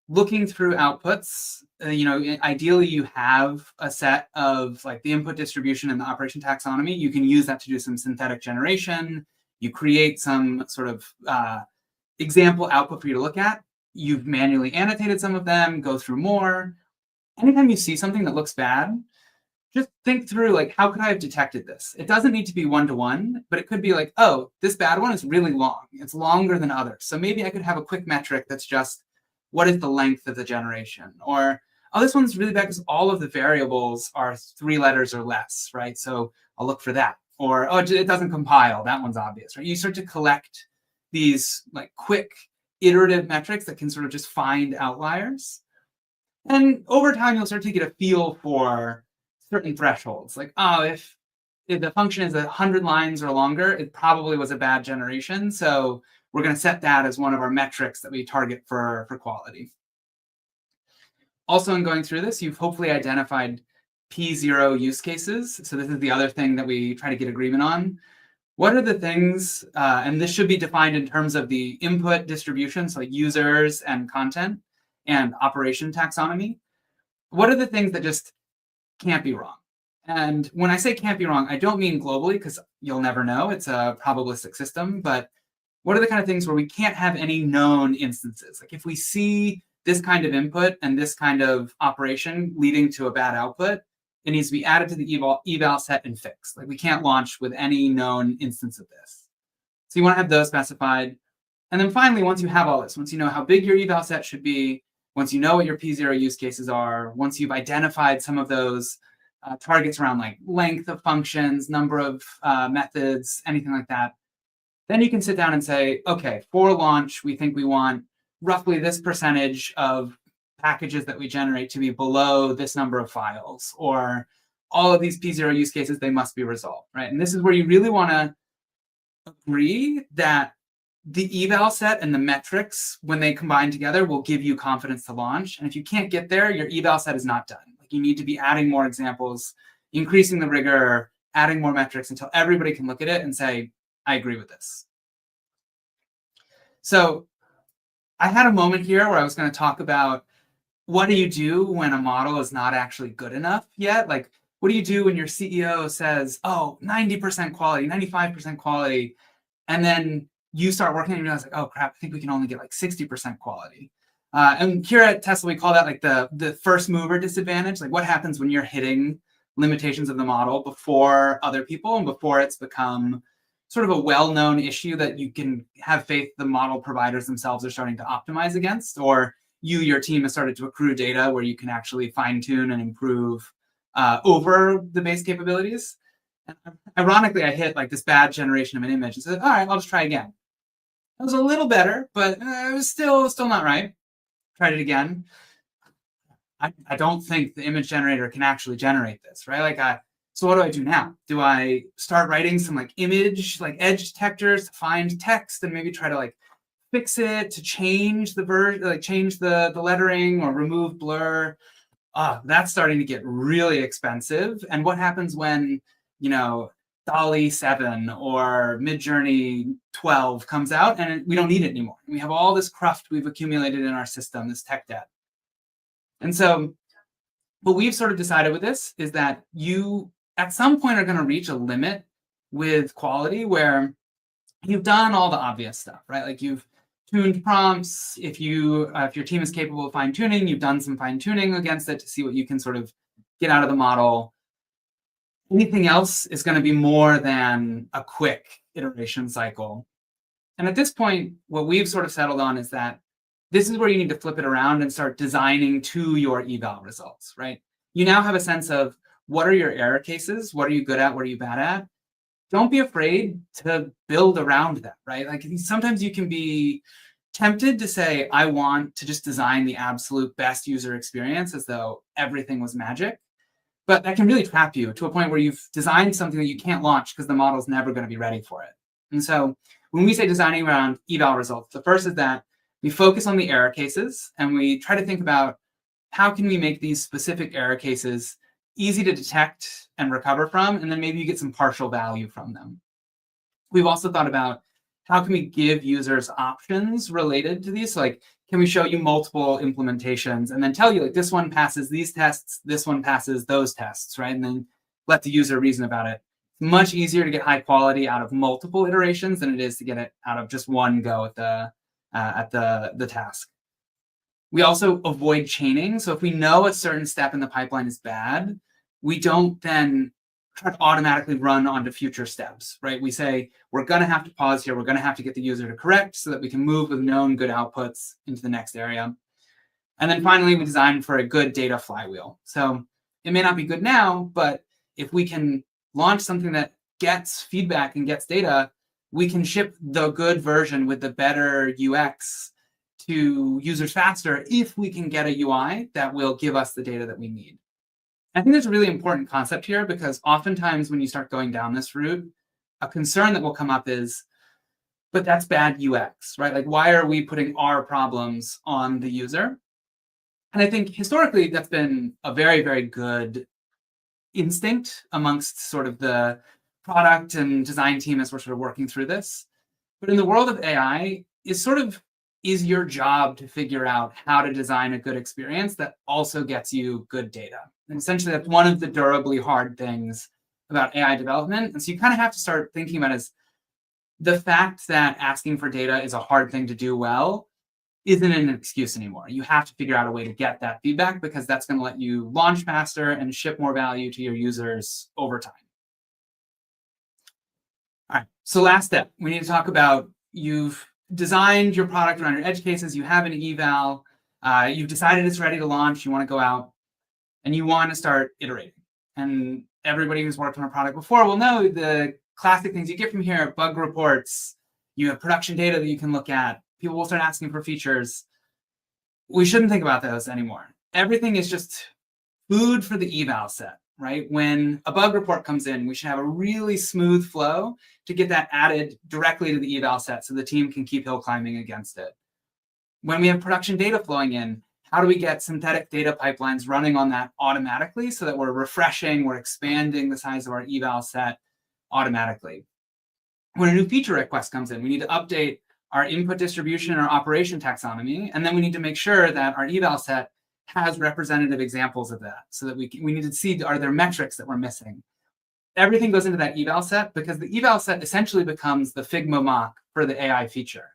looking through outputs. Ideally, you have a set of like the input distribution and the operation taxonomy. You can use that to do some synthetic generation. You create some sort of example output for you to look at. You've manually annotated some of them, go through more. Anytime you see something that looks bad, just think through, like, how could I have detected this? It doesn't need to be one-to-one, but it could be like, oh, this bad one is really long. It's longer than others. So maybe I could have a quick metric that's just, what is the length of the generation? Or, oh, this one's really bad because all of the variables are 3 letters or less, right? So I'll look for that. Or, oh, it doesn't compile. That one's obvious, right? You start to collect these like quick iterative metrics that can sort of just find outliers. And over time, you'll start to get a feel for certain thresholds. Like, oh, if the function is 100 lines or longer, it probably was a bad generation. So we're going to set that as one of our metrics that we target for quality. Also, in going through this, you've hopefully identified P0 use cases. So this is the other thing that we try to get agreement on. What are the things, and this should be defined in terms of the input distribution, so like users and content and operation taxonomy. What are the things that just can't be wrong? And when I say can't be wrong, I don't mean globally, because you'll never know. It's a probabilistic system. But what are the kind of things where we can't have any known instances? Like if we see this kind of input and this kind of operation leading to a bad output, it needs to be added to the eval set and fixed. Like we can't launch with any known instance of this. So you want to have those specified. And then finally, once you have all this, once you know how big your eval set should be, once you know what your P0 use cases are, once you've identified some of those targets around like length of functions, number of methods, anything like that, then you can sit down and say, okay, for launch, we think we want roughly this percentage of packages that we generate to be below this number of files, or all of these P0 use cases, they must be resolved, right? And this is where you really want to agree that the eval set and the metrics, when they combine together, will give you confidence to launch. And if you can't get there, your eval set is not done. Like, you need to be adding more examples, increasing the rigor, adding more metrics until everybody can look at it and say, I agree with this. So I had a moment here where I was going to talk about what do you do when a model is not actually good enough yet? Like, what do you do when your CEO says, oh, 90% quality, 95% quality, and then you start working and you realize, like, oh crap, I think we can only get like 60% quality. And here at Tesla, we call that like the first mover disadvantage. Like, what happens when you're hitting limitations of the model before other people and before it's become sort of a well-known issue that you can have faith the model providers themselves are starting to optimize against, or your team has started to accrue data where you can actually fine-tune and improve over the base capabilities. And ironically, I hit like this bad generation of an image and said, all right, I'll just try again. It was a little better, but it was still not right. Tried it again. I don't think the image generator can actually generate this, right? Like, so what do I do now? Do I start writing some like image, like edge detectors to find text and maybe try to like fix it, to change the version, like change the lettering or remove blur? That's starting to get really expensive. And what happens when, you know, DALL-E 7 or Midjourney 12 comes out and we don't need it anymore? We have all this cruft we've accumulated in our system, this tech debt. And so what we've sort of decided with this is that you at some point are going to reach a limit with quality where you've done all the obvious stuff, right? Like, you've tuned prompts. If your team is capable of fine tuning, you've done some fine tuning against it to see what you can sort of get out of the model. Anything else is going to be more than a quick iteration cycle. And at this point, what we've sort of settled on is that this is where you need to flip it around and start designing to your eval results, right? You now have a sense of what are your error cases? What are you good at? What are you bad at? Don't be afraid to build around that, right? Like, sometimes you can be tempted to say, I want to just design the absolute best user experience as though everything was magic. But that can really trap you to a point where you've designed something that you can't launch because the model's never going to be ready for it. And so when we say designing around eval results, the first is that we focus on the error cases and we try to think about how can we make these specific error cases easy to detect and recover from, and then maybe you get some partial value from them. We've also thought about how can we give users options related to these? So, like, can we show you multiple implementations and then tell you, like, this one passes these tests, this one passes those tests, right? And then let the user reason about it. It's much easier to get high quality out of multiple iterations than it is to get it out of just one go at the task. We also avoid chaining. So if we know a certain step in the pipeline is bad, we don't then try to automatically run onto future steps, right? We say, we're going to have to pause here. We're going to have to get the user to correct so that we can move with known good outputs into the next area. And then finally, we design for a good data flywheel. So it may not be good now, but if we can launch something that gets feedback and gets data, we can ship the good version with the better UX to users faster if we can get a UI that will give us the data that we need. I think there's a really important concept here, because oftentimes when you start going down this route, a concern that will come up is, but that's bad UX, right? Like, why are we putting our problems on the user? And I think historically that's been a very, very good instinct amongst sort of the product and design team as we're sort of working through this. But in the world of AI, is your job to figure out how to design a good experience that also gets you good data. And essentially, that's one of the durably hard things about AI development. And so you kind of have to start thinking about is the fact that asking for data is a hard thing to do well isn't an excuse anymore. You have to figure out a way to get that feedback, because that's going to let you launch faster and ship more value to your users over time. All right, so last step, we need to talk about, you've designed your product around your edge cases, you have an eval, You've decided it's ready to launch, you want to go out, and you want to start iterating. And everybody who's worked on a product before will know the classic things you get from here: bug reports, you have production data that you can look at, people will start asking for features. We shouldn't think about those anymore. Everything is just food for the eval set, right? When a bug report comes in, we should have a really smooth flow to get that added directly to the eval set so the team can keep hill climbing against it. When we have production data flowing in, how do we get synthetic data pipelines running on that automatically so that we're refreshing, we're expanding the size of our eval set automatically? When a new feature request comes in, we need to update our input distribution and our operation taxonomy, and then we need to make sure that our eval set has representative examples of that, so that we need to see, are there metrics that we're missing? Everything goes into that eval set, because the eval set essentially becomes the Figma mock for the AI feature.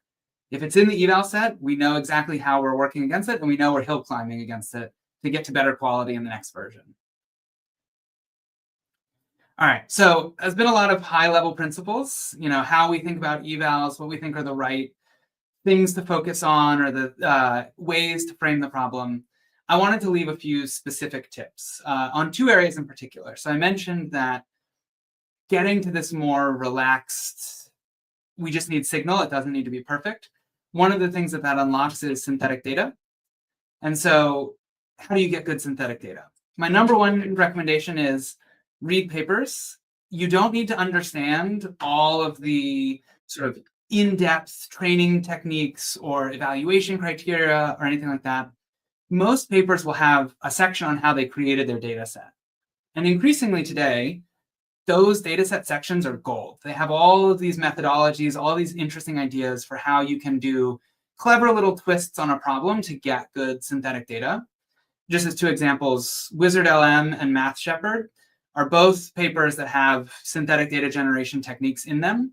If it's in the eval set, we know exactly how we're working against it, and we know we're hill climbing against it to get to better quality in the next version. All right, so there's been a lot of high-level principles, how we think about evals, what we think are the right things to focus on, or the ways to frame the problem. I wanted to leave a few specific tips on two areas in particular. So I mentioned that getting to this more relaxed, we just need signal, it doesn't need to be perfect. One of the things that unlocks is synthetic data. And so how do you get good synthetic data? My number one recommendation is read papers. You don't need to understand all of the sort of in-depth training techniques or evaluation criteria or anything like that. Most papers will have a section on how they created their data set. And increasingly today, those data set sections are gold. They have all of these methodologies, all these interesting ideas for how you can do clever little twists on a problem to get good synthetic data. Just as two examples, WizardLM and Math Shepherd are both papers that have synthetic data generation techniques in them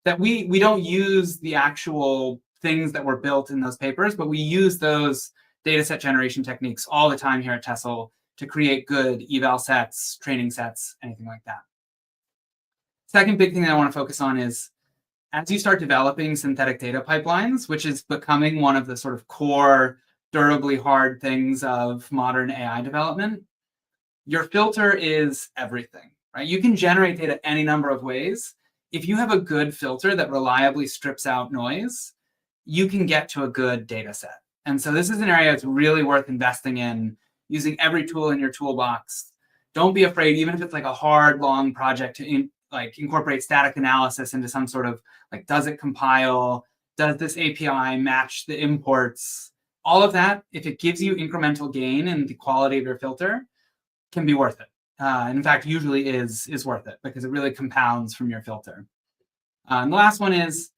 that we don't use the actual things that were built in those papers, but we use those data set generation techniques all the time here at TESOL to create good eval sets, training sets, anything like that. Second big thing that I want to focus on is, as you start developing synthetic data pipelines, which is becoming one of the sort of core, durably hard things of modern AI development, your filter is everything, right? You can generate data any number of ways. If you have a good filter that reliably strips out noise, you can get to a good data set. And so this is an area that's really worth investing in, using every tool in your toolbox. Don't be afraid, even if it's like a hard, long project, to incorporate static analysis into some sort of, does it compile? Does this API match the imports? All of that, if it gives you incremental gain in the quality of your filter, can be worth it. And in fact, usually is worth it, because it really compounds from your filter. And the last one is,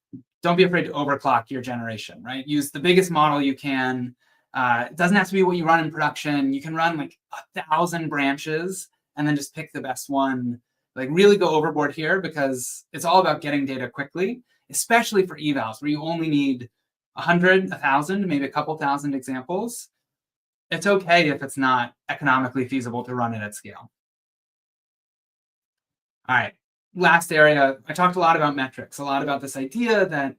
don't be afraid to overclock your generation, right? Use the biggest model you can. It doesn't have to be what you run in production. You can run 1,000 branches and then just pick the best one. Really go overboard here, because it's all about getting data quickly, especially for evals where you only need 100, 1,000, maybe a couple thousand examples. It's okay if it's not economically feasible to run it at scale. All right, last area, I talked a lot about metrics, a lot about this idea that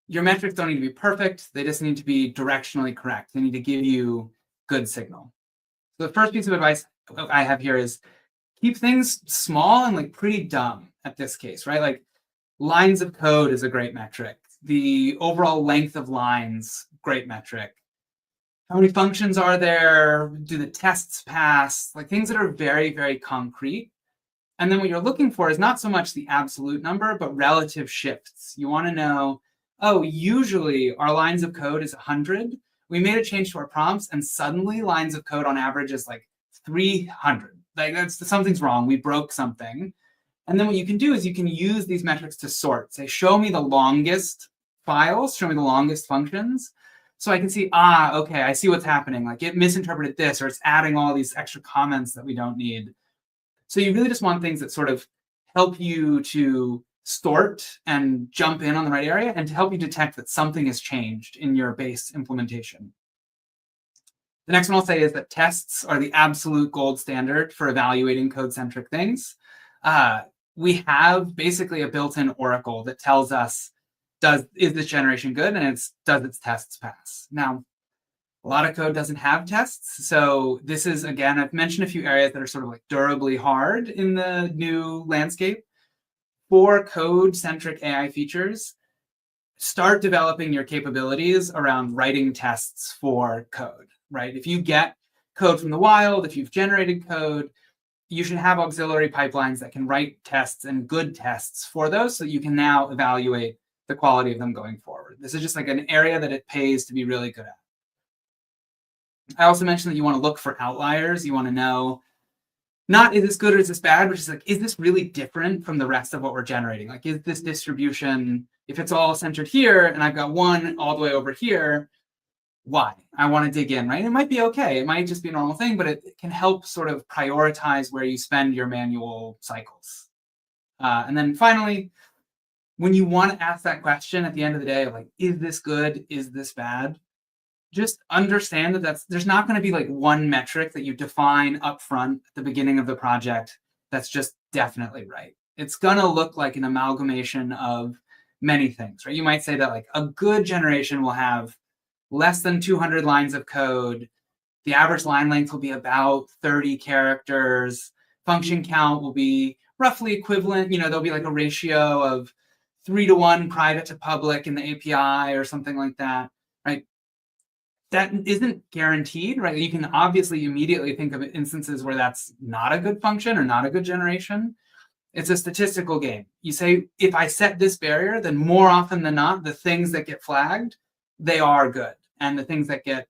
your metrics don't need to be perfect. They just need to be directionally correct. They need to give you good signal. So the first piece of advice I have here is keep things small and pretty dumb at this case, right? Lines of code is a great metric. The overall length of lines, great metric. How many functions are there? Do the tests pass? Things that are very, very concrete. And then what you're looking for is not so much the absolute number, but relative shifts. You want to know, oh, usually our lines of code is 100. We made a change to our prompts, and suddenly lines of code on average is 300. Something's wrong. We broke something. And then what you can do is you can use these metrics to sort. Say, show me the longest files, show me the longest functions. So I can see, okay, I see what's happening. It misinterpreted this, or it's adding all these extra comments that we don't need. So you really just want things that sort of help you to sort and jump in on the right area, and to help you detect that something has changed in your base implementation. The next one I'll say is that tests are the absolute gold standard for evaluating code-centric things. We have basically a built-in oracle that tells us, is this generation good? And does its tests pass? Now, A lot of code doesn't have tests. So this is, again, I've mentioned a few areas that are sort of like durably hard in the new landscape. For code-centric AI features, start developing your capabilities around writing tests for code, right? If you get code from the wild, if you've generated code, you should have auxiliary pipelines that can write tests and good tests for those so you can now evaluate the quality of them going forward. This is just like an area that it pays to be really good at. I also mentioned that you want to look for outliers. You want to know, not is this good or is this bad, but just like, is this really different from the rest of what we're generating? Like, is this distribution, if it's all centered here and I've got one all the way over here, why? I want to dig in, right? It might be okay. It might just be a normal thing, but it can help sort of prioritize where you spend your manual cycles. And then finally, when you want to ask that question at the end of the day, like, is this good? Is this bad? Just understand that there's not going to be like one metric that you define upfront at the beginning of the project that's just definitely right. It's going to look like an amalgamation of many things, right? You might say that like a good generation will have less than 200 lines of code. The average line length will be about 30 characters. Function count will be roughly equivalent. There'll be like a ratio of 3:1 private to public in the API or something like that, right? That isn't guaranteed, right? You can obviously immediately think of instances where that's not a good function or not a good generation. It's a statistical game. You say, if I set this barrier, then more often than not, the things that get flagged, they are good. And the things that get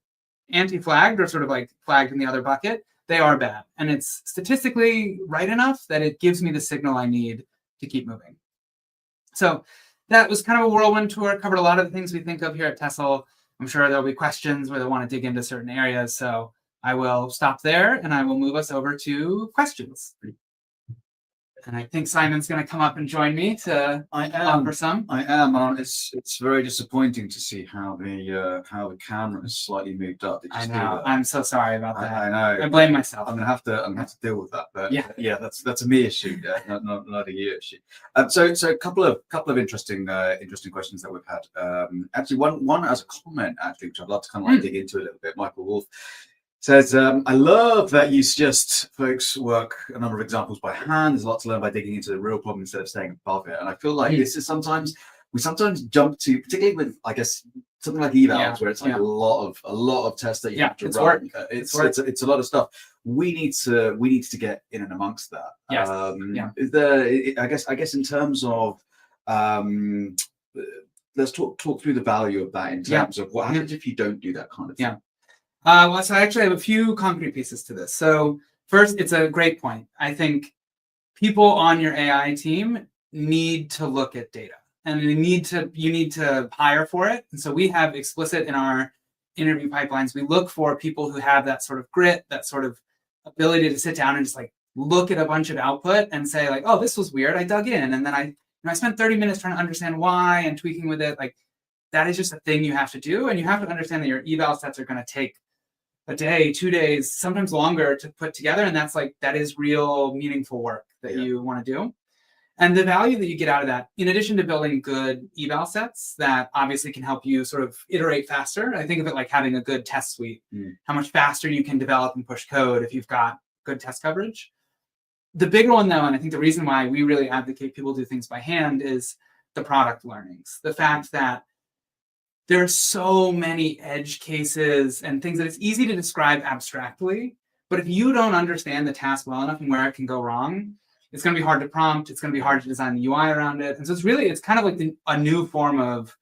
anti-flagged or sort of like flagged in the other bucket, they are bad. And it's statistically right enough that it gives me the signal I need to keep moving. So that was kind of a whirlwind tour, covered a lot of the things we think of here at Tessel. I'm sure there'll be questions where they want to dig into certain areas. So I will stop there and I will move us over to questions. And I think Simon's going to come up and join me to offer some. I am. It's very disappointing to see how the camera is slightly moved up. I know. I'm so sorry about that. I know. I blame myself. I'm gonna have to deal with that. But yeah, that's a me issue. Yeah, not a you issue. So a couple of interesting questions that we've had. Actually, one as a comment, actually, which I'd love to kind of like dig into a little bit. Michael Wolf says, I love that you suggest folks work a number of examples by hand. There's a lot to learn by digging into the real problem instead of staying above it. And I feel like this is we sometimes jump to, particularly with, I guess, something like evals, where it's like a lot of tests that you have to run. It's a lot of stuff. We need to get in and amongst that. Yes. Is there? I guess in terms of let's talk through the value of that in terms of what happens if you don't do that kind of thing. Well, so I actually have a few concrete pieces to this. So first, it's a great point. I think people on your AI team need to look at data, and you need to hire for it. And so we have explicit in our interview pipelines. We look for people who have that sort of grit, that sort of ability to sit down and just like look at a bunch of output and say like, oh, this was weird. I dug in, and then I spent 30 minutes trying to understand why and tweaking with it. Like that is just a thing you have to do, and you have to understand that your eval sets are going to take a day, 2 days, sometimes longer to put together. And that is real meaningful work that you want to do. And the value that you get out of that, in addition to building good eval sets that obviously can help you sort of iterate faster, I think of it like having a good test suite, how much faster you can develop and push code if you've got good test coverage. The bigger one though, and I think the reason why we really advocate people do things by hand, is the product learnings. The fact that there are so many edge cases and things that it's easy to describe abstractly, but if you don't understand the task well enough and where it can go wrong, it's going to be hard to prompt. It's going to be hard to design the UI around it. And so it's kind of like a new form of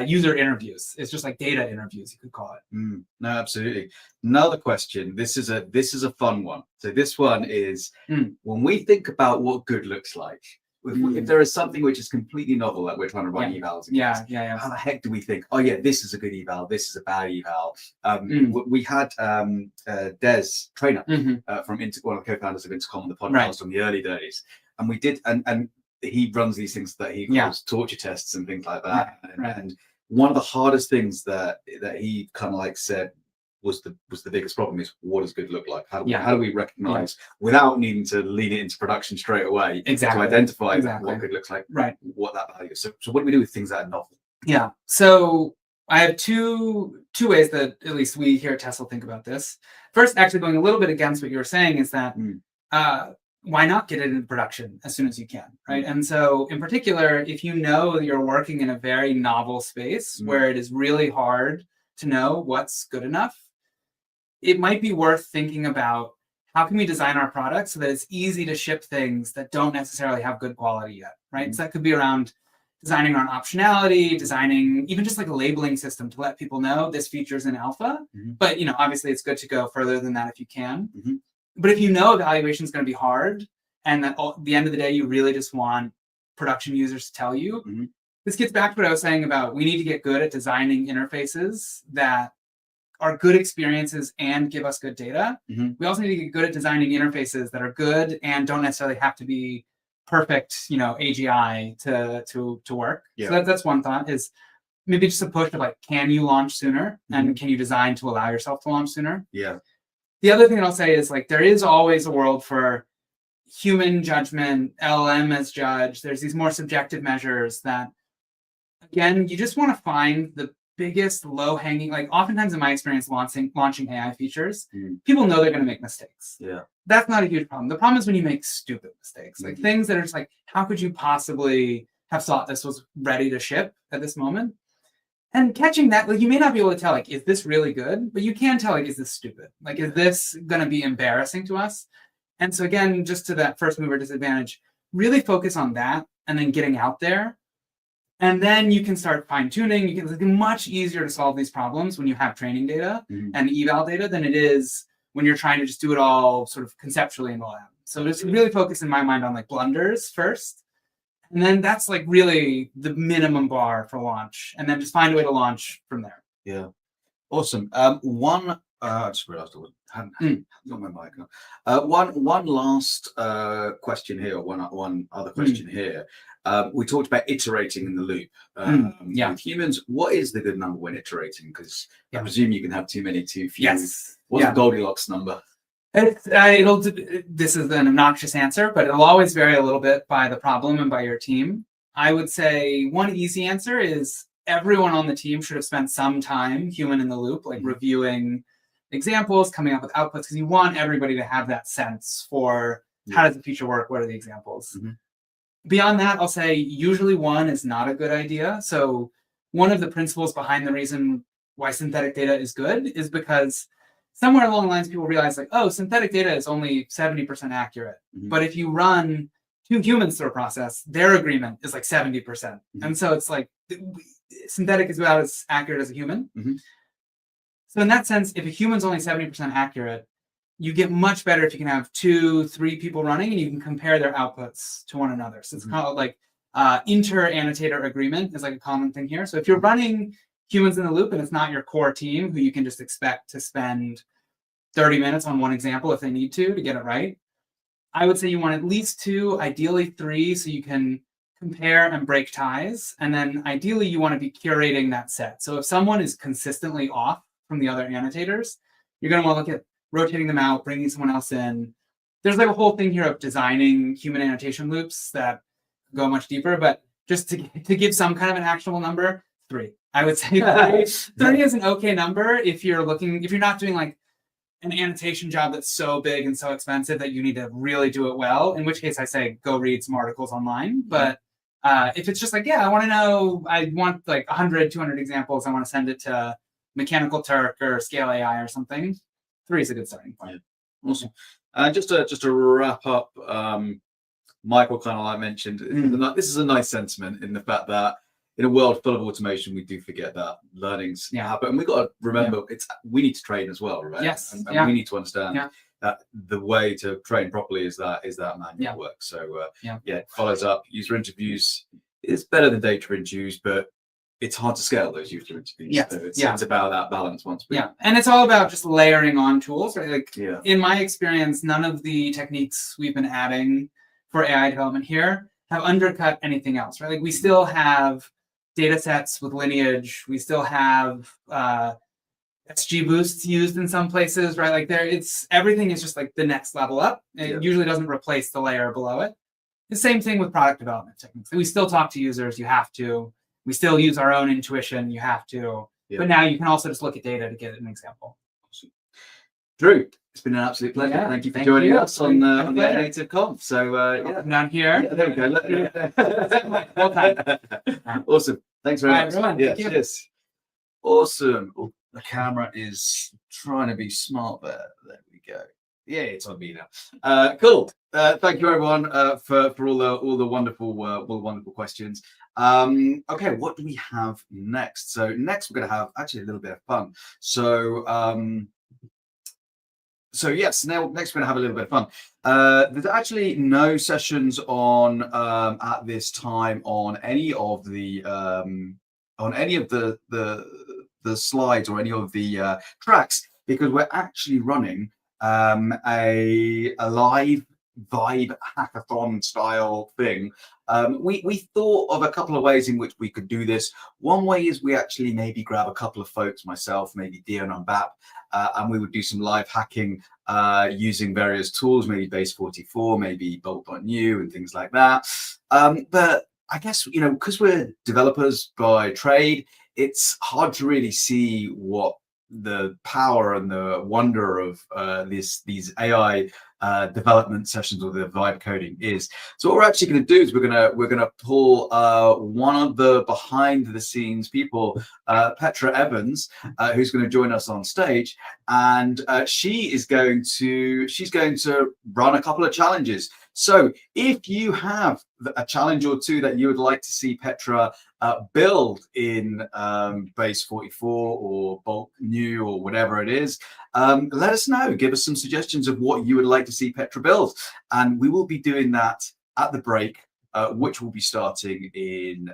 user interviews. It's just like data interviews, you could call it. No, absolutely. Another question. This is a fun one. So this one is when we think about what good looks like. If there is something which is completely novel that we're trying to run evals against, how the heck do we think, oh yeah, this is a good eval, this is a bad eval? We had Des Trainer from one of the co-founders of Intercom, the podcast, on the early days, and we did, and he runs these things that he calls torture tests and things like that. And one of the hardest things that he kind of like said was the biggest problem is, what does good look like? How do we recognize without needing to lean it into production straight away to identify what good looks like, what that value is? So what do we do with things that are novel? Yeah. So I have two ways that at least we here at Tessel think about this. First, actually going a little bit against what you were saying is that why not get it into production as soon as you can, right? And so in particular, if you know that you're working in a very novel space where it is really hard to know what's good enough, it might be worth thinking about how can we design our product so that it's easy to ship things that don't necessarily have good quality yet, right? So that could be around designing around optionality, designing even just like a labeling system to let people know this feature's in alpha. But obviously it's good to go further than that if you can. But if you know evaluation is going to be hard, and that at the end of the day you really just want production users to tell you, this gets back to what I was saying about we need to get good at designing interfaces that are good experiences and give us good data. We also need to get good at designing interfaces that are good and don't necessarily have to be perfect, AGI to work. So that's one thought, is maybe just a push of like, can you launch sooner? And can you design to allow yourself to launch sooner? The other thing that I'll say is like, there is always a world for human judgment, LLM as judge. There's these more subjective measures that, again, you just want to find the biggest low-hanging, like oftentimes in my experience launching AI features, people know they're going to make mistakes. That's not a huge problem. The problem is when you make stupid mistakes, like things that are just like, how could you possibly have thought this was ready to ship at this moment? And catching that, like you may not be able to tell, like, is this really good? But you can tell, like, is this stupid? Like, is this going to be embarrassing to us? And so again, just to that first mover disadvantage, really focus on that and then getting out there. And then you can start fine tuning. It's much easier to solve these problems when you have training data and eval data than it is when you're trying to just do it all sort of conceptually in the lab. So just really focus in my mind on like blunders first. And then that's like really the minimum bar for launch. And then just find a way to launch from there. Yeah. Awesome. I just realized I hadn't got my mic on. One last question here, one other question here. We talked about iterating in the loop with humans. What is the good number when iterating? Because I presume you can have too many, too few. What's the Goldilocks number? This is an obnoxious answer, but it'll always vary a little bit by the problem and by your team. I would say one easy answer is everyone on the team should have spent some time human in the loop, like reviewing examples, coming up with outputs, because you want everybody to have that sense for how does the feature work, what are the examples. Beyond that, I'll say usually one is not a good idea. So one of the principles behind the reason why synthetic data is good is because somewhere along the lines, people realize like, oh, synthetic data is only 70% accurate. But if you run 2 humans through a process, their agreement is like 70%. And so it's like synthetic is about as accurate as a human. So in that sense, if a human's only 70% accurate, you get much better if you can have 2, 3 people running and you can compare their outputs to one another. So it's kind of like inter-annotator agreement is like a common thing here. So if you're running humans in the loop and it's not your core team who you can just expect to spend 30 minutes on one example if they need to get it right, I would say you want at least 2, ideally 3, so you can compare and break ties. And then ideally you want to be curating that set. So if someone is consistently off from the other annotators, you're going to want to look at rotating them out, bringing someone else in. There's like a whole thing here of designing human annotation loops that go much deeper, but just to give some kind of an actionable number, 3. I would say 3 is an okay number if you're not doing like an annotation job that's so big and so expensive that you need to really do it well, in which case I say go read some articles online. But if it's just like, I want like 100, 200 examples, I want to send it to Mechanical Turk or Scale AI or something, 3 is a good starting point. Awesome. Just to wrap up, Michael kind of like mentioned, this is a nice sentiment in the fact that in a world full of automation, we do forget that learnings happen. And we've got to remember we need to train as well, right? Yes. And we need to understand that the way to train properly is that manual work. So it follows up. User interviews is better than data interviews, but it's hard to scale those user interviews. So it's about that balance once. And it's all about just layering on tools, right? Like in my experience, none of the techniques we've been adding for AI development here have undercut anything else, right? Like we still have data sets with lineage. We still have SG boosts used in some places, right? Like everything is just like the next level up. It usually doesn't replace the layer below it. The same thing with product development techniques. We still talk to users. You have to. We still use our own intuition. You have to. Yeah. But now you can also just look at data to get an example. Drew, it's been an absolute pleasure. Yeah, Thank you for thank joining you. us on the pleasure. Native DevCon. So yeah. Down here. Yeah, there we go. Well done. Awesome. Thanks very Bye, much. everyone. Yeah, Thank you. cheers. Awesome. Oh, the camera is trying to be smart there. There we go. Yeah, it's on me now. Cool. Thank you, everyone, for all the wonderful questions. Okay, what do we have next? So next we're going to have actually a little bit of fun. So yes, next we're going to have a little bit of fun. There's actually no sessions on at this time on any of the slides or any of the tracks, because we're actually running a live vibe hackathon style thing. We thought of a couple of ways in which we could do this. One way is we actually maybe grab a couple of folks, myself, maybe Dion and Bap, and we would do some live hacking using various tools, maybe Base44, maybe Bolt.new and things like that. But I guess, you know, because we're developers by trade, it's hard to really see what the power and the wonder of these AI development sessions or the vibe coding is. So what we're actually going to do is we're gonna pull one of the behind the scenes people, Petra Evans, who's going to join us on stage, and she's going to run a couple of challenges. So if you have a challenge or two that you would like to see Petra build in Base44 or Bolt.new or whatever it is, let us know. Give us some suggestions of what you would like to see Petra build. And we will be doing that at the break, which will be starting in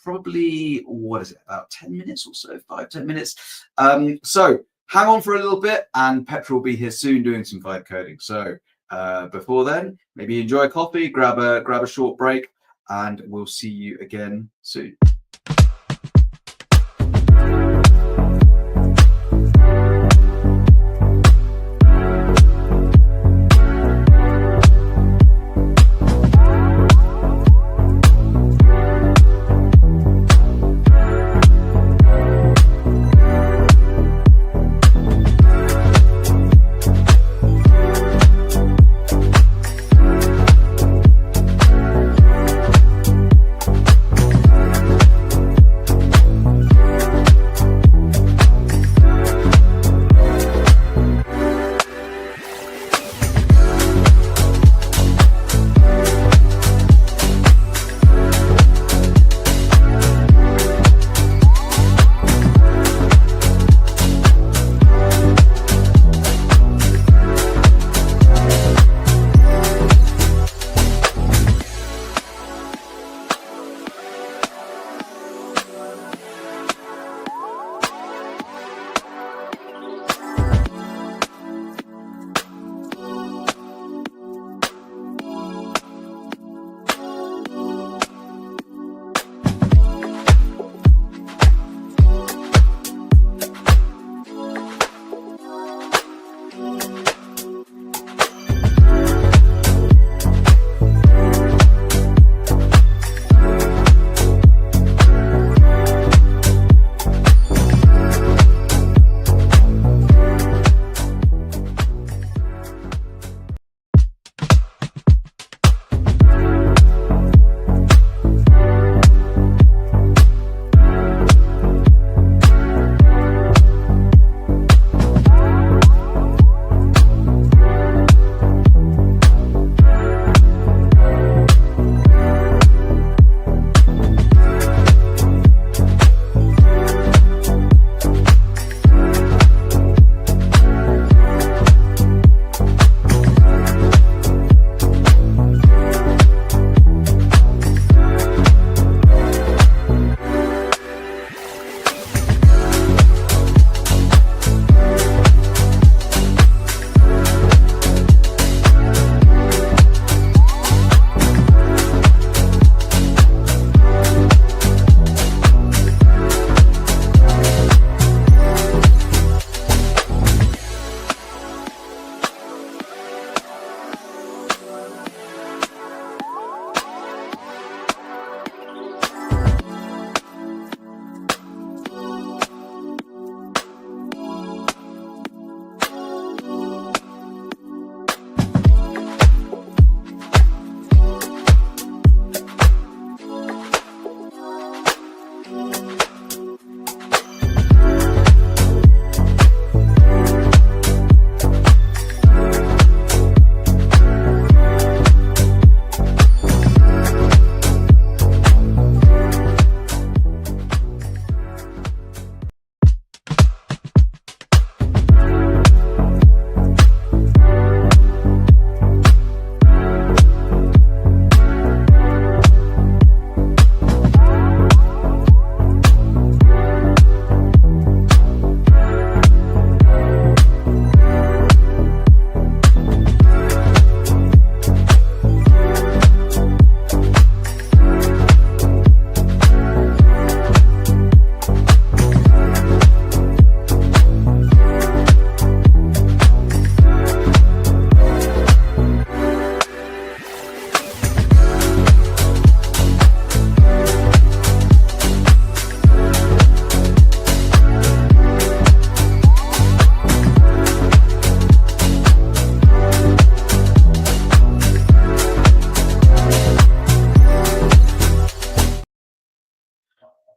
probably, what is it, about 10 minutes or so, 5-10 minutes. So hang on for a little bit, and Petra will be here soon doing some vibe coding. So before then, maybe enjoy a coffee, grab a short break, and we'll see you again soon.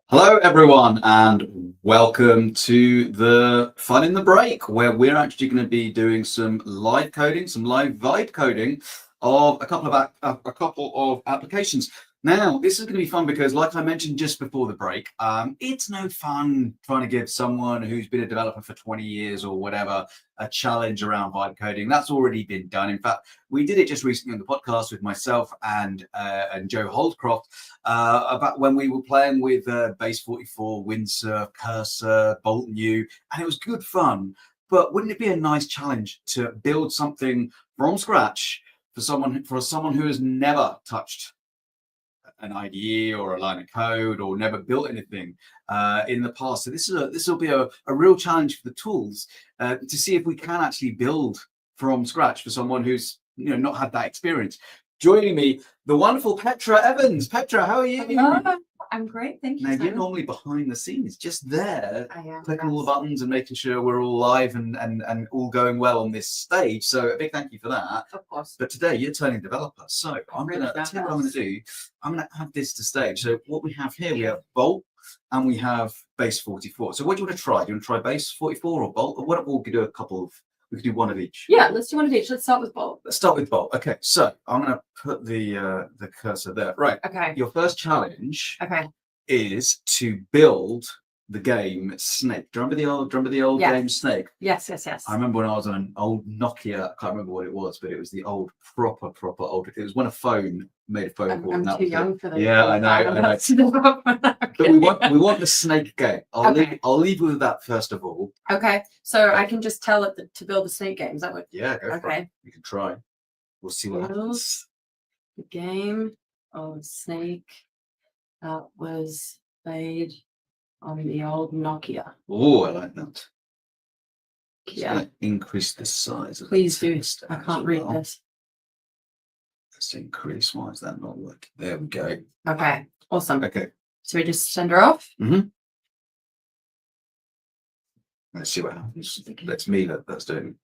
Hello, everyone, and welcome to the Fun in the Break, where we're actually going to be doing some live coding, some live vibe coding of a couple of applications. Now, this is going to be fun because, like I mentioned just before the break, it's no fun trying to give someone who's been a developer for 20 years or whatever a challenge around vibe coding. That's already been done. In fact, we did it just recently on the podcast with myself and Joe Holdcroft about when we were playing with Base 44, Windsurf, Cursor, Bolt New, and it was good fun. But wouldn't it be a nice challenge to build something from scratch for someone who has never touched an IDE or a line of code or never built anything in the past? So this will be a real challenge for the tools to see if we can actually build from scratch for someone who's not had that experience. Joining me, the wonderful Petra Evans. Petra, how are you? Hello. I'm great, thank you. Now, you're Simon. normally behind the scenes, just there, I am, clicking all the yes. buttons and making sure we're all live and all going well on this stage. So a big thank you for that. Of course. But today you're turning developer. So I'm Really gonna love tell you what I'm gonna this. do. I'm gonna add this to stage. So what we have here, we have Bolt and we have Base 44. So what do you want to try? Do you want to try Base 44 or Bolt? Or what, we'll do a couple of, we could do one of each. Yeah, let's do one of each. Let's start with Bolt. Let's start with Bolt. Okay, so I'm gonna put the cursor there. Right. Okay. Your first challenge Okay. is to build the game Snake. Do you remember the old Yes. game Snake? Yes, yes, yes. I remember when I was on an old Nokia, I can't remember what it was, but it was the old proper old. It was when a phone made a phone call. I'm and that too was it. young for those. Yeah, I know. But we want the Snake game. Okay. I'll leave you with that first of all. Okay, so I can just tell it to build a snake game. Is that what? Yeah, go for it. Okay. You can try. We'll see what Build happens. The game of snake that was played on the old Nokia. Oh, I like that. Just Yeah. gonna increase the size of Please the do. text I as can't read well. this. Let's increase. Why is that not working? There we go. Okay. Awesome. Okay. So we just send her off. Let's see what happens. That's me that's doing.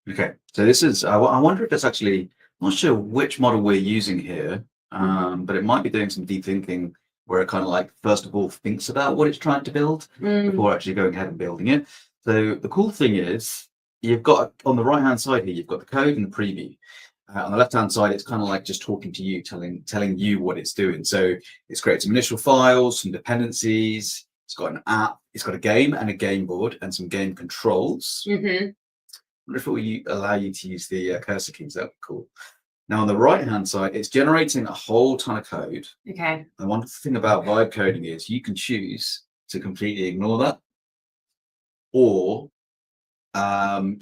Okay, so this is, I wonder if it's actually, I'm not sure which model we're using here, but it might be doing some deep thinking where it kind of like, first of all, thinks about what it's trying to build before actually going ahead and building it. So the cool thing is, you've got, on the right-hand side here, you've got the code and the preview. On the left-hand side, it's kind of like just talking to you, telling you what it's doing. So it's created some initial files, some dependencies, it's got an app, it's got a game and a game board and some game controls. I wonder if it will allow you to use the cursor keys. That would be cool. Now on the right-hand side, it's generating a whole ton of code. Okay. And one thing about vibe coding is you can choose to completely ignore that, or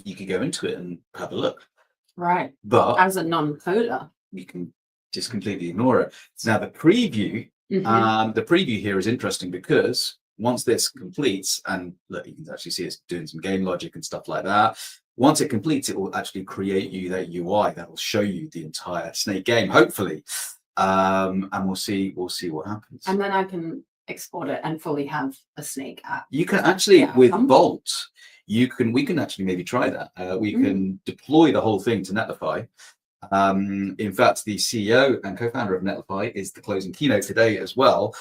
you can go into it and have a look. Right. But As a non-coder. you can just completely ignore it. So now the preview, the preview here is interesting because once this completes, and look, you can actually see it's doing some game logic and stuff like that. Once it completes, it will actually create you that UI that will show you the entire Snake game, hopefully. And we'll see what happens. And then I can export it and fully have a Snake app. You can actually, with outcome. Bolt, we can actually maybe try that. We can deploy the whole thing to Netlify. In fact, the CEO and co-founder of Netlify is the closing keynote today as well.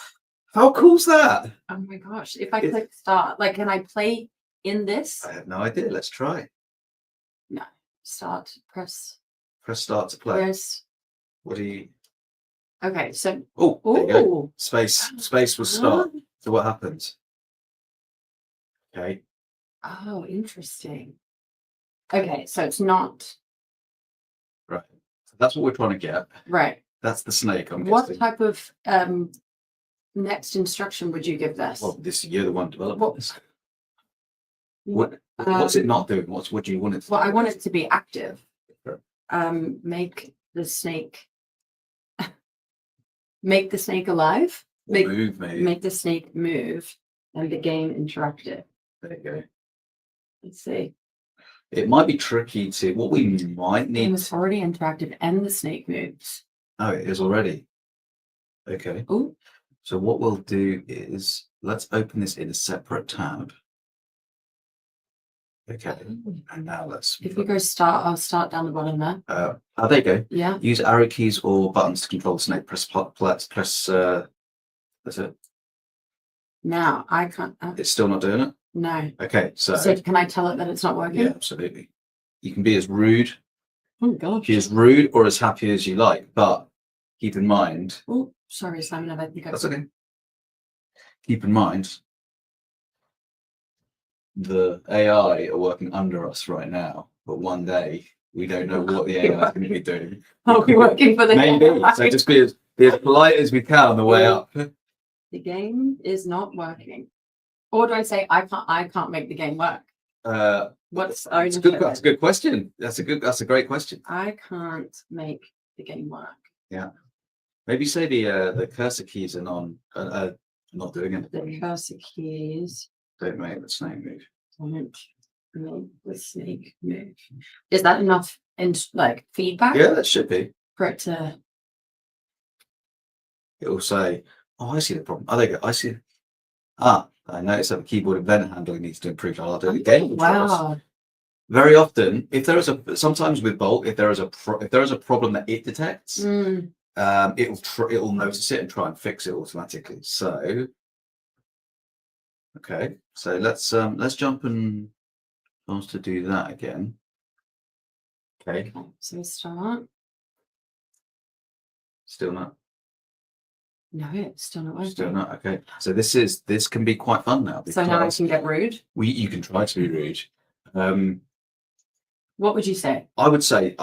How cool's that? Oh my gosh. If I click start, like, can I play in this? I have no idea. Let's try. No. Start, press, Press start to play. press. What do you? Okay, so, Oh, there you go. ooh. Space will start. So what happens? Okay. Oh, interesting. Okay, so it's not, Right. So that's what we're trying to get. right. That's the snake. I'm What guessing. type of next instruction would you give this? Well, you're the one developing What- this. What's it not doing? What do you want it to Well, do? I want it to be active. Sure. Make the snake make the snake alive. Or move, maybe. Make the snake move and the game interactive. There you go. Let's see. It might be tricky to, what we might Game need. is already interactive and the snake moves. Oh, it is already. Okay. Oh, So what we'll do is, let's open this in a separate tab. Okay. And now let's. if you go start, I'll start down the bottom there. There you go. Yeah. Use arrow keys or buttons to control the snake. Press, that's it. Now I can't. It's still not doing it. No. Okay, so Can I tell it that it's not working? yeah, absolutely. You can be as rude, Oh gosh. be as rude or as happy as you like, but keep in mind. Oh, sorry, Simon. I don't think That's okay. Keep in mind, the AI are working under us right now, but one day we don't know what the AI is going to be doing. I'll be working for the Maybe. AI. So just be as polite as we can on the way up. The game is not working. Or do I say I can't make the game work? What's That's a good question. That's a great question. I can't make the game work. Yeah. Maybe say the cursor keys are not doing it. The cursor keys Don't make the snake move. don't make the snake move. Is that enough like feedback Yeah, that should be. for it to It will say, "Oh, I see the problem. Oh, there you go. I see. Ah, I noticed that the keyboard event handling needs to improve. I'll do it again." wow. Very often, if there is sometimes with Bolt, if there is a problem that it detects, Mm, it'll notice it and try and fix it automatically. So, okay, so let's jump and wants to do that again. Okay, okay, so start. still not. No, it's still not working. Still not. Okay, so this can be quite fun now. So now I because can get rude. you can try to be rude. What would you say? I would say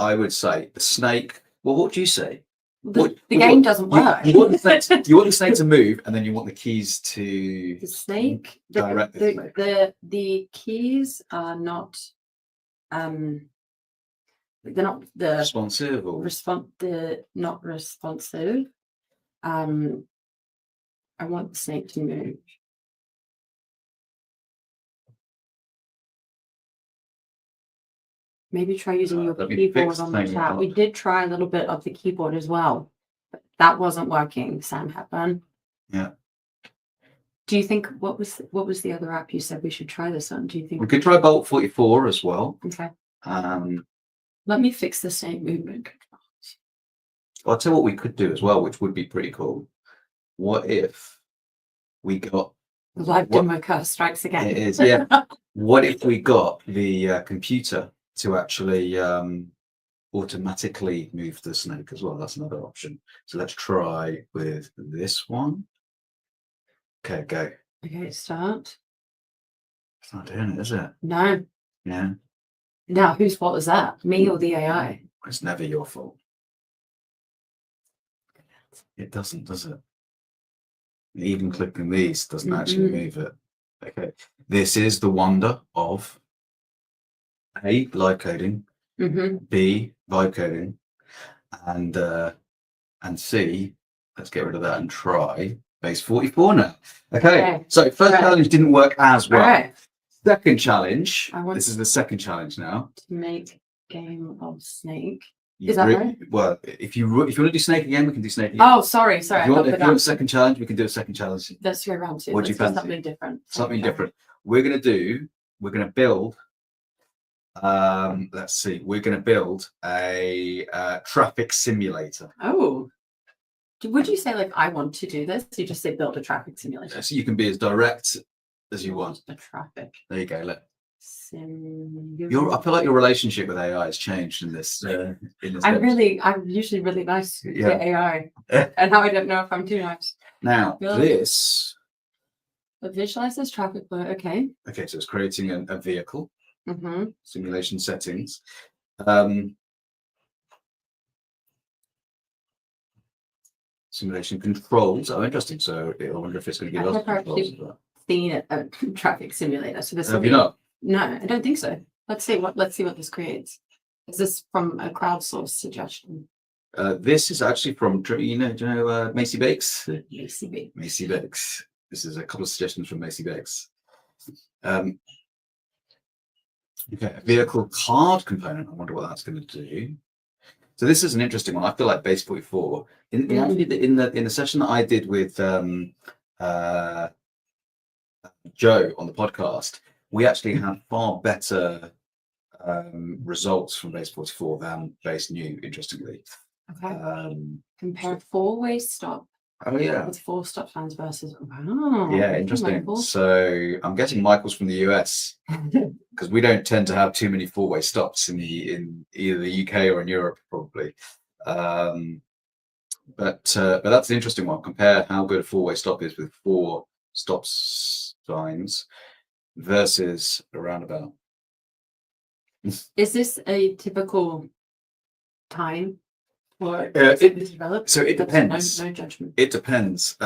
the snake. Well, what do you say? The game doesn't work. You want the snake to move, and then you want the keys to The snake, direct the snake. the keys are not they're not the Responsive or they're not responsive. I want the snake to move. Maybe try using your let me keyboard fix on the the thing chat. up. We did try a little bit of the keyboard as well, but that wasn't working, Sam Hepburn. Yeah. Do you think what was the other app you said we should try this on? Do you think we could try Bolt 44 as well. okay? Um, Let me fix the snake movement. I'll tell you what we could do as well, which would be pretty cool. What if we got The live what- demo curse strikes again. It is, yeah. What if we got the computer to actually automatically move the snake as well? That's another option. So let's try with this one. Okay, go. Okay, start. It's not doing it, is it? No. Yeah. Now, whose fault is that? Me or the AI? It's never your fault. It doesn't, does it? Even clicking these doesn't actually move it. Okay. This is the wonder of A, live coding, Mm-hmm. B, vibe coding, and C, let's get rid of that and try base 44 now. Okay, so first challenge didn't work as well. All right. Second challenge, I want this is the second challenge now. to make game of snake. You Is that right? Well, if you want to do snake again, we can do snake again. Oh, sorry. if you want a second challenge, we can do a second challenge. Let's go around to. What do you Let's do fancy? something different. Something Okay. different. We're going to build, let's see, we're going to build a traffic simulator. Oh. Would you say like I want to do this? You just say build a traffic simulator. So you can be as direct as you want. A traffic There you go. simulator. I feel like your relationship with AI has changed in this. I'm usually really nice to Yeah. AI, and now I don't know if I'm too nice. Now Build- this. But visualize this traffic flow. Okay. Okay, so it's creating a vehicle Mm-hmm. simulation settings. Simulation controls. Oh, interesting. So I wonder if it's going to give I us never controls actually- as well. Seen a traffic simulator. So this will Have you be not? no, I don't think so. Let's see what this creates. Is this from a crowdsourced suggestion? This is actually from do you know Macy Bakes? ACB. Macy Bakes. This is a couple of suggestions from Macy Bakes. Okay, a vehicle card component. I wonder what that's going to do. So this is an interesting one. I feel like base 44 in the session that I did with Joe on the podcast, we actually had far better results from base 44 than base new, interestingly. Okay. Compare four-way stop Oh yeah. With 4 stop signs versus wow. Yeah, interesting. So I'm guessing Michael's from the US because we don't tend to have too many four-way stops in either the UK or in Europe probably. But that's an interesting one. Compare how good a four-way stop is with 4 stop signs versus a roundabout. Is this a typical time for it develop? so it depends. No judgment. It depends.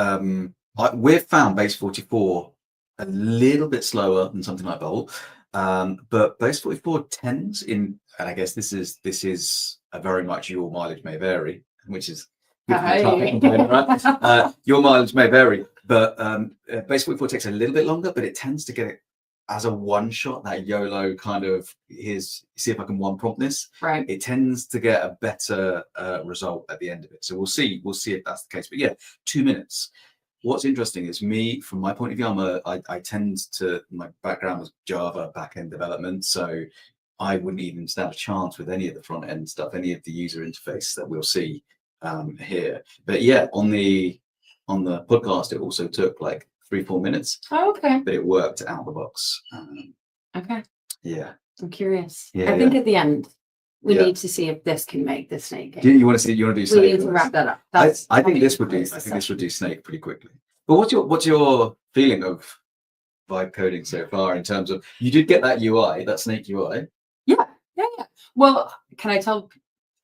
We've found base 44 a little bit slower than something like Bolt, but base 44 tends in, and I guess this is a very much your mileage may vary, which is good for the traffic component, right? Your mileage may vary, but base 44 takes a little bit longer, but it tends to get it as a one shot, that YOLO kind of see if I can one prompt this. Right. It tends to get a better result at the end of it. So we'll see if that's the case. But yeah, 2 minutes. What's interesting is me, from my point of view, I tend to, my background was Java backend development, so I wouldn't even stand a chance with any of the front end stuff, any of the user interface that we'll see here. But yeah, on the podcast, it also took like 3-4 minutes. Oh, okay. But it worked out of the box. Okay. Yeah. I'm curious. Yeah, I think at the end we need to see if this can make the snake game. You want to do snake? We need to wrap that up. I think this would do snake pretty quickly. But what's your feeling of vibe coding so far in terms of, you did get that UI, that snake UI? Yeah. Well, can I tell?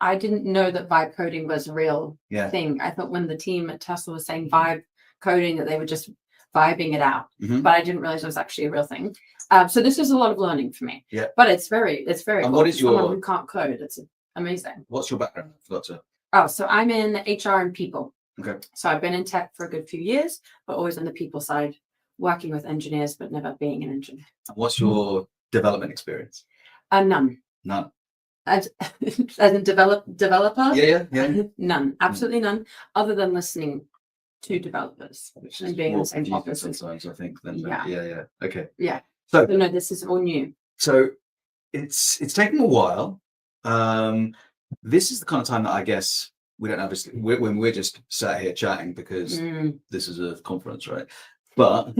I didn't know that vibe coding was a real thing. I thought when the team at Tesla was saying vibe coding that they were just vibing it out, but I didn't realize it was actually a real thing. So this is a lot of learning for me. Yeah. But it's very And cool. what is someone who can't code? It's amazing. What's your background? I forgot to. Oh, so I'm in HR and people. Okay. So I've been in tech for a good few years, but always on the people side, working with engineers, but never being an engineer. What's your development experience? None. None. As in developer? Yeah. None. Absolutely none. Other than listening to developers Which and is being in more the same confusing office. sometimes, I think. Yeah. Okay. Yeah. So no, this is all new. So it's taken a while. This is the kind of time that I guess we don't obviously when we're just sat here chatting because this is a conference, right? But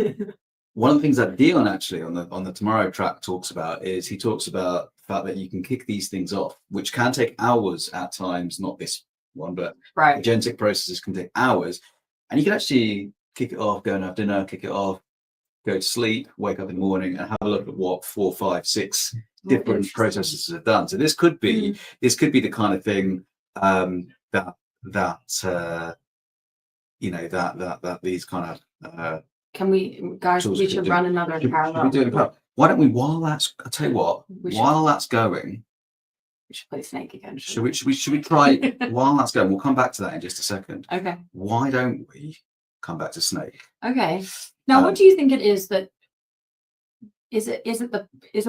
one of the things that Dion actually on the Tomorrow track talks about is he talks about the fact that you can kick these things off, which can take hours at times, not this one, but agentic processes can take hours. And you can actually kick it off, go and have dinner, kick it off, go to sleep, wake up in the morning and have a look at what 4, 5, 6 different processes have done. So this could be the kind of thing that these kind of can we, guys, we should run another parallel. Why don't we, while that's, I'll tell you what, while that's going, we should play Snake again. Should we try while that's going? We'll come back to that in just a second. Okay. Why don't we come back to Snake? Okay. Now, what do you think it is that is it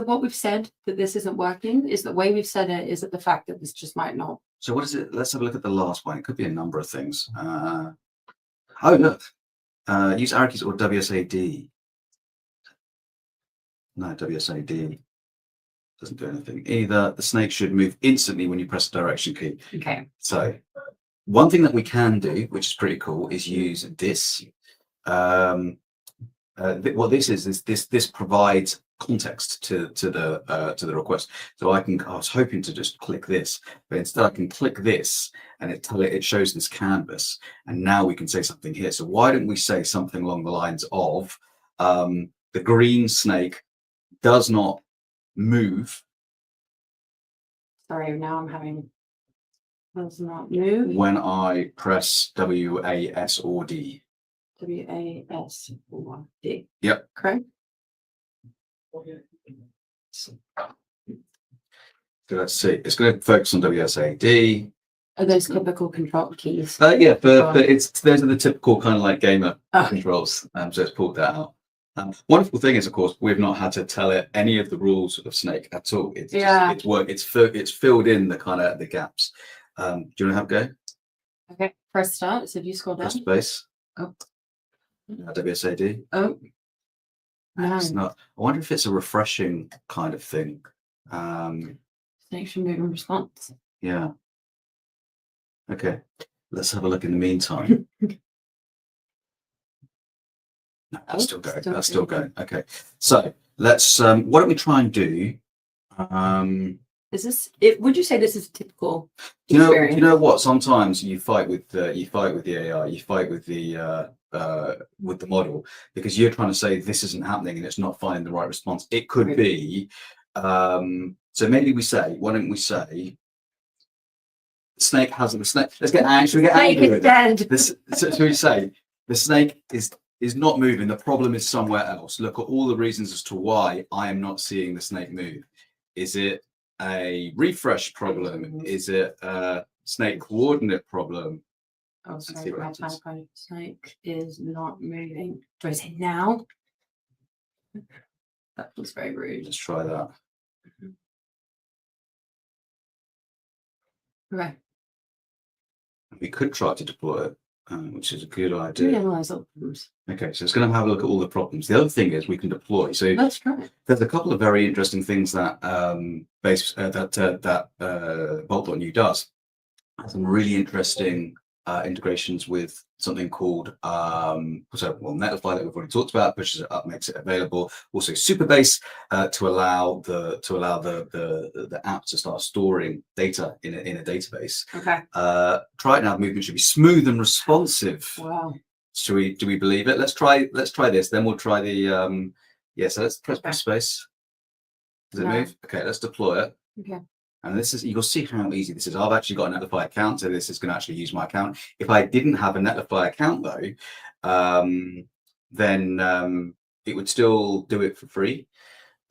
what we've said that this isn't working? Is the way we've said it? Is it the fact that this just might not? So what is it? Let's have a look at the last one. It could be a number of things. Oh look, use arrow keys or WSAD. No, WSAD doesn't do anything either. The snake should move instantly when you press the direction key. Okay. So one thing that we can do, which is pretty cool, is use this. What this is this provides context to the request. So I was hoping to just click this, but instead I can click this and it shows this canvas, and now we can say something here. So why don't we say something along the lines of the green snake does not move. Sorry, now I'm having does not move when I press WAS or D. WAS or D. Yep. Correct. So let's see. It's going to focus on WSAD. Are those typical control keys? Yeah, but those are the typical kind of like gamer controls. So it's pulled that out. Wonderful thing is, of course, we've not had to tell it any of the rules of Snake at all. It's filled in the kind of the gaps. Do you want to have a go? Okay, press start. So if you scroll down. Press space. Oh. WSAD. Oh. No. It's not. I wonder if it's a refreshing kind of thing. Snake should move in response. Yeah. Okay. Let's have a look in the meantime. No, that's still going. That's still going. Okay. So let's, why don't we try and do, Is this it? Would you say this is typical? do you know what? Sometimes you fight with the AI, you fight with the model, because you're trying to say this isn't happening and it's not finding the right response. It could be, so maybe we say, why don't we say, snake hasn't, the snake, let's get angry with it. So we say the snake is not moving, the problem is somewhere else. Look at all the reasons as to why I am not seeing the snake move. Is it a refresh problem? Is it a snake coordinate problem? Oh, sorry, my typo. Snake is not moving. Do I say now? That was very rude. Let's try that. Okay. We could try to deploy it, which is a good idea. Analyze all the problems. Okay, so it's going to have a look at all the problems. The other thing is we can deploy. So Let's try it. there's a couple of very interesting things that Bolt.new does. Some really interesting integrations with something called Netlify that we've already talked about, pushes it up, makes it available. Also Superbase to allow the app to start storing data in a database. Okay. Try it now. Movement should be smooth and responsive. Wow. Do we believe it? Let's try this. Then we'll try the so let's press space. Does it move? Okay, let's deploy it. Okay. And this is, you'll see how easy this is. I've actually got a Netlify account, so this is going to actually use my account. If I didn't have a Netlify account though, then it would still do it for free.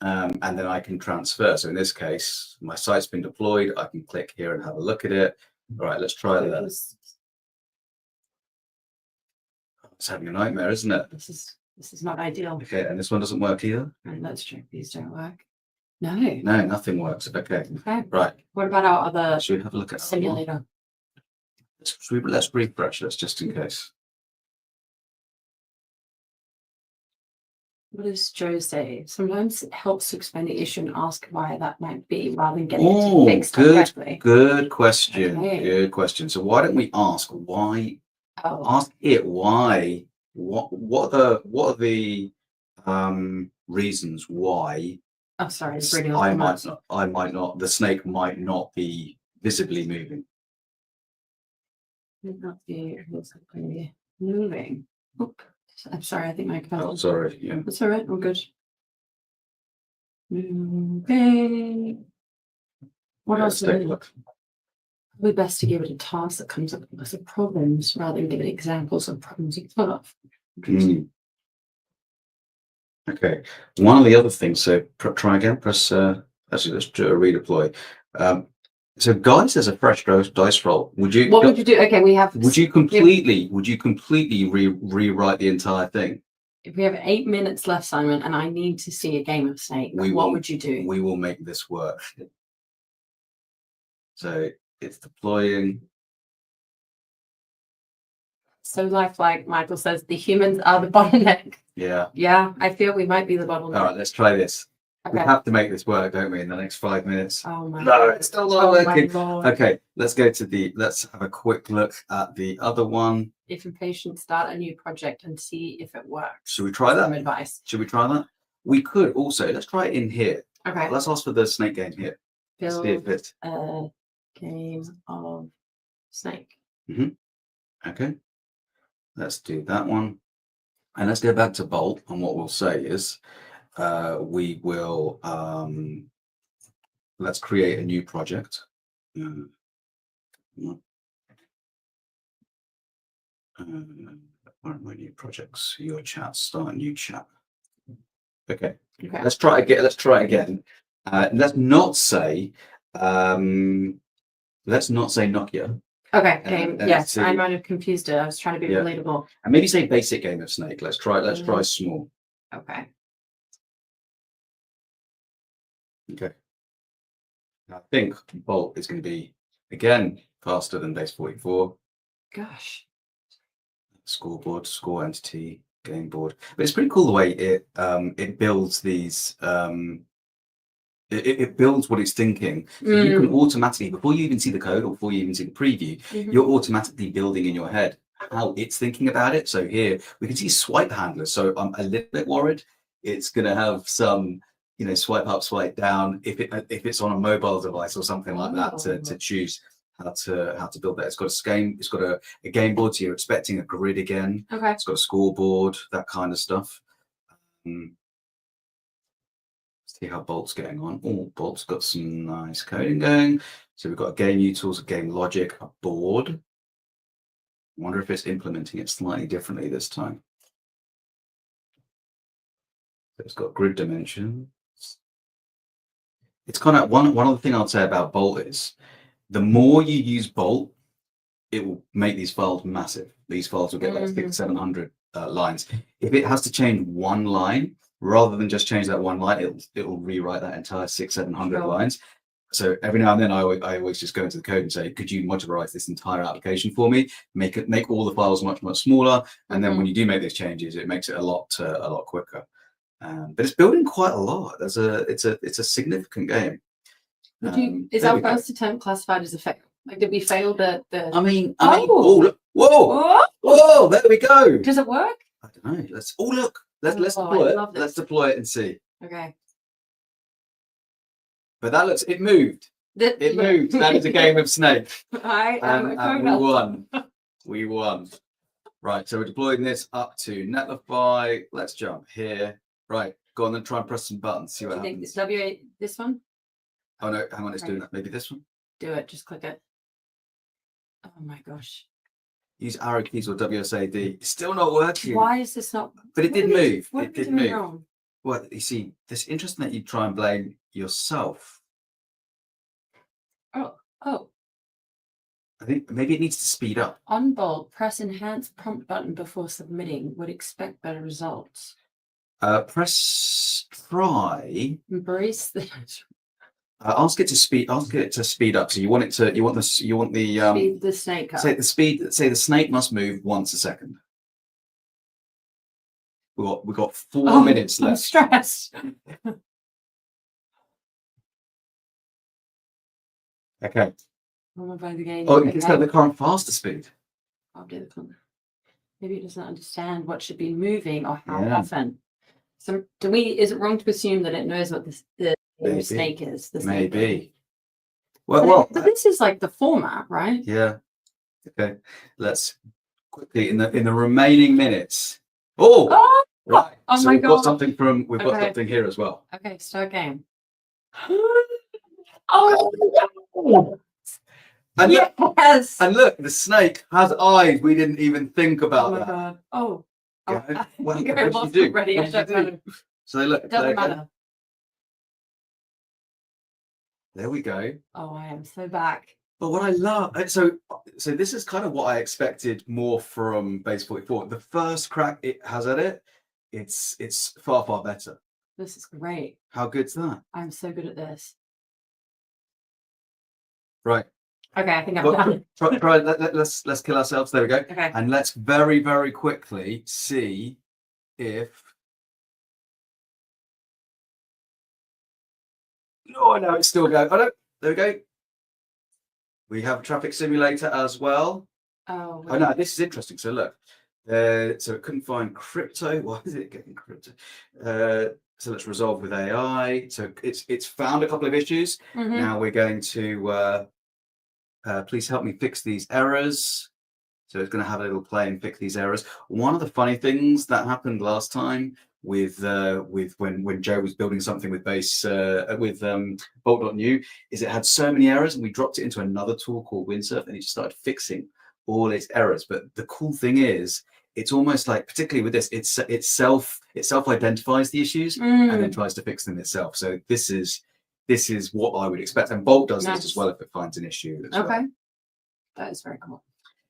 And then I can transfer. So in this case, my site's been deployed. I can click here and have a look at it. All right, let's try that. It's having a nightmare, isn't it? This is not ideal. Okay, and this one doesn't work either. And let's check these don't work. No. No, nothing works. Okay. Okay. Right. What about our other Should we have a look at that one? simulator? Let's refresh this just in case. What does Joe say? Sometimes it helps to explain the issue and ask why that might be, rather than getting it to fix correctly. Good question. Okay. Good question. So why don't we ask why? Oh, Ask it why. What are the reasons why oh, sorry. It's I might not. The snake might not be visibly moving. Not be visibly moving. Oop. I'm sorry. I think my Oh, code. sorry. Yeah. That's all right. We're good. Okay. What else? Let's take a look. Probably best to give it a task that comes up with the problems rather than give it examples of problems you can solve. Okay. One of the other things. So try again. Press. Actually, let's do a redeploy. So, guys, there's a fresh dice roll. What would you do? Okay, we have. Would you completely rewrite the entire thing? If we have 8 minutes left, Simon, and I need to see a game of Snake, what would you do? We will make this work. So it's deploying. So lifelike, Michael says, the humans are the bottleneck. Yeah. Yeah, I feel we might be the bottleneck. All right, let's try this. Okay. We have to make this work, don't we, in the next 5 minutes? Oh my No, God. it's still not Oh my working. Lord. Okay, let's have a quick look at the other one. If impatient, start a new project and see if it works. Should we try Some that? advice. Should we try that? We could also, let's try it in here. Okay. Let's ask for the snake game here. Let's see if Build it. a game of Snake. Okay. Let's do that one. And let's go back to Bolt. And what we'll say is we will, let's create a new project. Where are my new projects? Your chat, start a new chat. Okay. Okay. Let's try again. Let's not say Nokia. Okay. Game. and Yes, see- I might have confused it. I was trying to be Yeah. relatable. And maybe say basic game of Snake. Let's try small. Okay. Okay. I think Bolt is going to be again faster than base 44. Gosh. Scoreboard, score entity, game board. But it's pretty cool the way it builds these. It builds what it's thinking. So you can automatically, before you even see the code or before you even see the preview, you're automatically building in your head how it's thinking about it. So here we can see swipe handlers. So I'm a little bit worried it's going to have some, swipe up, swipe down if it's on a mobile device or something like that to choose how to build that. It's got a game board, so you're expecting a grid again. Okay. It's got a scoreboard, that kind of stuff. See how Bolt's getting on. Oh, Bolt's got some nice coding going. So we've got a game utils, a game logic, a board. I wonder if it's implementing it slightly differently this time. So it's got grid dimensions. It's kind of one other thing I'd say about Bolt is the more you use Bolt, it will make these files massive. These files will get like 600-700 lines. If it has to change one line, rather than just change that one line, it'll rewrite that entire 600-700 lines. So every now and then, I always just go into the code and say, could you modularize this entire application for me? Make all the files much smaller, and then when you do make these changes, it makes it a lot quicker. But it's building quite a lot. It's a significant game. Is our first attempt classified as a fail? Like, did we fail the? I mean, look, whoa, there we go. Does it work? I don't know. Let's deploy it. Let's deploy it and see. Okay. But it moved. It moved. That is a game of Snake. And we won. We won. Right, so we're deploying this up to Netlify. Let's jump here. Right, go on then, try and press some buttons, see what happens. Think it's this one? Oh no, hang on, it's doing that. Maybe this one? Do it, just click it. Oh my gosh. Use arrow keys or WSAD. It's still not working. Why is this not? But it did move. What It did are we doing move. wrong? Well, you see, it's interesting that you try and blame yourself. Oh. I think maybe it needs to speed up. On Bolt, press enhance prompt button before submitting. Would expect better results. Press try. Embrace the Ask it to speed up. So you want the speed the snake up. say the snake must move once a second. We've got 4 minutes I'm left. stressed. Okay. I'm by the game. Oh, you can set the current faster speed. I'll do the comment. Maybe it doesn't understand what should be moving or how Yeah. often. So is it wrong to assume that it knows what the Maybe. snake is? The snake Maybe. but this is like the format, right? Yeah. Okay. Let's quickly in the remaining minutes. Oh, right. Oh So my we've got God. something we've got Okay. something here as well. Okay, start game. Oh, And yes. look, the snake has eyes. We didn't even think Oh about my that. God. Oh. Yeah. I What think did I you lost do? already. What I did you don't do? know. So look, It doesn't matter. there we go. Oh, I am so back. But what I love, so this is kind of what I expected more from Base 44. The first crack it has at it, it's far better. This is great. How good's that? I'm so good at this. Right. Okay, I think I'm Well, done. try, let's kill ourselves. There we go. Okay. And let's very quickly see if. Oh no, it's still going. Oh no, there we go. We have a traffic simulator as well. Oh, Oh no, this is interesting. So look, so it couldn't find crypto. Why is it getting crypto? So let's resolve with AI. So it's found a couple of issues. Mhm. Now we're going to please help me fix these errors. So it's going to have a little play and fix these errors. One of the funny things that happened last time with when Joe was building something with Bolt.new is it had so many errors, and we dropped it into another tool called Windsurf, and it just started fixing all its errors. But the cool thing is, it's almost like, particularly with this, it self identifies the issues and then tries to fix them itself. So this is what I would expect, and Bolt does this as well if it finds an issue as well. Okay. That is very cool.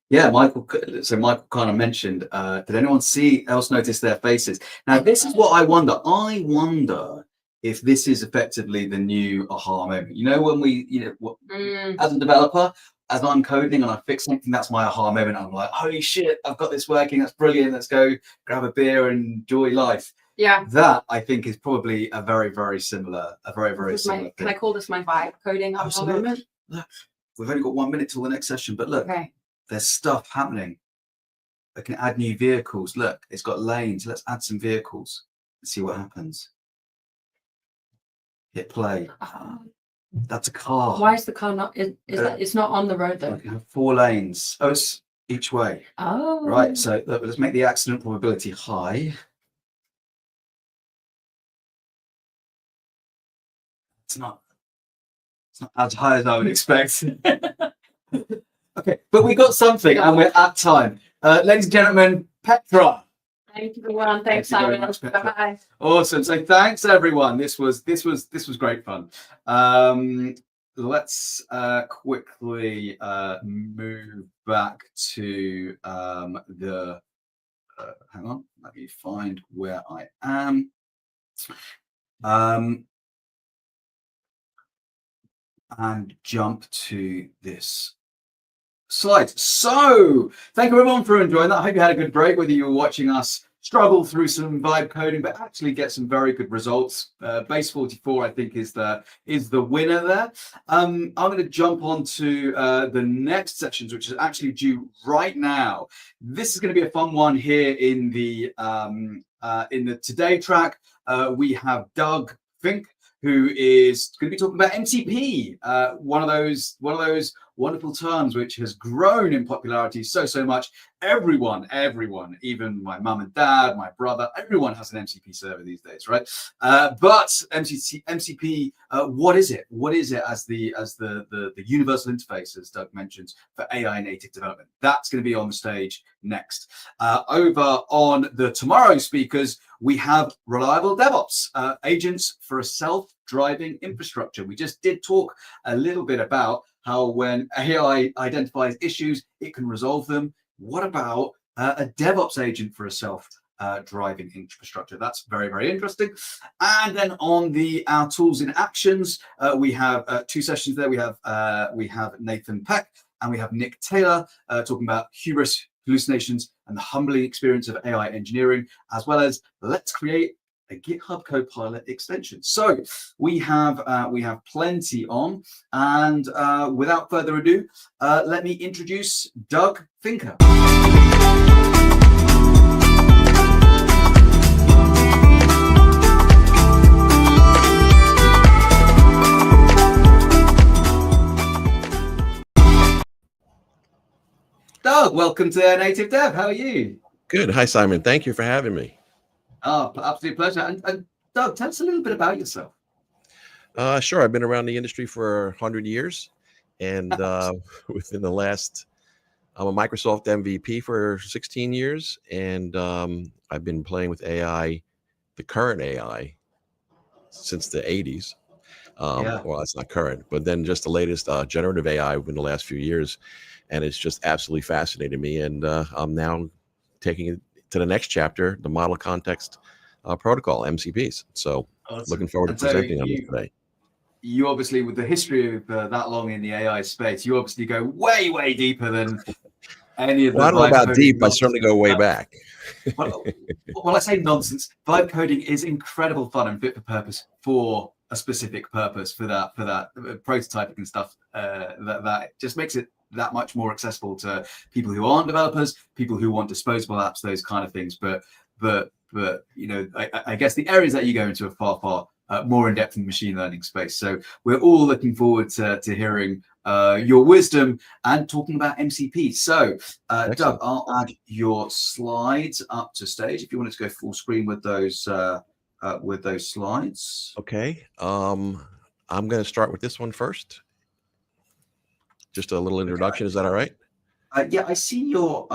Yeah, Michael. So Michael kind of mentioned. Did anyone else notice their faces? Now, this is what I wonder. I wonder if this is effectively the new aha moment. You know, when as a developer, as I'm coding and I fix something, that's my aha moment. I'm like, holy shit, I've got this working. That's brilliant. Let's go grab a beer and enjoy life. Yeah. That I think is probably a very similar. Can I call this my vibe coding aha moment? Look, we've only got 1 minute till the next session, but look. Okay. There's stuff happening. I can add new vehicles. Look, it's got lanes. Let's add some vehicles. Let's see what happens. Hit play. That's a car. Why is the car not? Is that it's not on the road though? We can have 4 lanes. Oh, it's each way. Oh, Right. So let's make the accident probability high. It's not as high as I would expect. Okay, but we got something, and we're at time. Ladies and gentlemen, Petra. Thank you, everyone. Thanks, Thank you very Simon. much, Petra. Bye. Awesome. So thanks everyone. This was great fun. Let's quickly move back to the. Hang on. Let me find where I am. And jump to this slide. So thank you everyone for enjoying that. I hope you had a good break, whether you were watching us struggle through some vibe coding, but actually get some very good results. Base 44, I think, is the winner there. I'm going to jump on to the next sections, which is actually due right now. This is going to be a fun one here in the Today track. We have Doug Fink, who is going to be talking about MCP, one of those wonderful terms which has grown in popularity so much. Everyone, even my mum and dad, my brother, everyone has an MCP server these days, right? But MCP, what is it? What is it as the universal interface, as Doug mentions, for AI native development? That's going to be on the stage next. Over on the tomorrow speakers, we have reliable DevOps, agents for a self-driving infrastructure. We just did talk a little bit about how when AI identifies issues, it can resolve them. What about a DevOps agent for a self-driving infrastructure? That's very interesting. And then on our tools in actions, we have 2 sessions there. We have Nathan Peck and we have Nick Taylor talking about hubris, hallucinations, and the humbling experience of AI engineering, as well as let's create a GitHub Copilot extension. So we have plenty on, and without further ado, let me introduce Doug Finker. Doug, welcome to Native Dev. How are you? Good. Hi, Simon. Thank you for having me. Oh, absolute pleasure. And Doug, tell us a little bit about yourself. Sure. I've been around the industry for 100 years. And within the last, I'm a Microsoft MVP for 16 years. And I've been playing with AI, the current AI, since the 80s. Well, it's not current, but then just the latest generative AI in the last few years. And it's just absolutely fascinated me. And I'm now taking it to the next chapter, the model context protocol, MCPs. So looking forward to presenting on this today. You obviously, with the history of that long in the AI space, you obviously go way deeper than any of the. Well, I don't know about deep. I certainly go way back. Well, I say nonsense. Vibe coding is incredible fun and fit for purpose for a specific purpose for that prototyping and stuff. That just makes it that much more accessible to people who aren't developers, people who want disposable apps, those kind of things. But you know, I guess the areas that you go into are far more in depth in the machine learning space. So we're all looking forward to hearing your wisdom and talking about MCP. So Doug, I'll add your slides up to stage if you wanted to go full screen with those slides. Okay. I'm going to start with this one first. Just a little introduction. Okay. Is that all right? Yeah, I see your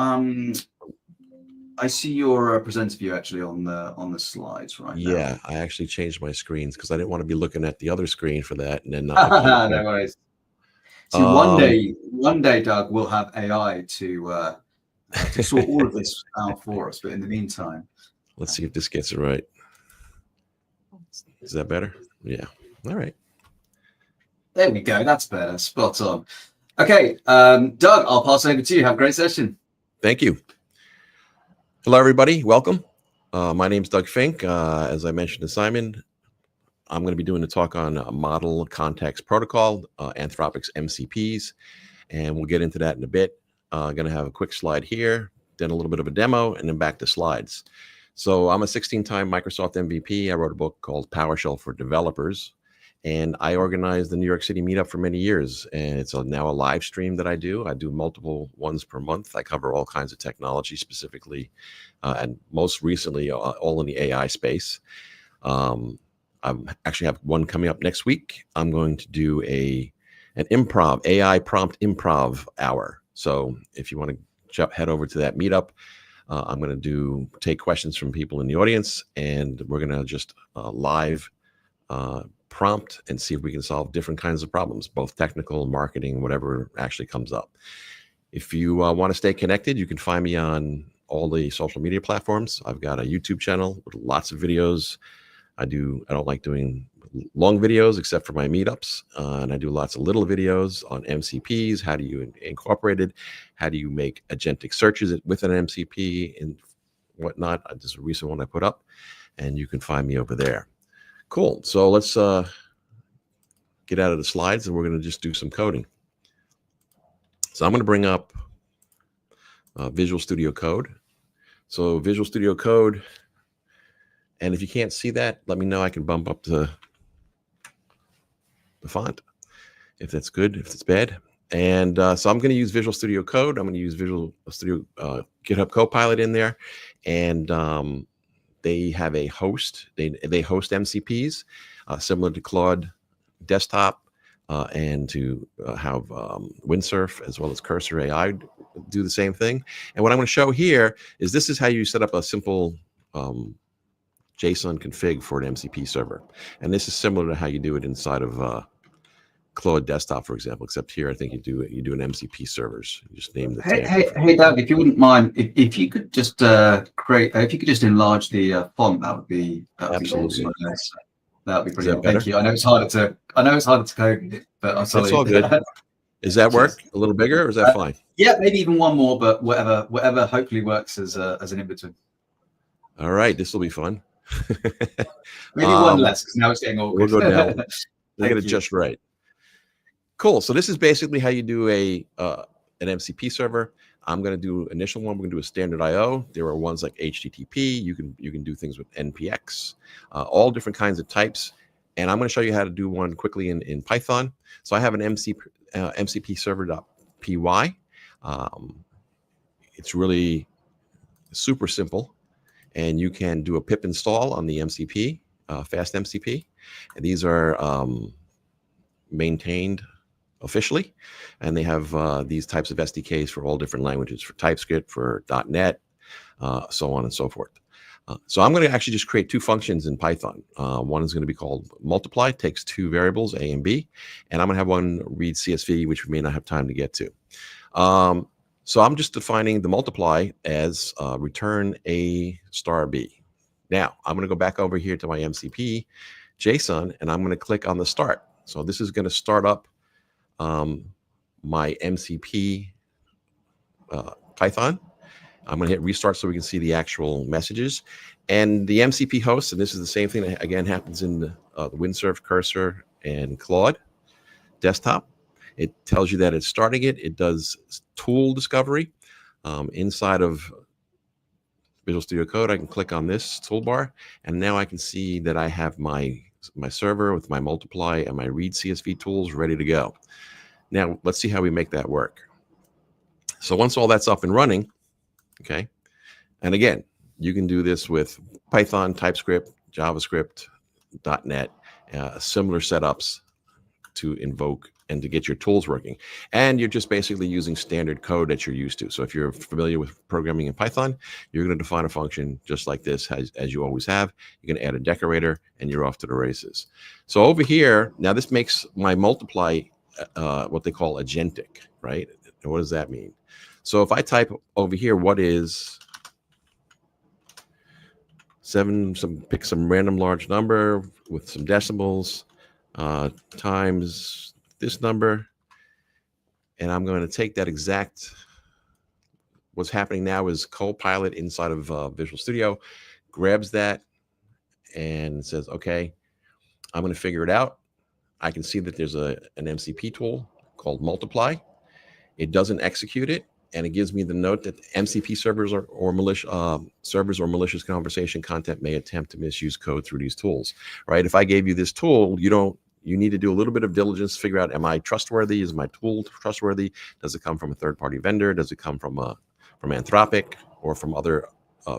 presenter view actually on the slides right now. Yeah, I actually changed my screens because I didn't want to be looking at the other screen for that and then not. No worries. See, one day, Doug, we'll have AI to sort all of this out for us. But in the meantime, let's see if this gets it right. Is that better? Yeah. All right. There we go. That's better. Spot on. Okay, Doug, I'll pass over to you. Have a great session. Thank you. Hello, everybody. Welcome. My name is Doug Fink. As I mentioned to Simon, I'm going to be doing a talk on model context protocol, Anthropic's MCPs, and we'll get into that in a bit. I'm going to have a quick slide here then a little bit of a demo, and then back to slides. So I'm a 16-time Microsoft MVP. I wrote a book called PowerShell for Developers, and I organized the New York City meetup for many years. And it's now a live stream that I do. I do multiple ones per month. I cover all kinds of technology specifically, and most recently, all in the AI space. I actually have one coming up next week. I'm going to do an improv, AI prompt improv hour. So if you want to head over to that meetup, I'm going to take questions from people in the audience, and we're going to just live prompt and see if we can solve different kinds of problems, both technical, marketing, whatever actually comes up. If you want to stay connected, you can find me on all the social media platforms. I've got a YouTube channel with lots of videos. I don't like doing long videos except for my meetups, and I do lots of little videos on MCPs. How do you incorporate it? How do you make agentic searches with an MCP and whatnot? This is a recent one I put up, and you can find me over there. Cool. So let's get out of the slides, and we're going to just do some coding. So I'm going to bring up Visual Studio Code. So Visual Studio Code, and if you can't see that, let me know. I can bump up the font if that's good, if it's bad. And so I'm going to use Visual Studio Code. I'm going to use Visual Studio GitHub Copilot in there, and they have a host. They host MCPs similar to Claude Desktop and to have Windsurf as well as Cursor AI do the same thing. And what I'm going to show here is this is how you set up a simple JSON config for an MCP server. And this is similar to how you do it inside of Claude Desktop, for example, except here I think you do an MCP servers. You just name the Hey, Doug, if you wouldn't mind, if you could just if you could just enlarge the font, that would be absolutely awesome. That would be brilliant. Thank you. I know it's harder to code, but I'm sorry. That's all good. Does that work a little bigger, or is that fine? Yeah, maybe even one more, but whatever hopefully works as an in-between. All right, this will be fun. Maybe one less, because now it's getting awkward. We'll go down. We'll get it just right. Cool. So this is basically how you do an MCP server. I'm going to do initial one. We're going to do a standard I/O. There are ones like HTTP. You can do things with NPX, all different kinds of types. And I'm going to show you how to do one quickly in Python. So I have an MCP server.py. It's really super simple, and you can do a pip install on the MCP, fast MCP. And these are maintained officially, and they have these types of SDKs for all different languages, for TypeScript, for .NET, so on and so forth. So I'm going to actually just create two functions in Python. One is going to be called multiply, takes two variables, A and B, and I'm going to have one read CSV, which we may not have time to get to. So I'm just defining the multiply as return A star B. Now I'm going to go back over here to my MCP JSON, and I'm going to click on the start. So this is going to start up my MCP Python. I'm going to hit restart so we can see the actual messages. And the MCP host, and this is the same thing that again happens in the Windsurf, Cursor, and Claude Desktop. It tells you that it's starting it. It does tool discovery. Inside of Visual Studio Code, I can click on this toolbar, and now I can see that I have my server with my multiply and my read CSV tools ready to go. Now, let's see how we make that work. So once all that's up and running, okay, and again, you can do this with Python, TypeScript, JavaScript, .NET, similar setups to invoke and to get your tools working. And you're just basically using standard code that you're used to. So if you're familiar with programming in Python, you're going to define a function just like this, as you always have. You're going to add a decorator, and you're off to the races. So over here, now this makes my multiply what they call agentic, right? And what does that mean? So if I type over here, what is 7, pick some random large number with some decimals, times this number, and I'm going to take that exact, what's happening now is Copilot inside of Visual Studio grabs that and says, okay, I'm going to figure it out. I can see that there's an MCP tool called multiply. It doesn't execute it. and it gives me the note that MCP servers or malicious conversation content may attempt to misuse code through these tools, right? If I gave you this tool, you need to do a little bit of diligence, figure out, am I trustworthy? Is my tool trustworthy? Does it come from a third-party vendor? Does it come from Anthropic or from other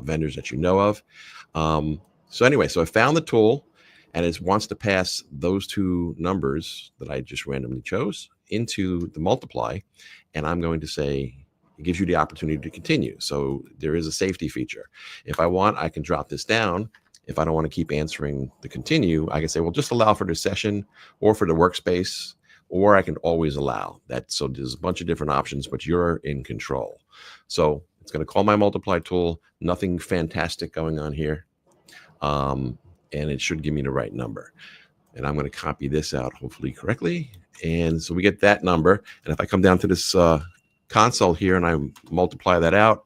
vendors that you know of? So anyway, so I found the tool, and it wants to pass those two numbers that I just randomly chose into the multiply, and I'm going to say, it gives you the opportunity to continue. So there is a safety feature. If I want, I can drop this down. If I don't want to keep answering the continue, I can say, well, just allow for the session or for the workspace, or I can always allow that. So there's a bunch of different options, but you're in control. So it's going to call my multiply tool, nothing fantastic going on here. And it should give me the right number. And I'm going to copy this out, hopefully correctly. And so we get that number. And if I come down to this console here and I multiply that out,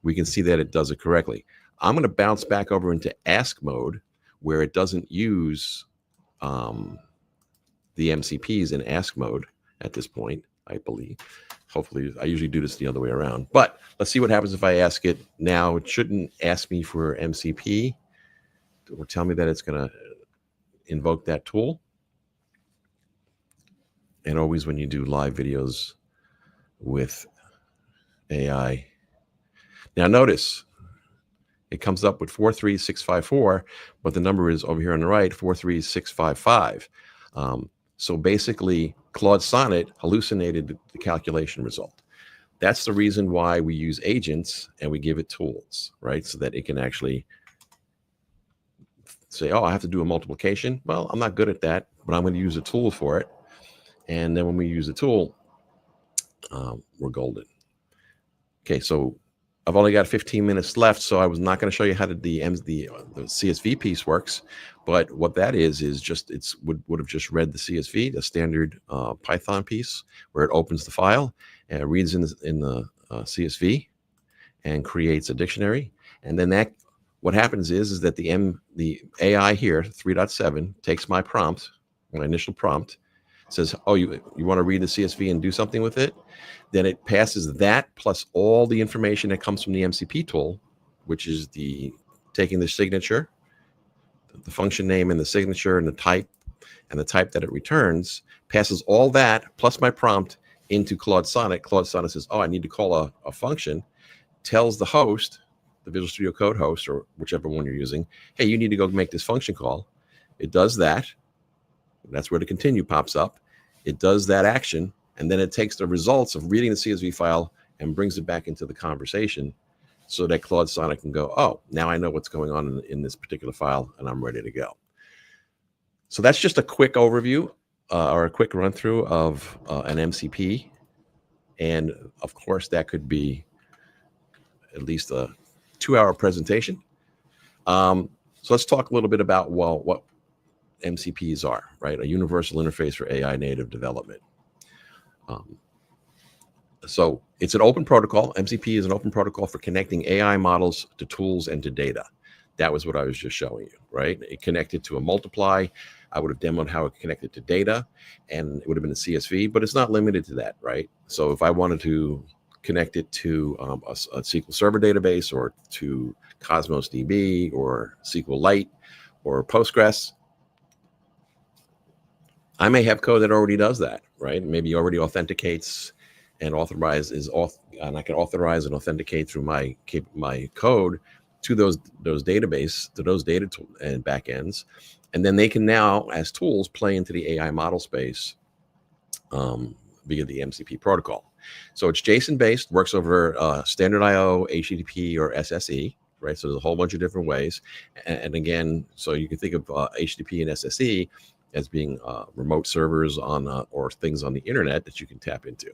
we can see that it does it correctly. I'm going to bounce back over into ask mode, where it doesn't use the MCPs in ask mode at this point, I believe. Hopefully, I usually do this the other way around. But let's see what happens if I ask it now. It shouldn't ask me for MCP or tell me that it's going to invoke that tool. And always when you do live videos with AI. Now notice, it comes up with 43654, but the number is over here on the right, 43655. So basically, Claude Sonnet hallucinated the calculation result. That's the reason why we use agents and we give it tools, right? So that it can actually say, oh, I have to do a multiplication. Well, I'm not good at that, but I'm going to use a tool for it. And then when we use the tool, we're golden. Okay, so I've only got 15 minutes left, so I was not going to show you how the CSV piece works. But what that is just would have just read the CSV, the standard Python piece, where it opens the file and reads in the CSV and creates a dictionary. And then what happens is that the AI here, 3.7, takes my prompt, my initial prompt, says, oh, you want to read the CSV and do something with it? Then it passes that plus all the information that comes from the MCP tool, which is taking the signature, the function name and the signature and the type that it returns, passes all that plus my prompt into Claude Sonnet. Claude Sonnet says, oh, I need to call a function, tells the host, the Visual Studio Code host, or whichever one you're using, hey, you need to go make this function call. It does that. That's where the continue pops up. It does that action, and then it takes the results of reading the CSV file and brings it back into the conversation so that Claude Sonnet can go, oh, now I know what's going on in this particular file, and I'm ready to go. So that's just a quick overview or a quick run through of an MCP. And of course, that could be at least a 2-hour presentation. So let's talk a little bit about, well, what MCPs are, right? A universal interface for AI native development. So it's an open protocol. MCP is an open protocol for connecting AI models to tools and to data. That was what I was just showing you, right? It connected to a multiply. I would have demoed how it connected to data, and it would have been a CSV, but it's not limited to that, right? So if I wanted to connect it to a SQL Server database or to Cosmos DB or SQLite or Postgres, I may have code that already does that, right? Maybe already authenticates and authorizes, and I can authorize and authenticate through my code to those database, to those data and backends, and then they can now, as tools, play into the AI model space via the MCP protocol. So it's JSON-based, works over standard I/O, HTTP, or SSE, right? So there's a whole bunch of different ways, and again, so you can think of HTTP and SSE as being remote servers on or things on the internet that you can tap into.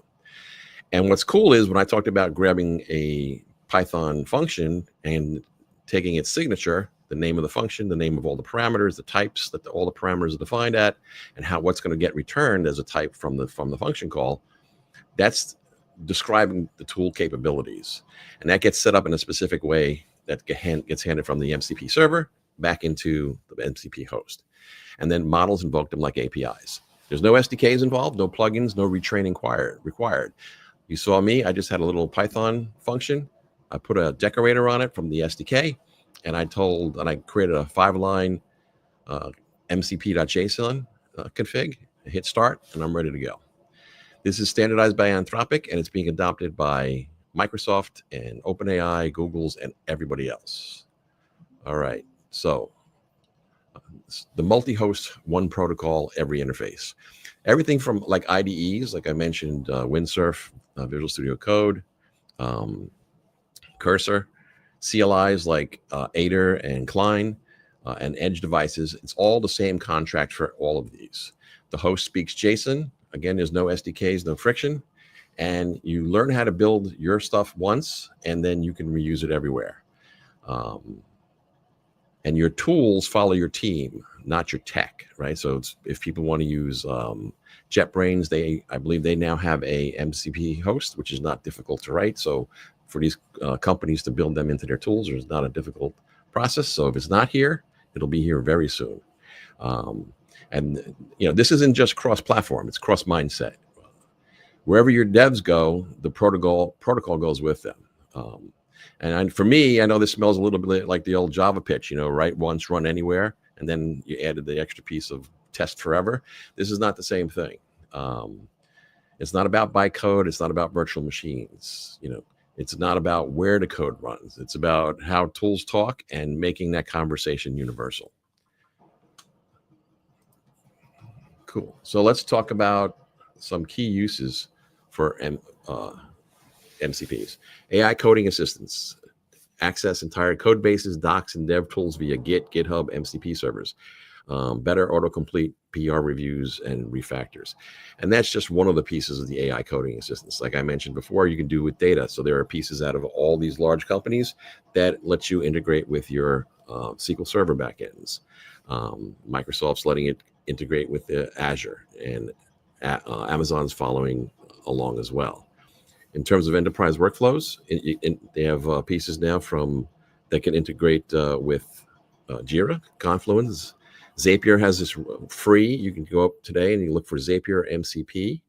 And what's cool is when I talked about grabbing a Python function and taking its signature, the name of the function, the name of all the parameters, the types that all the parameters are defined at, and what's going to get returned as a type from the function call, that's describing the tool capabilities. And that gets set up in a specific way that gets handed from the MCP server back into the MCP host. And then models invoke them like APIs. There's no SDKs involved, no plugins, no retraining required. You saw me, I just had a little Python function. I put a decorator on it from the SDK, and I created a 5-line mcp.json config, hit start, and I'm ready to go. This is standardized by Anthropic, and it's being adopted by Microsoft and OpenAI, Google's, and everybody else. All right, so the multi-host, one protocol, every interface. Everything from like IDEs, like I mentioned, Windsurf, Visual Studio Code, Cursor, CLIs like Aider and Klein, and edge devices. It's all the same contract for all of these. The host speaks JSON. Again, there's no SDKs, no friction. And you learn how to build your stuff once, and then you can reuse it everywhere. And your tools follow your team, not your tech, right? So if people want to use JetBrains, I believe they now have a MCP host, which is not difficult to write. So for these companies to build them into their tools, it's not a difficult process. So if it's not here, it'll be here very soon. And this isn't just cross-platform; it's cross-mindset. Wherever your devs go, the protocol goes with them. And for me, I know this smells a little bit like the old Java pitch, write once, run anywhere, and then you added the extra piece of test forever. This is not the same thing. It's not about bytecode. It's not about virtual machines. It's not about where the code runs. It's about how tools talk and making that conversation universal. Cool. So let's talk about some key uses for MCPs. AI coding assistance. Access entire code bases, docs, and dev tools via Git, GitHub, MCP servers. Better autocomplete, PR reviews, and refactors. And that's just one of the pieces of the AI coding assistance. Like I mentioned before, you can do with data. So there are pieces out of all these large companies that let you integrate with your SQL Server backends. Microsoft's letting it integrate with the Azure, and Amazon's following along as well. In terms of enterprise workflows, they have pieces now that can integrate with Jira, Confluence. Zapier has this free. You can go up today and you look for Zapier MCP,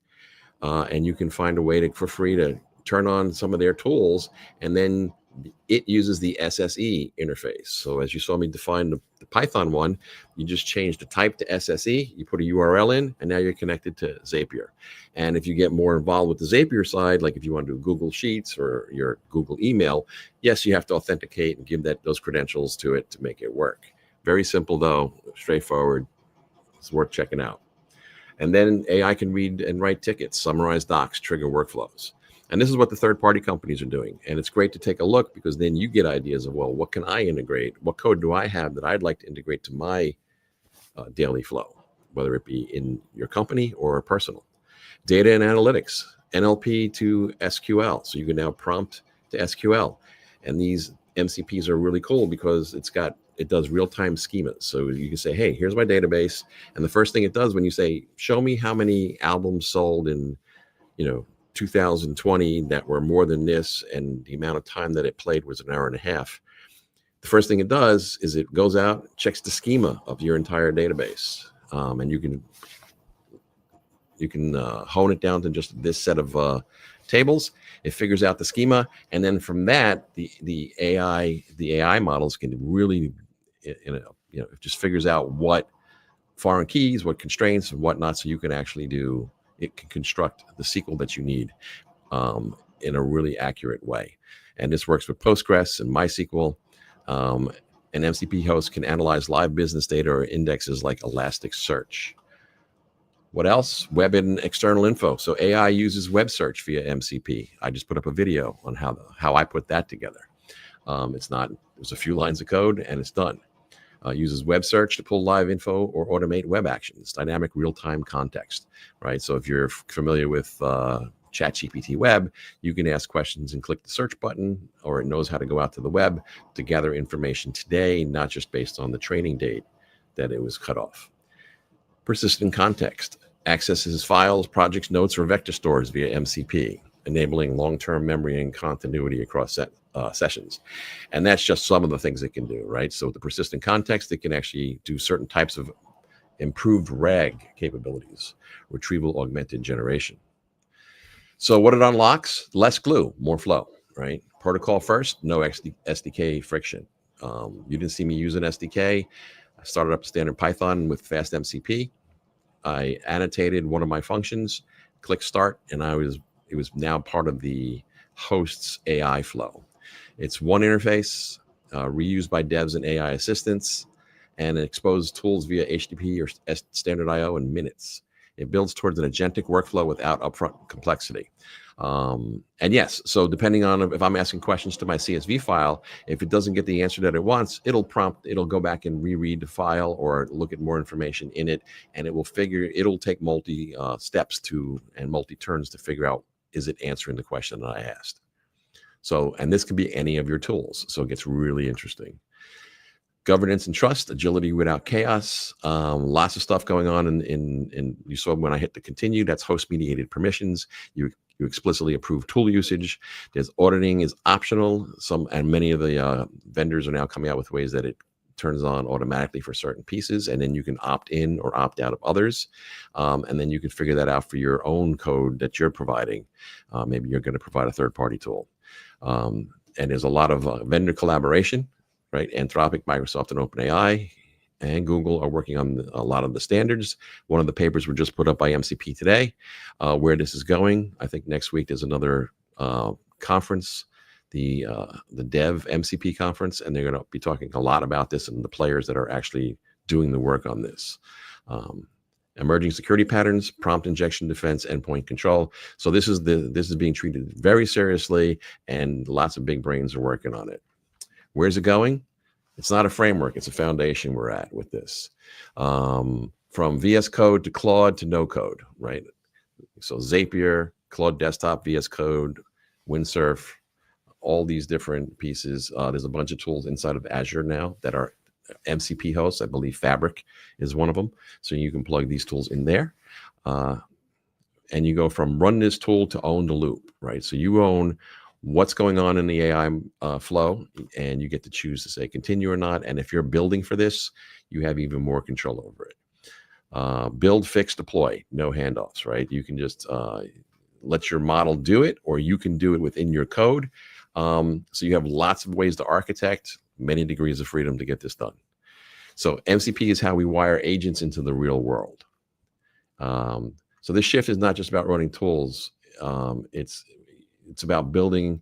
and you can find a way for free to turn on some of their tools, and then it uses the SSE interface. So as you saw me define the Python one, you just change the type to SSE, you put a URL in, and now you're connected to Zapier. And if you get more involved with the Zapier side, like if you want to do Google Sheets or your Google email, yes, you have to authenticate and give those credentials to it to make it work. Very simple though, straightforward. It's worth checking out. And then AI can read and write tickets, summarize docs, trigger workflows. And this is what the third-party companies are doing. And it's great to take a look, because then you get ideas of, well, what can I integrate? What code do I have that I'd like to integrate to my daily flow, whether it be in your company or personal. Data and analytics, NLP to SQL. So you can now prompt to SQL. And these MCPs are really cool because it does real-time schemas. So you can say, hey, here's my database. And the first thing it does when you say, show me how many albums sold in, 2020 that were more than this, and the amount of time that it played was 1.5 hours. The first thing it does is it goes out, checks the schema of your entire database, and you can hone it down to just this set of tables. It figures out the schema, and then from that, the AI models can really, it just figures out what foreign keys, what constraints, and whatnot, so you can actually it can construct the SQL that you need in a really accurate way. And this works with Postgres and MySQL. An MCP host can analyze live business data or indexes like Elasticsearch. What else? Web and external info. So AI uses web search via MCP. I just put up a video on how I put that together. There's a few lines of code and it's done. Uses web search to pull live info or automate web actions, dynamic real-time context, right? So if you're familiar with ChatGPT Web, you can ask questions and click the search button, or it knows how to go out to the web to gather information today, not just based on the training date that it was cut off. Persistent context accesses files, projects, notes, or vector stores via MCP, enabling long-term memory and continuity across sessions. And that's just some of the things it can do, right? So with the persistent context, it can actually do certain types of improved RAG capabilities, retrieval augmented generation. So what it unlocks, less glue, more flow, right? Protocol first, no SDK friction. You didn't see me use an SDK. I started up standard Python with fast MCP. I annotated one of my functions, click start, and it was now part of the host's AI flow. It's one interface, reused by devs and AI assistants, and it exposes tools via HTTP or standard IO in minutes. It builds towards an agentic workflow without upfront complexity. And yes, so depending on if I'm asking questions to my CSV file, if it doesn't get the answer that it wants, it'll go back and reread the file or look at more information in it, and it'll take multi steps and multi turns to figure out, is it answering the question that I asked? So, and this can be any of your tools. So it gets really interesting. Governance and trust, agility without chaos, lots of stuff going on in you saw when I hit the continue, that's host mediated permissions. You explicitly approve tool usage. There's auditing is optional. And many of the vendors are now coming out with ways that it turns on automatically for certain pieces, and then you can opt in or opt out of others. And then you can figure that out for your own code that you're providing. Maybe you're going to provide a third-party tool. And there's a lot of vendor collaboration. Right, Anthropic, Microsoft, and OpenAI, and Google are working on a lot of the standards. One of the papers were just put up by MCP today. Where this is going, I think next week there's another conference, the Dev MCP conference, and they're going to be talking a lot about this and the players that are actually doing the work on this. Emerging security patterns, prompt injection defense, endpoint control. So this is being treated very seriously, and lots of big brains are working on it. Where's it going? It's not a framework. It's a foundation we're at with this. From VS Code to Claude to no code, right? So Zapier, Claude Desktop, VS Code, Windsurf, all these different pieces. There's a bunch of tools inside of Azure now that are MCP hosts. I believe Fabric is one of them. So you can plug these tools in there. And you go from run this tool to own the loop, right? So you own what's going on in the AI flow, and you get to choose to say continue or not. And if you're building for this, you have even more control over it. Build, fix, deploy, no handoffs, right? You can just let your model do it, or you can do it within your code. So you have lots of ways to architect, many degrees of freedom to get this done. So MCP is how we wire agents into the real world. So this shift is not just about running tools. It's about building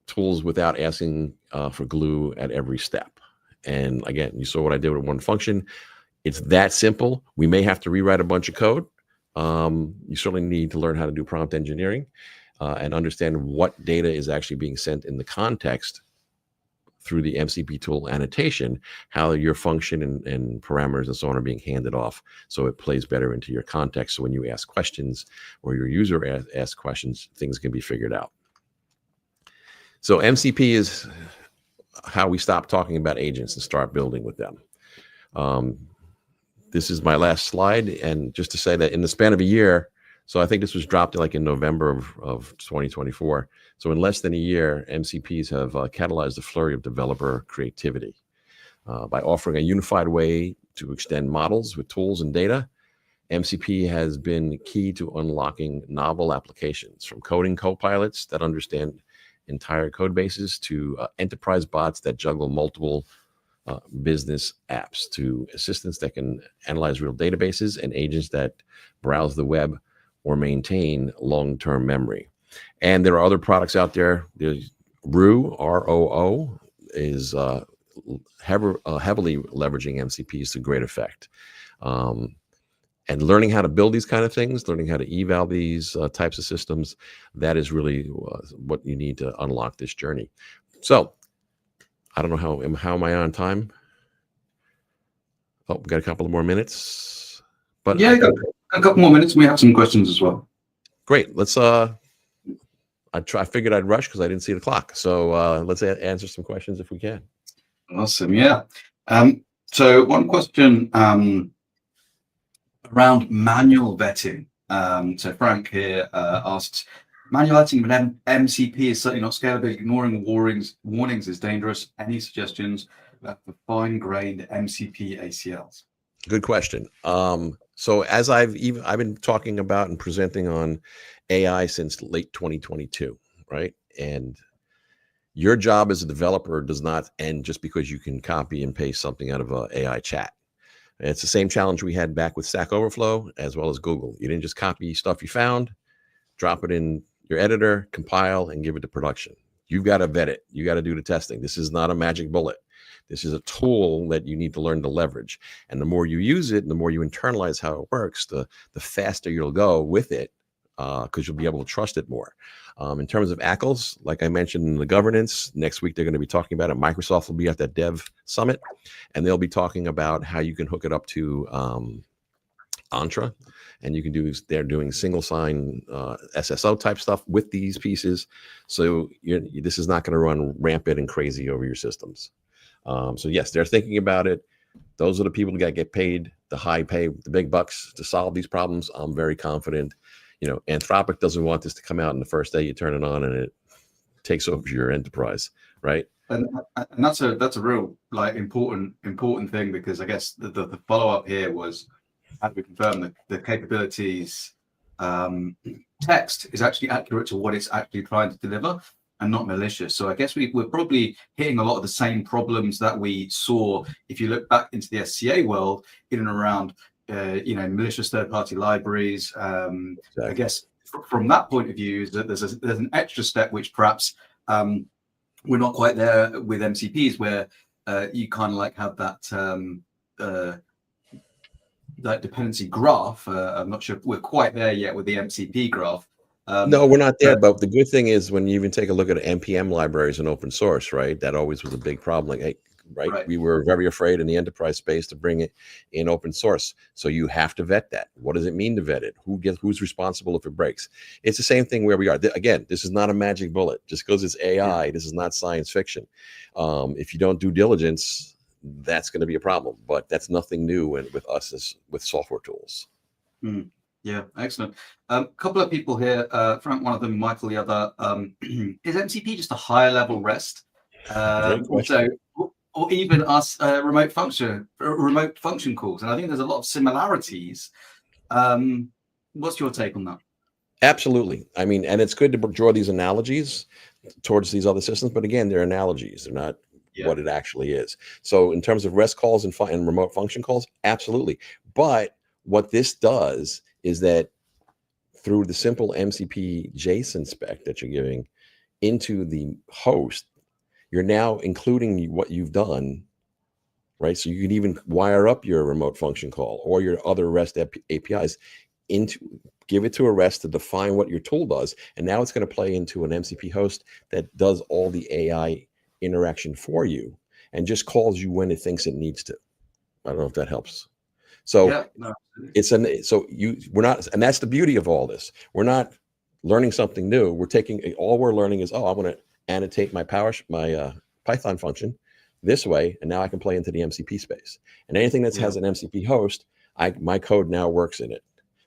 tools without asking for glue at every step. And again, you saw what I did with one function. It's that simple. We may have to rewrite a bunch of code. You certainly need to learn how to do prompt engineering and understand what data is actually being sent in the context through the MCP tool annotation, how your function and parameters and so on are being handed off, so it plays better into your context. So when you ask questions or your user asks questions, things can be figured out. So MCP is how we stop talking about agents and start building with them. This is my last slide, and just to say that in the span of a year, so I think this was dropped like in November of 2024. So in less than a year, MCPs have catalyzed a flurry of developer creativity by offering a unified way to extend models with tools and data. MCP has been key to unlocking novel applications, from coding copilots that understand entire code bases to enterprise bots that juggle multiple business apps, to assistants that can analyze real databases and agents that browse the web or maintain long-term memory. And there are other products out there. There's Roo, R-O-O, is heavily leveraging MCPs to great effect. And learning how to build these kind of things, learning how to eval these types of systems, that is really what you need to unlock this journey. So I don't know how am I on time? Oh, we got a couple of more minutes. But yeah, a couple more minutes. We have some questions as well. Great. Let's I figured I'd rush because I didn't see the clock. So let's answer some questions if we can. Awesome. Yeah. So one question around manual vetting. So Frank here asks, manual vetting with MCP is certainly not scalable. Ignoring warnings is dangerous. Any suggestions for fine-grained MCP ACLs? Good question. So as I've been talking about and presenting on AI since late 2022, right? And your job as a developer does not end just because you can copy and paste something out of a AI chat. And it's the same challenge we had back with Stack Overflow as well as Google. You didn't just copy stuff you found, drop it in your editor, compile, and give it to production. You've got to vet it. You got to do the testing. This is not a magic bullet. This is a tool that you need to learn to leverage. And the more you use it, and the more you internalize how it works, the faster you'll go with it, because you'll be able to trust it more. In terms of ACLs, like I mentioned in the governance, next week they're going to be talking about it. Microsoft will be at that Dev Summit, and they'll be talking about how you can hook it up to Entra, and you can do. They're doing single sign SSO type stuff with these pieces, so this is not going to run rampant and crazy over your systems. So yes, they're thinking about it. Those are the people that get paid the high pay, the big bucks to solve these problems. I'm very confident. Anthropic doesn't want this to come out in the first day you turn it on and it takes over your enterprise, right? And that's a real important thing, because I guess the follow up here was, how do we confirm the capabilities text is actually accurate to what it's actually trying to deliver and not malicious. So I guess we're probably hitting a lot of the same problems that we saw if you look back into the SCA world in and around malicious third-party libraries. Exactly. I guess from that point of view, is that there's an extra step which perhaps we're not quite there with MCPs, where you kind of like have that dependency graph. I'm not sure if we're quite there yet with the MCP graph. No, we're not there. But the good thing is, when you even take a look at NPM libraries in open source, right? That always was a big problem. Like, right? We were very afraid in the enterprise space to bring it in open source. So you have to vet that. What does it mean to vet it? Who's responsible if it breaks? It's the same thing where we are. Again, this is not a magic bullet. Just because it's AI, this is not science fiction. If you don't do diligence, that's going to be a problem. But that's nothing new with us with software tools. Yeah, excellent. A couple of people here, Frank, one of them, Michael, the other. Is MCP just a higher level REST? Or even us remote function calls? And I think there's a lot of similarities. What's your take on that? Absolutely. I mean, and it's good to draw these analogies towards these other systems, but again, they're analogies. They're not what it actually is. So in terms of REST calls and remote function calls, absolutely. But what this does is that through the simple MCP JSON spec that you're giving into the host, you're now including what you've done, right? So you can even wire up your remote function call or your other REST APIs give it to a REST to define what your tool does. And now it's going to play into an MCP host that does all the AI interaction for you and just calls you when it thinks it needs to. I don't know if that helps. So we're not, and that's the beauty of all this. We're not learning something new. All we're learning is, I want to annotate my Python function this way, and now I can play into the MCP space. And anything that has an MCP host, my code now works in it.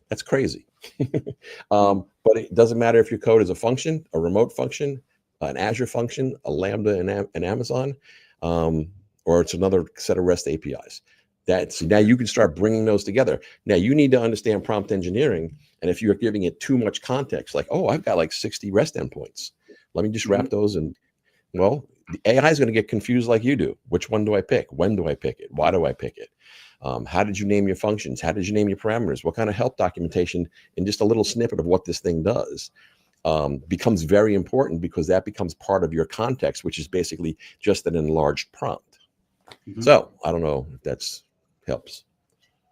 That's crazy. But it doesn't matter if your code is a function, a remote function, an Azure function, a Lambda in Amazon, or it's another set of REST APIs. Now you can start bringing those together. Now you need to understand prompt engineering. And if you're giving it too much context, like, I've got like 60 REST endpoints, let me just wrap those in. Well, the AI is going to get confused like you do. Which one do I pick? When do I pick it? Why do I pick it? How did you name your functions? How did you name your parameters? What kind of help documentation in just a little snippet of what this thing does becomes very important, because that becomes part of your context, which is basically just an enlarged prompt. So I don't know if that's helps.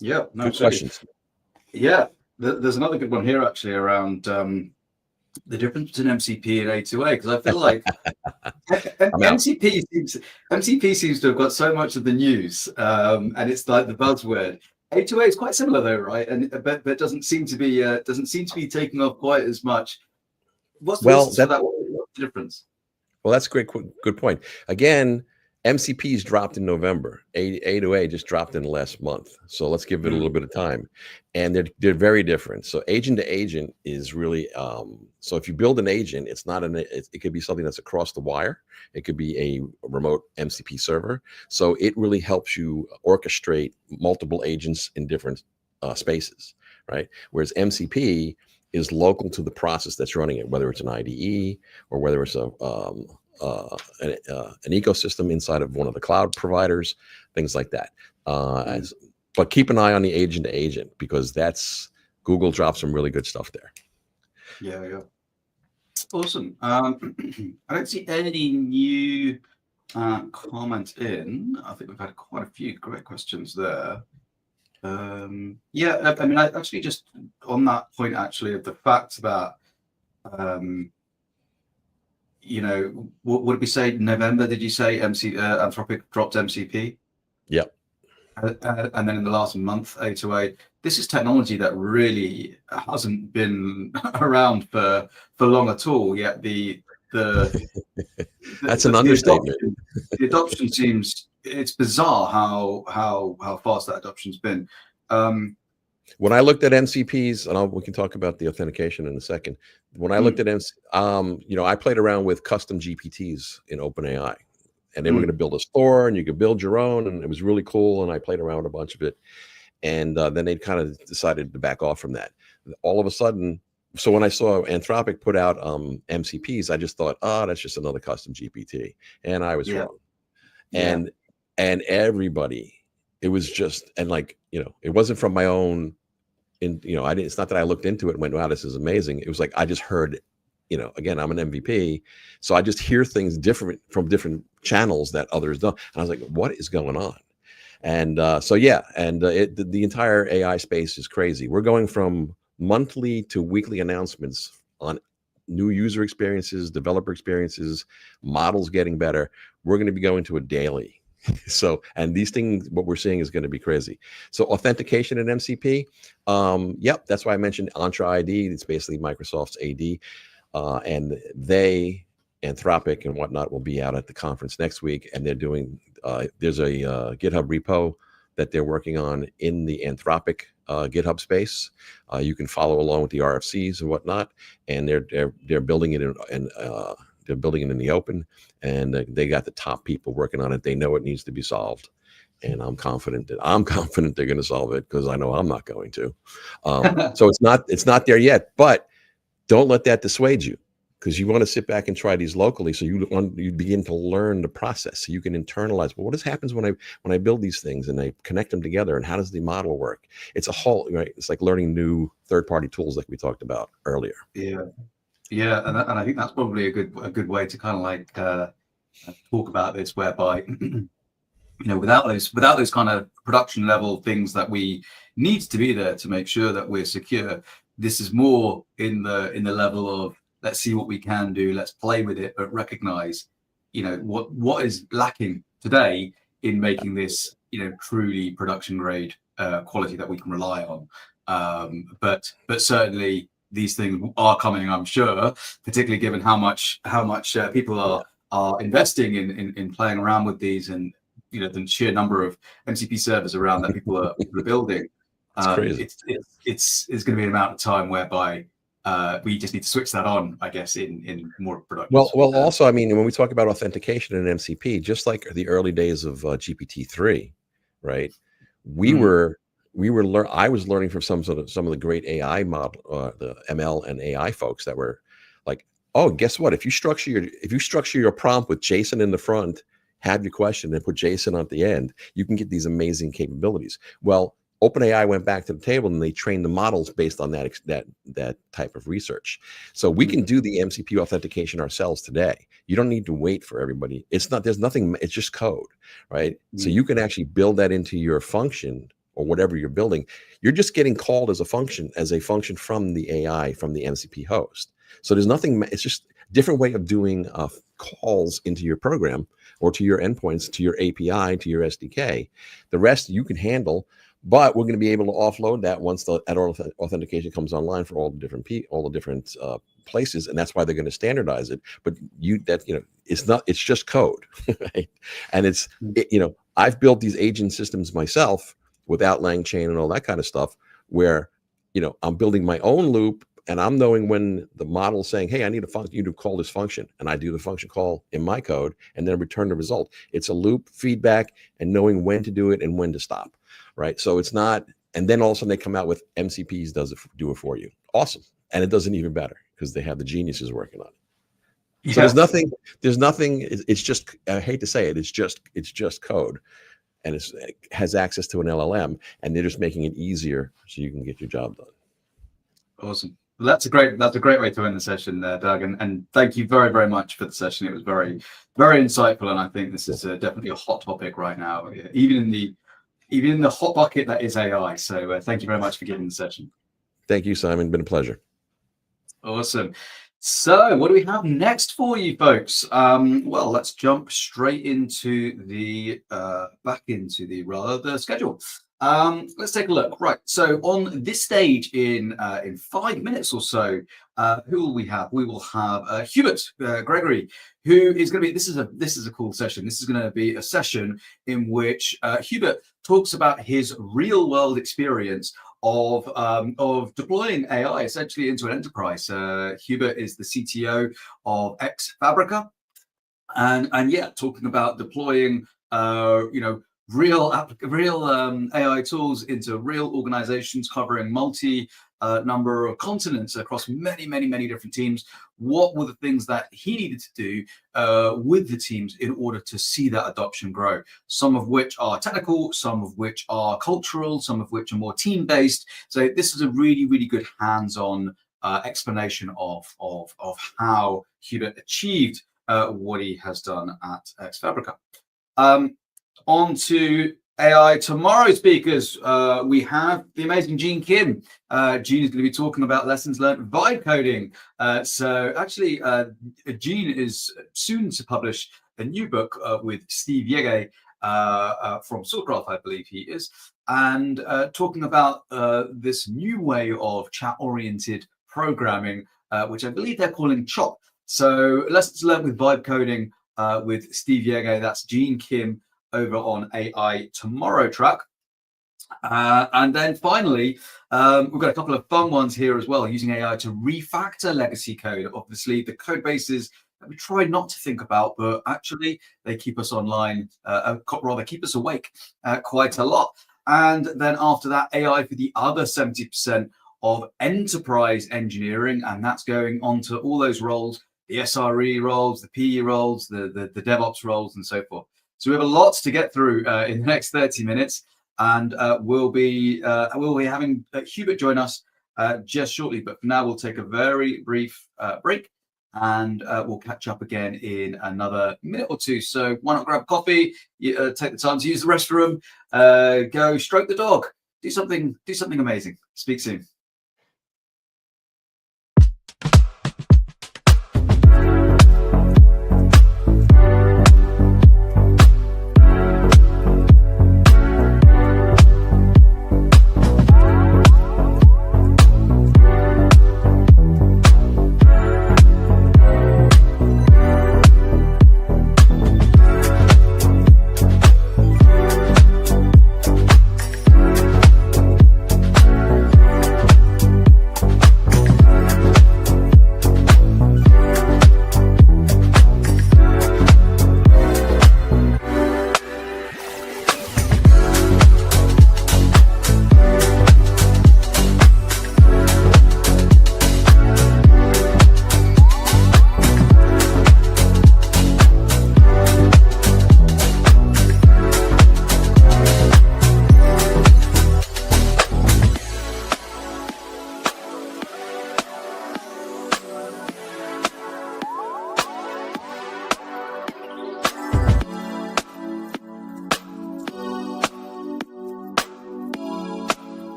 Yeah, no, good questions. Yeah, there's another good one here actually around the difference between MCP and A2A, because I feel like MCP seems to have got so much of the news, and it's like the buzzword. A2A is quite similar though, right? And but doesn't seem to be taking off quite as much. What's the difference? Well, that's a good point. Again, MCPs dropped in November. A2A just dropped in the last month. So let's give it a little bit of time. And they're very different. So agent to agent is really, so if you build an agent, it's not it could be something that's across the wire. It could be a remote MCP server. So it really helps you orchestrate multiple agents in different spaces, right? Whereas MCP is local to the process that's running it, whether it's an IDE or whether it's an ecosystem inside of one of the cloud providers, things like that. But keep an eye on the agent to agent, because Google dropped some really good stuff there. Yeah. Awesome. I don't see any new comments in. I think we've had quite a few great questions there. I mean, I actually just on that point actually of the fact that what did we say? November? Did you say Anthropic dropped MCP? Yep. And then in the last month, A2A. This is technology that really hasn't been around for long at all. Yet that's an understatement. The adoption it's bizarre how fast that adoption's been. When I looked at MCPs, and we can talk about the authentication in a second. When I looked at I played around with custom GPTs in OpenAI, and they were going to build a store, and you could build your own, and it was really cool. And I played around with a bunch of it, and then they kind of decided to back off from that. All of a sudden, so when I saw Anthropic put out MCPs, I just thought, that's just another custom GPT, and I was wrong. And everybody, it was just, and it wasn't from my own. It's not that I looked into it and went, wow, this is amazing. It was like I just heard, again, I'm an MVP, so I just hear things different from different channels that others don't. And I was like, what is going on? And the entire AI space is crazy. We're going from monthly to weekly announcements on new user experiences, developer experiences, models getting better. We're going to be going to a daily. So, and these things, what we're seeing is going to be crazy. So authentication in MCP, that's why I mentioned Entra ID. It's basically Microsoft's AD, and Anthropic and whatnot will be out at the conference next week. And they're doing, there's a GitHub repo that they're working on in the Anthropic GitHub space. You can follow along with the RFCs and whatnot, and they're building it they're building it in the open, and they got the top people working on it. They know it needs to be solved, and I'm confident they're going to solve it, because I know I'm not going to. So it's not there yet, but don't let that dissuade you, because you want to sit back and try these locally, so you begin to learn the process, so you can internalize. Well, what happens when I build these things and I connect them together, and how does the model work? It's a whole, right? It's like learning new third-party tools like we talked about earlier. Yeah, and I think that's probably a good way to kind of talk about this, whereby without those kind of production level things that we need to be there to make sure that we're secure. This is more in the level of, let's see what we can do, let's play with it, but recognize what is lacking today in making this truly production grade quality that we can rely on. But certainly these things are coming, I'm sure, particularly given how much people are investing in playing around with these, and the sheer number of MCP servers around that people are building. It's crazy. It's going to be an amount of time whereby we just need to switch that on, I guess, in more production. Well, also, I mean, when we talk about authentication in MCP, just like the early days of GPT-3, right? I was learning from some of the great AI model, the ML and AI folks that were like, oh, guess what? If you structure your prompt with JSON in the front, have your question, and put JSON at the end, you can get these amazing capabilities. Well, OpenAI went back to the table and they trained the models based on that type of research. So we can do the MCP authentication ourselves today. You don't need to wait for everybody. There's nothing, it's just code, right? So you can actually build that into your function or whatever you're building. You're just getting called as a function from the AI, from the MCP host. So there's nothing, it's just a different way of doing calls into your program or to your endpoints, to your API, to your SDK. The rest you can handle But we're going to be able to offload that once the authentication comes online for all the different places, and that's why they're going to standardize it. But it's just code, right? And I've built these agent systems myself without LangChain and all that kind of stuff, where I'm building my own loop, and I'm knowing when the model's saying, hey, I need a function, you to call this function, and I do the function call in my code and then return the result. It's a loop feedback and knowing when to do it and when to stop, right? So it's not, and then all of a sudden they come out with MCPs do it for you. Awesome. And it does it even better because they have the geniuses working on it. So there's nothing, it's just, I hate to say it, it's just code, and it has access to an LLM, and they're just making it easier so you can get your job done. Awesome. Well, that's a great way to end the session there, Doug. And thank you very, very much for the session. It was very, very insightful, and I think this is definitely a hot topic right now, even in the hot bucket that is AI. So thank you very much for giving the session. Thank you, Simon. Been a pleasure. Awesome. So what do we have next for you folks? Well, let's jump straight into the schedule. Let's take a look. Right. So on this stage in 5 minutes or so, who will we have? We will have Hubert Gregory, who is going to be. This is a cool session. This is going to be a session in which Hubert talks about his real world experience of deploying AI essentially into an enterprise. Hubert is the CTO of Fabrica, and yeah, talking about deploying real AI tools into real organizations covering number of continents across many different teams. What were the things that he needed to do with the teams in order to see that adoption grow? Some of which are technical, some of which are cultural, some of which are more team-based. So this is a really good hands-on explanation of how Hubert achieved what he has done at Fabrica. On to AI Tomorrow speakers. We have the amazing Gene Kim. Gene is going to be talking about lessons learned vibe coding. So actually, Gene is soon to publish a new book with Steve Yege from Sourcecraft, I believe he is, and talking about this new way of chat-oriented programming, which I believe they're calling CHOP. So lessons learned with vibe coding with Steve Yege. That's Gene Kim over on AI Tomorrow track. And then finally, we've got a couple of fun ones here as well, using AI to refactor legacy code. Obviously, the code bases that we try not to think about, but actually they keep us online, rather keep us awake quite a lot. And then after that, AI for the other 70% of enterprise engineering, and that's going on to all those roles, the SRE roles, the PE roles, the DevOps roles, and so forth. So we have a lot to get through in the next 30 minutes, and we'll be having Hubert join us just shortly. But for now, we'll take a very brief break, and we'll catch up again in another minute or two. So why not grab coffee, take the time to use the restroom, go stroke the dog, do something amazing. Speak soon.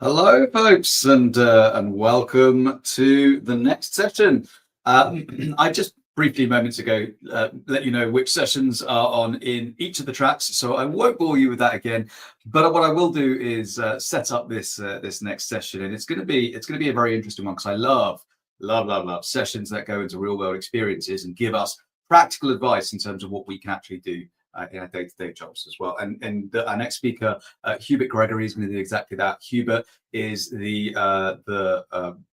Hello, folks, and welcome to the next session. I just briefly moments ago let you know which sessions are on in each of the tracks, so I won't bore you with that again. But what I will do is set up this this next session, and it's going to be a very interesting one because I love sessions that go into real world experiences and give us practical advice in terms of what we can actually do in our day-to-day jobs as well. And our next speaker, Hubert Gregory, is going to do exactly that. Hubert is the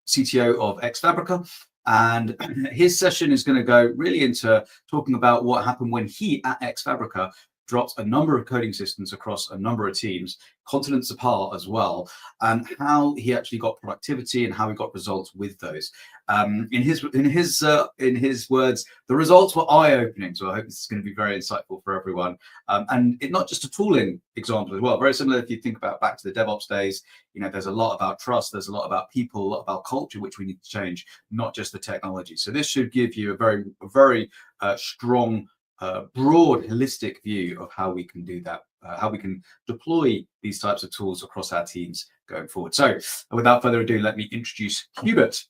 CTO of Xfabrica, and his session is going to go really into talking about what happened when he at Xfabrica dropped a number of coding systems across a number of teams, continents apart as well, and how he actually got productivity and how he got results with those. In his words, the results were eye-opening. So I hope this is going to be very insightful for everyone. And it's not just a tooling example as well. Very similar if you think about back to the DevOps days. You know, there's a lot about trust, there's a lot about people, a lot about culture, which we need to change, not just the technology. So this should give you a very strong, broad, holistic view of how we can do that, how we can deploy these types of tools across our teams going forward. So without further ado, let me introduce Hubert.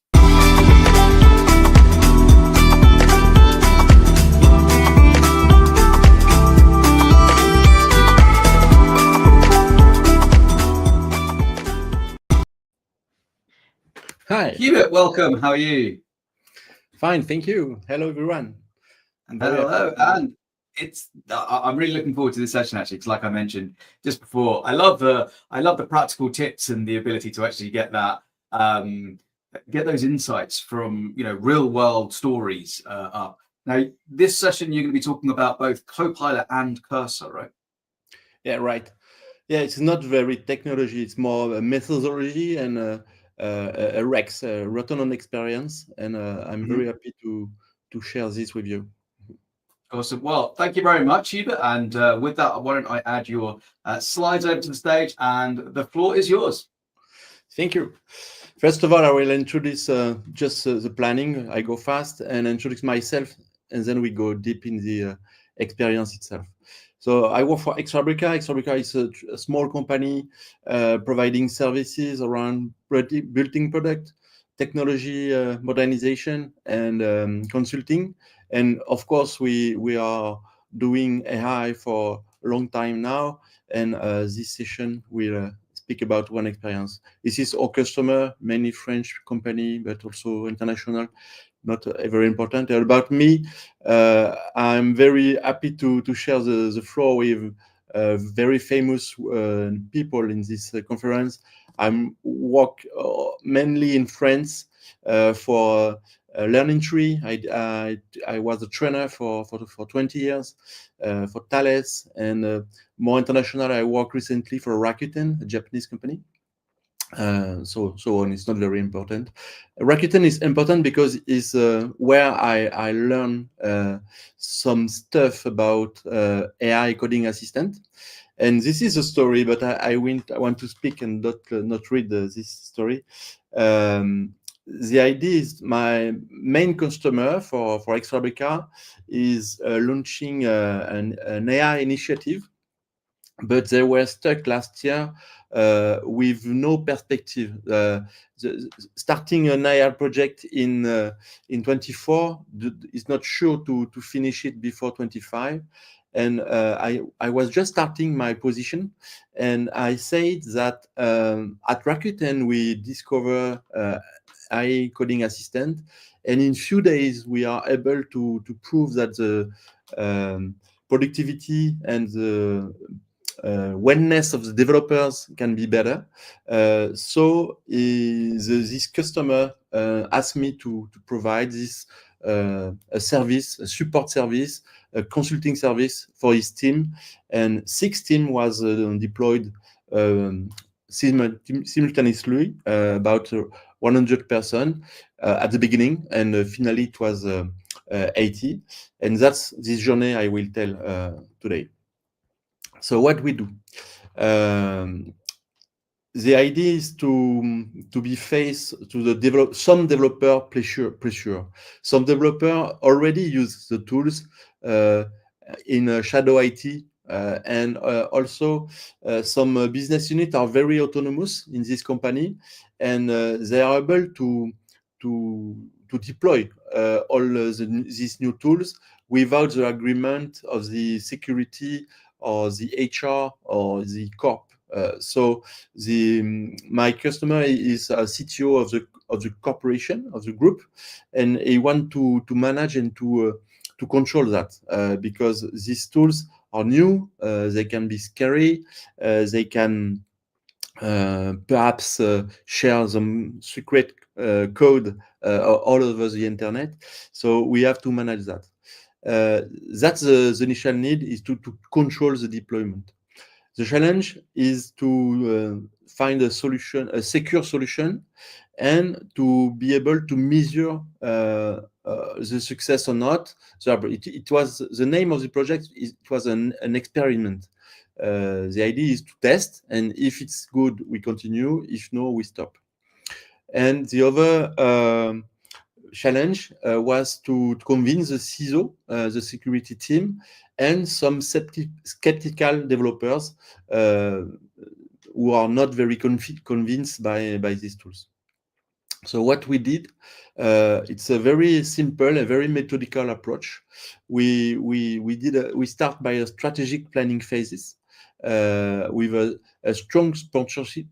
Hi. Hubert, welcome. How are you? Fine, thank you. Hello, everyone. And hello. And I'm really looking forward to this session actually, because like I mentioned just before, I love the practical tips and the ability to actually get that get those insights from real world stories up. Now, this session you're going to be talking about both Copilot and Cursor, right? Yeah, right. Yeah, it's not very technology. It's more a methodology and a REX, return on experience. And I'm very happy to share this with you. Awesome. Well, thank you very much, Hubert. And with that, why don't I add your slides over to the stage, and the floor is yours. Thank you. First of all, I will introduce just the planning. I go fast and introduce myself, and then we go deep in the experience itself. So I work for Xfabrica. Xfabrica is a small company providing services around building product, technology modernization, and consulting. And of course, we are doing AI for a long time now. And this session will speak about one experience. This is our customer, many French company, but also international. Not very important. About me, I'm very happy to share the floor with very famous people in this conference. I work mainly in France for Learning Tree. I was a trainer for 20 years for Thales, and more international. I work recently for Rakuten, a Japanese company. So on. It's not very important. Rakuten is important because it's where I learn some stuff about AI coding assistant. And this is a story, but I want to speak and not read this story. The idea is my main customer for Xfabrica is launching an AI initiative, but they were stuck last year with no perspective. Starting an AI project in 24 is not sure to finish it before 25. And I was just starting my position, and I said that at Rakuten we discover AI coding assistant, and in few days we are able to prove that the productivity and the wellness of the developers can be better. So this customer asked me to provide this a service, a support service, a consulting service for his team, and 6 team was deployed simultaneously, about 100 person at the beginning, and finally it was 80, and that's this journey I will tell today. So what we do, the idea is to be faced to the some developer pressure. Some developer already use the tools in shadow IT and also some business units are very autonomous in this company, and they are able to deploy all these new tools without the agreement of the security or the HR or the corp. So my customer is a CTO of the corporation, of the group, and he want to manage and to control that because these tools are new, they can be scary, they can perhaps share some secret code all over the internet. So we have to manage that. That's the initial need, is to control the deployment. The challenge is to find a solution, a secure solution, and to be able to measure the success or not. So it was the name of the project. It was an experiment. The idea is to test, and if it's good, we continue. If no, we stop. And the other challenge was to convince the CISO, the security team, and some skeptical developers who are not very convinced by these tools. So what we did, it's a very simple, a very methodical approach. We start by a strategic planning phases with a strong sponsorship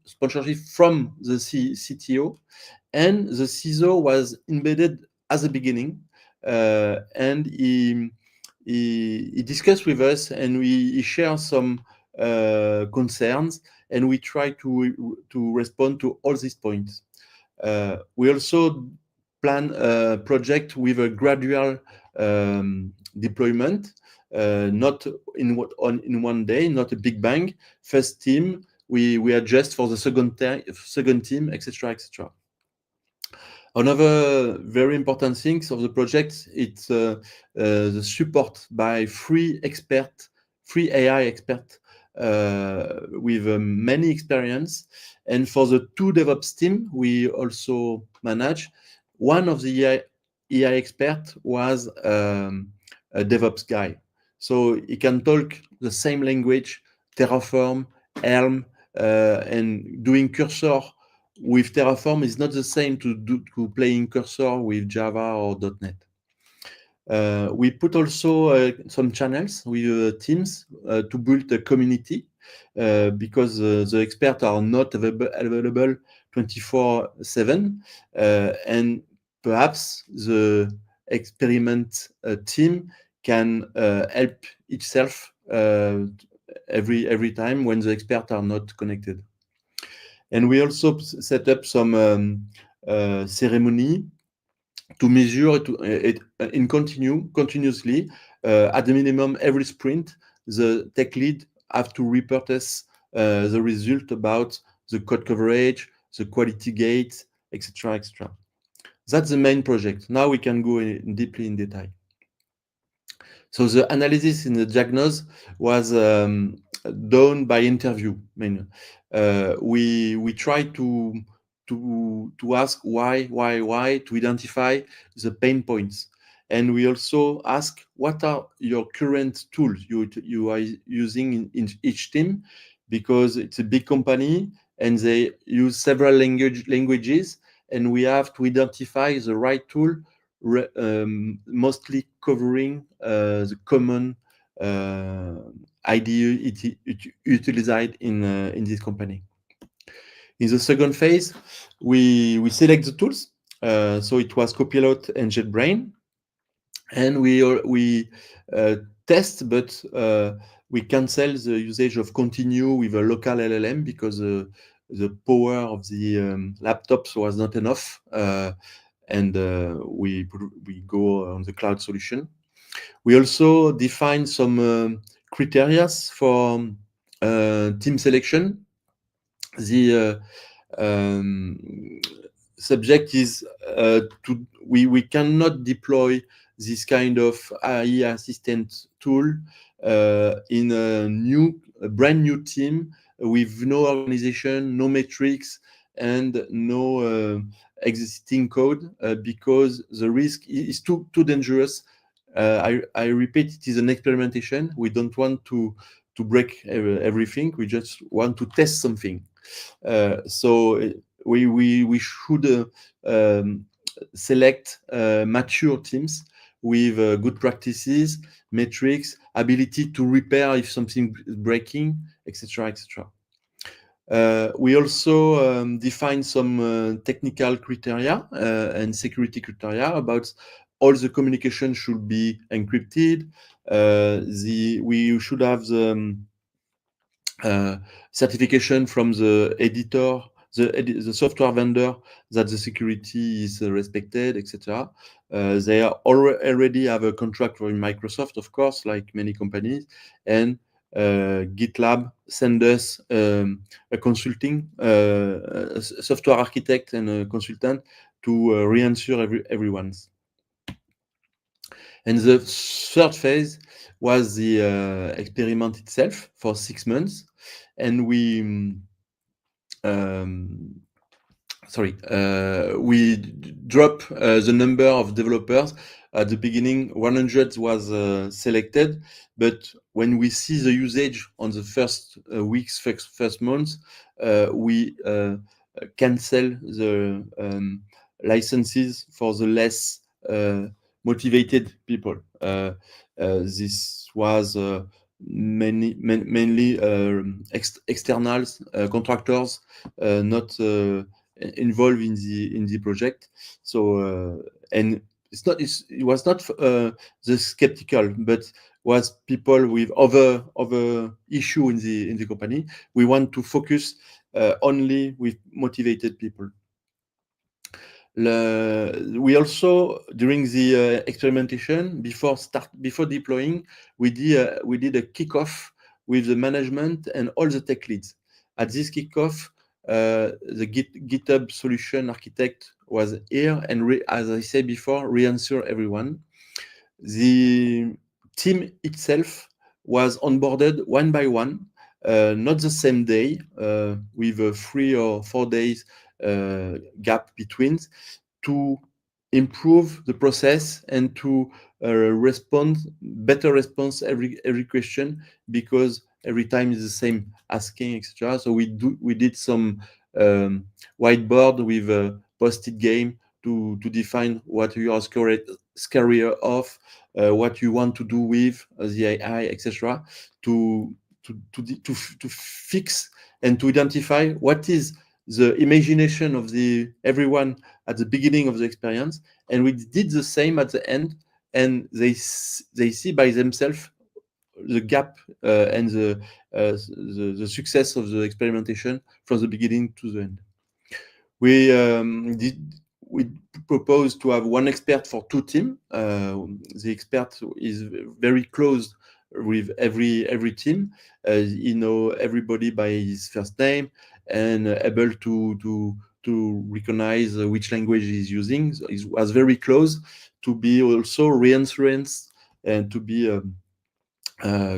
from the CTO, and the CISO was embedded at the beginning, and he discussed with us, and he shared some concerns, and we try to respond to all these points. We also plan a project with a gradual deployment, not in one day, not a big bang. First team, we adjust for the second team, etc., etc. Another very important thing of the project, it's the support by three AI experts with many experience. And for the two DevOps team, we also manage. One of the AI experts was a DevOps guy. So he can talk the same language, Terraform, Helm, and doing cursor with Terraform is not the same to playing cursor with Java or .NET. We put also some channels with teams to build a community because the experts are not available 24/7, and perhaps the experiment team can help itself every time when the experts are not connected. And we also set up some ceremony to measure it continuously. At the minimum, every sprint, the tech lead have to report us the result about the code coverage, the quality gate, etc., etc. That's the main project. Now we can go deeply in detail. So the analysis in the diagnosis was done by interview. I mean, we try to ask why, to identify the pain points, and we also ask what are your current tools you are using in each team, because it's a big company and they use several languages, and we have to identify the right tool, mostly covering the common idea utilized in this company. In the second phase, we select the tools. So it was Copilot and JetBrains, and we test, but we cancel the usage of Continue with a local LLM because the power of the laptops was not enough, and we go on the cloud solution. We also define some criteria for team selection. The subject is we cannot deploy this kind of AI assistant tool in a brand new team with no organization, no metrics, and no existing code because the risk is too dangerous. I repeat, it is an experimentation. We don't want to break everything. We just want to test something. So we should select mature teams with good practices, metrics, ability to repair if something is breaking, etc., etc. We also define some technical criteria and security criteria about all the communication should be encrypted. We should have the certification from the editor, the software vendor, that the security is respected, etc. They already have a contract with Microsoft, of course, like many companies, and GitLab send us a consulting, a software architect and a consultant to re-ensure everyone's. And the third phase was the experiment itself for 6 months, and we drop the number of developers. At the beginning, 100 was selected, but when we see the usage on the first weeks, first months, we cancel the licenses for the less motivated people. This was mainly externals, contractors, not involved in the project. So and it was not the skeptical, but was people with other issue in the company. We want to focus only with motivated people. We also, during the experimentation, before deploying, we did a kickoff with the management and all the tech leads. At this kickoff, the GitHub solution architect was here and, as I said before, re-answer everyone. The team itself was onboarded one by one, not the same day, with a 3 or 4 days gap between, to improve the process and to better response every question, because every time is the same asking, etc. So we did some whiteboard with a post-it game to define what you are scarier of, what you want to do with the AI, etc. To fix and to identify what is the imagination of everyone at the beginning of the experience, and we did the same at the end, and they see by themselves the gap and the success of the experimentation from the beginning to the end. We proposed to have one expert for 2 teams. The expert is very close with every team. He know everybody by his first name and able to recognize which language he's using. So it was very close to be also reassurance and to be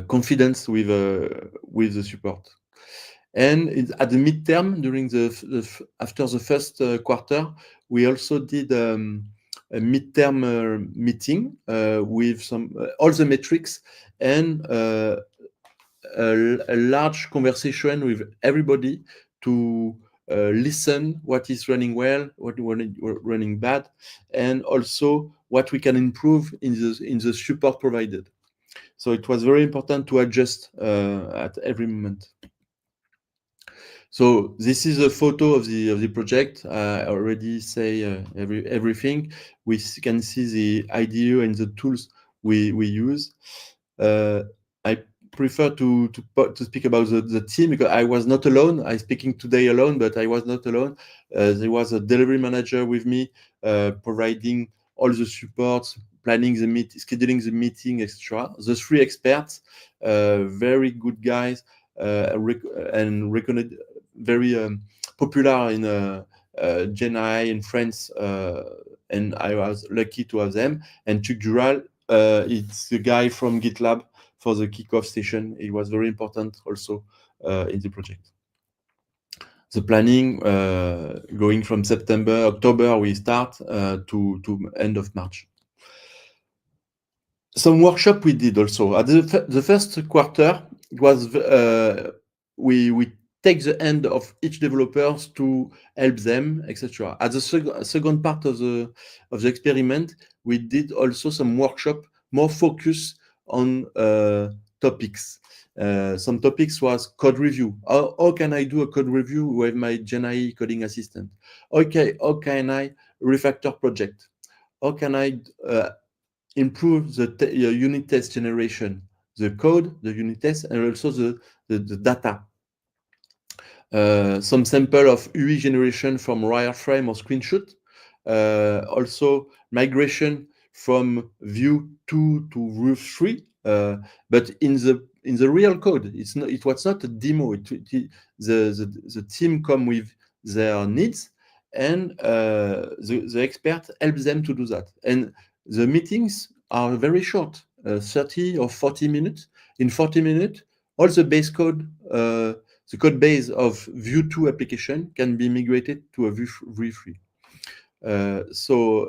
confidence with the support. And at the midterm, during after the first quarter, we also did a midterm meeting with all the metrics and a large conversation with everybody to listen what is running well, what is running bad, and also what we can improve in the support provided. So it was very important to adjust at every moment. So this is a photo of the project. I already say everything. We can see the IDE and the tools we use. I prefer to speak about the team, because I was not alone. I'm speaking today alone, but I was not alone. There was a delivery manager with me, providing all the supports, planning the meeting, scheduling the meeting, etc. The 3 experts, very good guys, and recognized, very popular in Gen AI in France, and I was lucky to have them. And Chuck Dural, it's the guy from GitLab for the kickoff session. It was very important also in the project. The planning going from October we start to end of March. Some workshop we did also. At the first quarter, it was we take the end of each developers to help them, etc. At the second part of the experiment, we did also some workshop more focus on topics. Some topics was code review. How can I do a code review with my GenAI coding assistant? Okay, how can I refactor project? How can I improve the unit test generation, the code, the unit test, and also the data? Some sample of UI generation from wireframe or screenshot. Also migration from view 2 to view 3. But in the real code, it was not a demo. The team come with their needs, and the expert helps them to do that. And the meetings are very short, 30 or 40 minutes. In 40 minutes, all the base code, the code base of Vue 2 application can be migrated to a Vue 3. So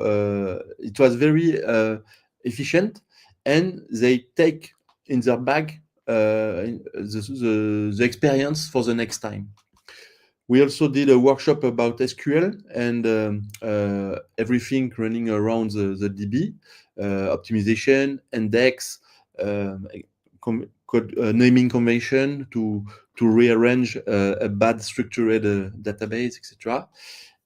it was very efficient, and they take in their bag the experience for the next time. We also did a workshop about SQL and everything running around the DB, optimization, index, code naming convention to rearrange a bad structured database, etc.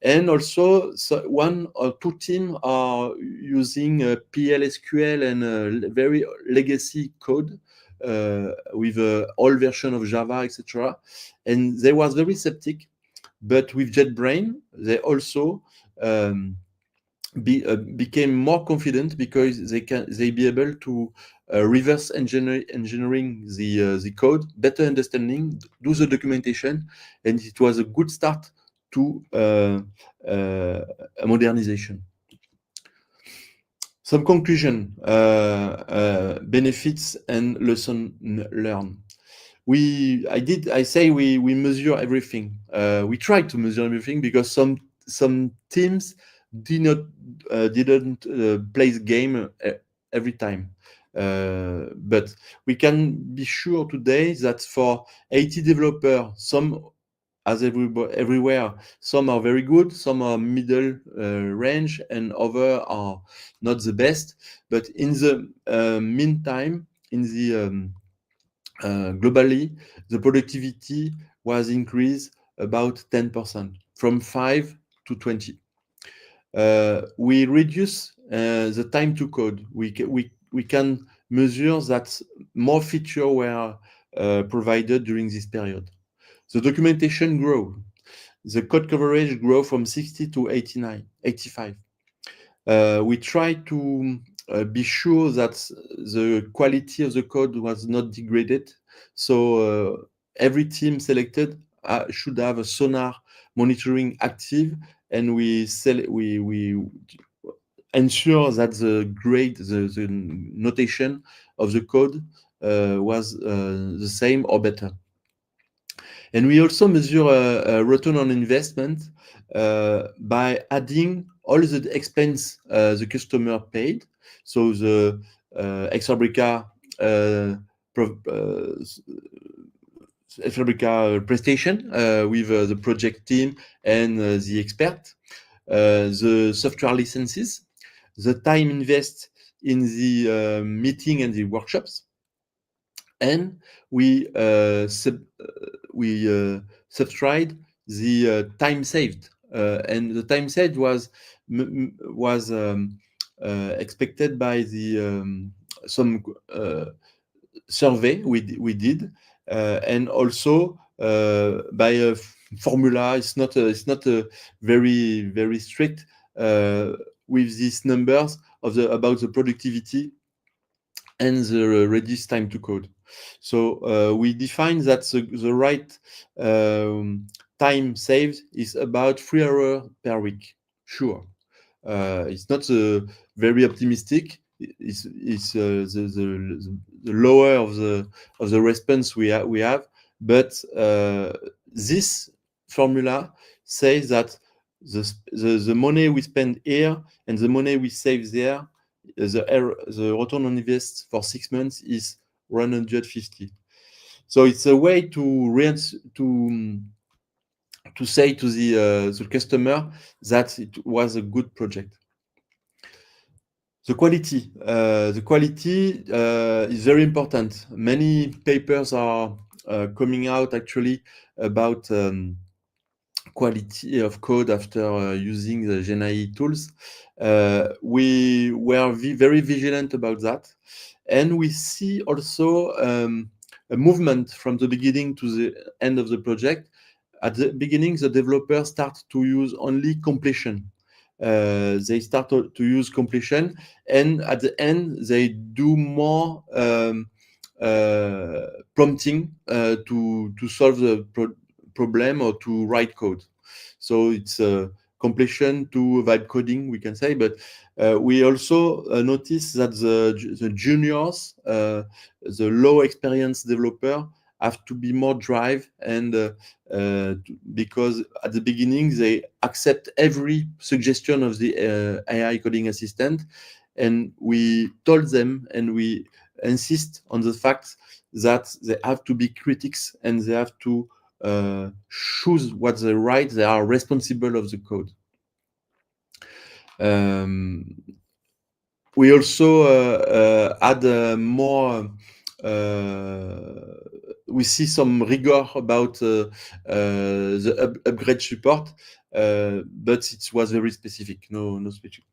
And also, one or two teams are using PL/SQL and very legacy code with old version of Java, etc. And they was very skeptic, but with JetBrains, they also became more confident because they be able to reverse engineering the code, better understanding, do the documentation, and it was a good start to a modernization. Some conclusion, benefits and lesson learned. I say we measure everything. We try to measure everything because some teams didn't play the game every time. But we can be sure today that for 80 developers, some, as everywhere, some are very good, some are middle range, and others are not the best. But in the meantime, in the globally, the productivity was increased about 10%, from 5 to 20. We reduce the time to code. We can measure that more features were provided during this period. The documentation grew. The code coverage grew from 60 to 85. We try to be sure that the quality of the code was not degraded. So every team selected should have a sonar monitoring active, and we ensure that the grade, the notation of the code was the same or better. And we also measure a return on investment by adding all the expense the customer paid. So the Exfabrica prestation with the project team and the expert, the software licenses, the time invest in the meeting and the workshops, and we subtract the time saved, and the time saved was expected by the some survey we did, and also by a formula. It's not a very strict with these numbers of about the productivity and the reduced time to code. So we define that the right time saved is about 3 hours per week. Sure, it's not very optimistic. It's the lower of the response we have, but this formula says that the money we spend here and the money we save there, the return on invest for 6 months is 150. So it's a way to say to the customer that it was a good project. The quality is very important. Many papers are coming out actually about quality of code after using the GenAI tools. We were very vigilant about that, and we see also a movement from the beginning to the end of the project. At the beginning, the developers start to use only completion. They start to use completion, and at the end, they do more prompting to solve the problem or to write code. So it's completion to vibe coding, we can say. But we also notice that the juniors, the low experience developer, have to be more drive, and because at the beginning they accept every suggestion of the AI coding assistant, and we told them and we insist on the fact that they have to be critics and they have to choose what they write. They are responsible of the code. We also add more. We see some rigor about the upgrade support, but it was very specific. No specific.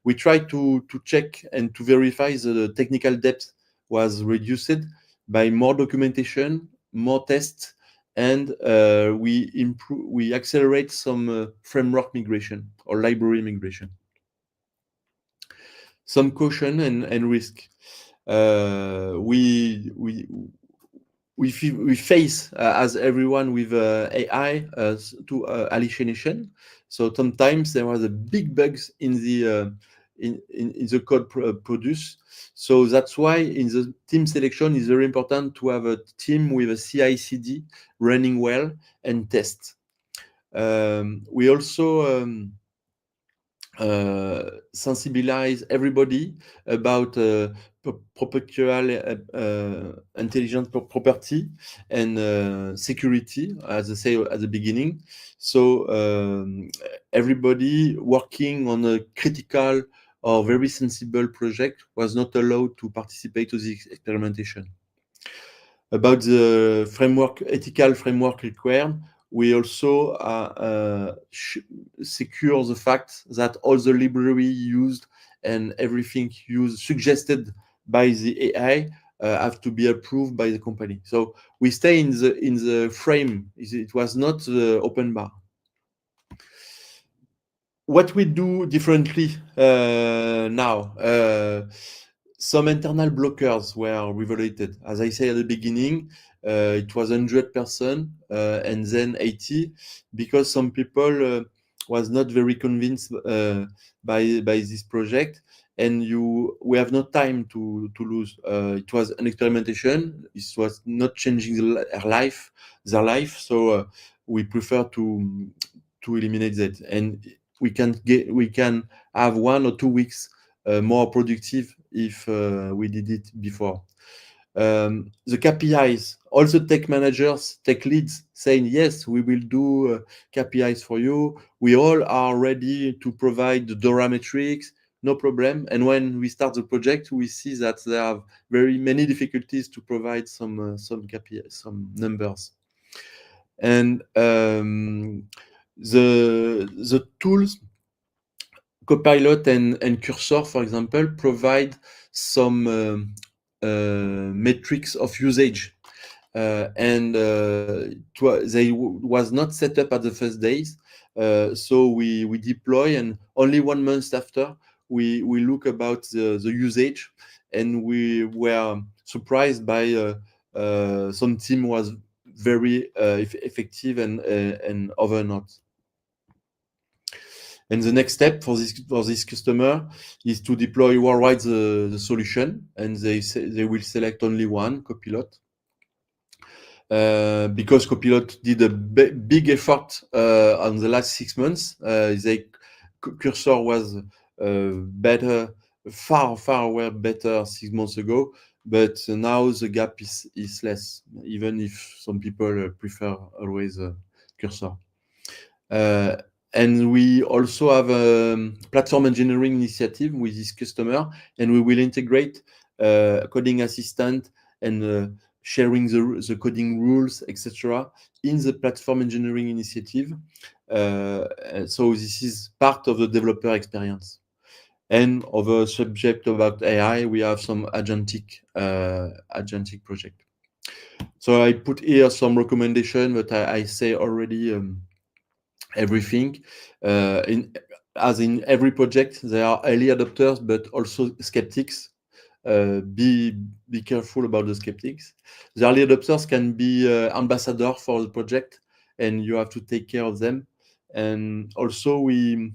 We try to check and to verify the technical depth was reduced by more documentation, more tests, and we accelerate some framework migration or library migration. Some caution and risk. We face as everyone with AI to hallucination. So sometimes there was a big bugs in the code produced. So that's why in the team selection it's very important to have a team with a CI/CD running well and test. We also sensibilize everybody about proprietary intelligence property and security, as I say at the beginning. So everybody working on a critical or very sensible project was not allowed to participate to the experimentation. About the framework, ethical framework required, we also secure the fact that all the library used and everything suggested by the AI have to be approved by the company. So we stay in the frame. It was not the open bar. What we do differently now, some internal blockers were evaluated. As I say at the beginning, it was 100 persons and then 80, because some people was not very convinced by this project, and we have no time to lose. It was an experimentation. It was not changing their life. So we prefer to eliminate that, and we can have 1 or 2 weeks more productive if we did it before. The KPIs, also tech managers, tech leads saying, yes, we will do KPIs for you. We all are ready to provide the DORA metrics, no problem. And when we start the project, we see that there are very many difficulties to provide some KPIs, some numbers. And the tools, Copilot and Cursor, for example, provide some metrics of usage, and they was not set up at the first days. So we deploy, and only 1 month after we look about the usage, and we were surprised by some team was very effective and other not. And the next step for this customer is to deploy worldwide the solution, and they will select only one, Copilot, because Copilot did a big effort on the last 6 months. Cursor was better, far better 6 months ago. but now the gap is less, even if some people prefer always cursor. And we also have a platform engineering initiative with this customer, and we will integrate coding assistant and sharing the coding rules, etc., in the platform engineering initiative. So this is part of the developer experience. And of a subject about AI, we have some agentic project. So I put here some recommendation, but I say already everything. As in every project, there are early adopters, but also skeptics. Be careful about the skeptics. The early adopters can be ambassador for the project, and you have to take care of them. And also we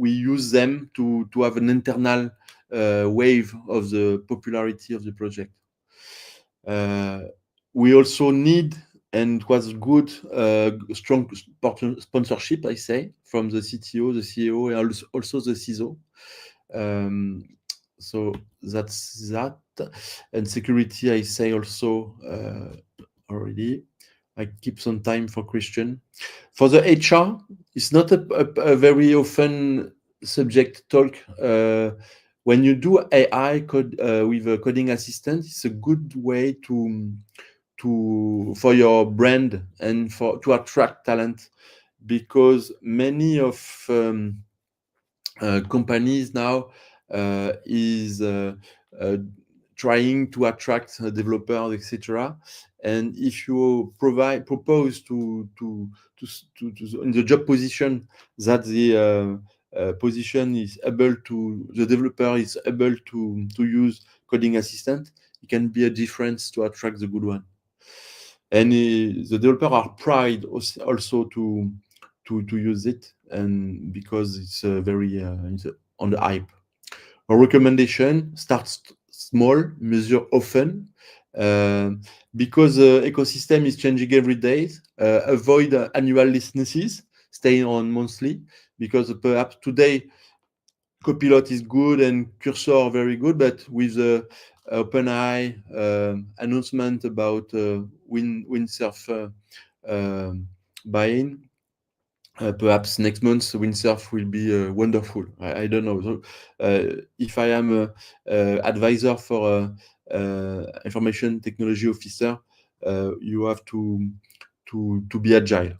use them to have an internal wave of the popularity of the project. We also need, and it was good, strong sponsorship, I say, from the CTO, the CEO, and also the CISO. So that's that. And security, I say also already. I keep some time for question. For the HR, it's not a very often subject talk. When you do AI code with a coding assistant, it's a good way for your brand and to attract talent, because many of companies now is trying to attract developers, etc. And if you propose to in the job position that the position is able to, the developer is able to use coding assistant, it can be a difference to attract the good one. And the developer are proud also to use it, and because it's very it's on the hype. A recommendation: start small, measure often, because the ecosystem is changing every day. Avoid annual licenses, stay on monthly, because perhaps today Copilot is good and Cursor very good, but with the OpenAI announcement about Windsurf buying, perhaps next month Windsurf will be wonderful. I don't know. So, if I am advisor for information technology officer, you have to be agile.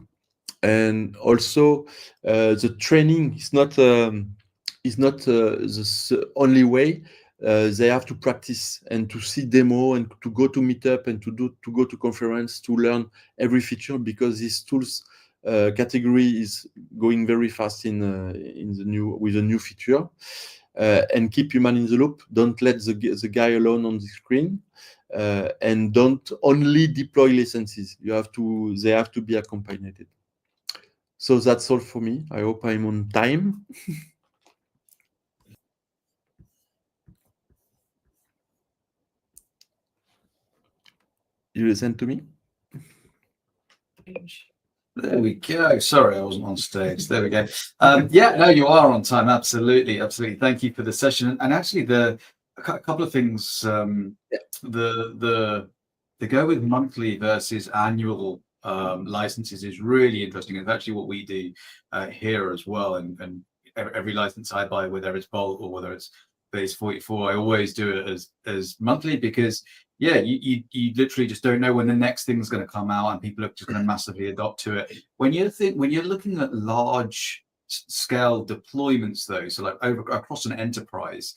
And also the training is not the only way. They have to practice and to see demo and to go to meetup and to go to conference to learn every feature, because these tools category is going very fast with a new feature. And keep human in the loop. Don't let the guy alone on the screen, and don't only deploy licenses. They have to be accompanied. So that's all for me. I hope I'm on time. You listen to me? There we go. Sorry, I wasn't on stage. There we go. Yeah, no, you are on time. Absolutely, absolutely. Thank you for the session. And actually, a couple of things. The go with monthly versus annual licenses is really interesting. It's actually what we do here as well. And every license I buy, whether it's bulk or whether it's base 44, I always do it as monthly, because yeah, you literally just don't know when the next thing's going to come out, and people are just going to massively adopt to it. When you're looking at large scale deployments, though, so like across an enterprise,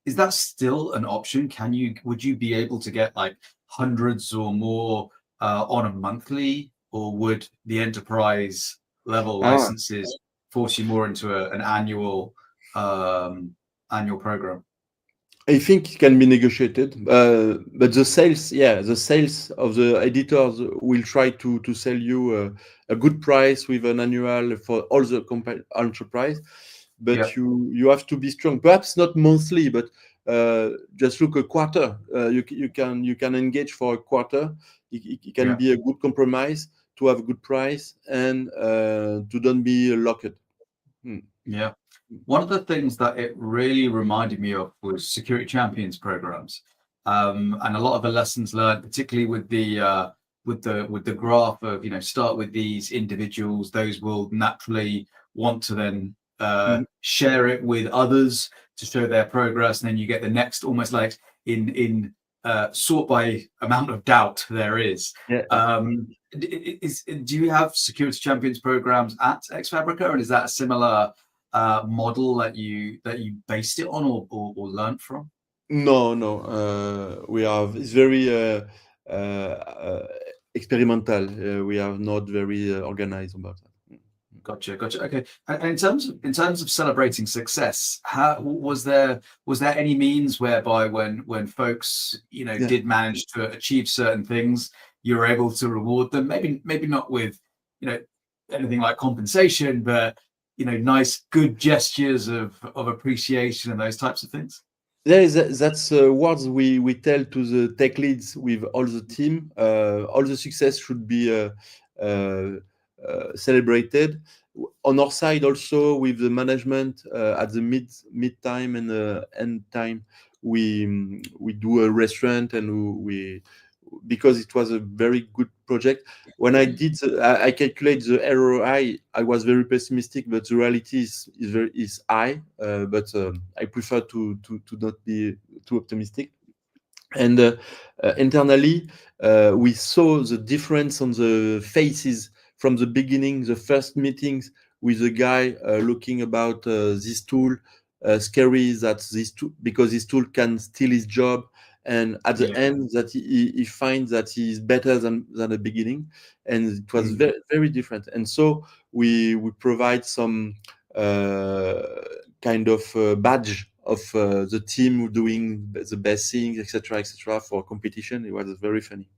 is that still an option? Would you be able to get like hundreds or more on a monthly, or would the enterprise level licenses force you more into an annual program? I think it can be negotiated, but the sales of the editors will try to sell you a good price with an annual for all the enterprise. But you have to be strong. Perhaps not monthly, but just look a quarter. You can engage for a quarter. It can be a good compromise to have a good price and to don't be locked. Yeah. One of the things that it really reminded me of was security champions programs, and a lot of the lessons learned, particularly with the graph of, start with these individuals. Those will naturally want to then share it with others to show their progress, and then you get the next, almost like in sort by amount of doubt there is. Do you have security champions programs at Xfabrica, and is that a similar model that you based it on or learned from? No. We have, it's very experimental. We are not very organized about that. Gotcha. Okay. And in terms of celebrating success, how was there any means whereby when folks did manage to achieve certain things, you were able to reward them? Maybe not with anything like compensation, but nice good gestures of appreciation and those types of things. That's words we tell to the tech leads with all the team. All the success should be celebrated. On our side, also with the management at the mid time and end time, we do a restaurant, and we because it was a very good project. When I did, I calculate the ROI. I was very pessimistic, but the reality is high. But I prefer to not be too optimistic. And internally, we saw the difference on the faces from the beginning. The first meetings with the guy looking about this tool, scary that this tool, because this tool can steal his job. And at the end, that he finds that he is better than the beginning, and it was very, very different. And so we provide some kind of badge of the team doing the best things, etc., for competition. It was very funny.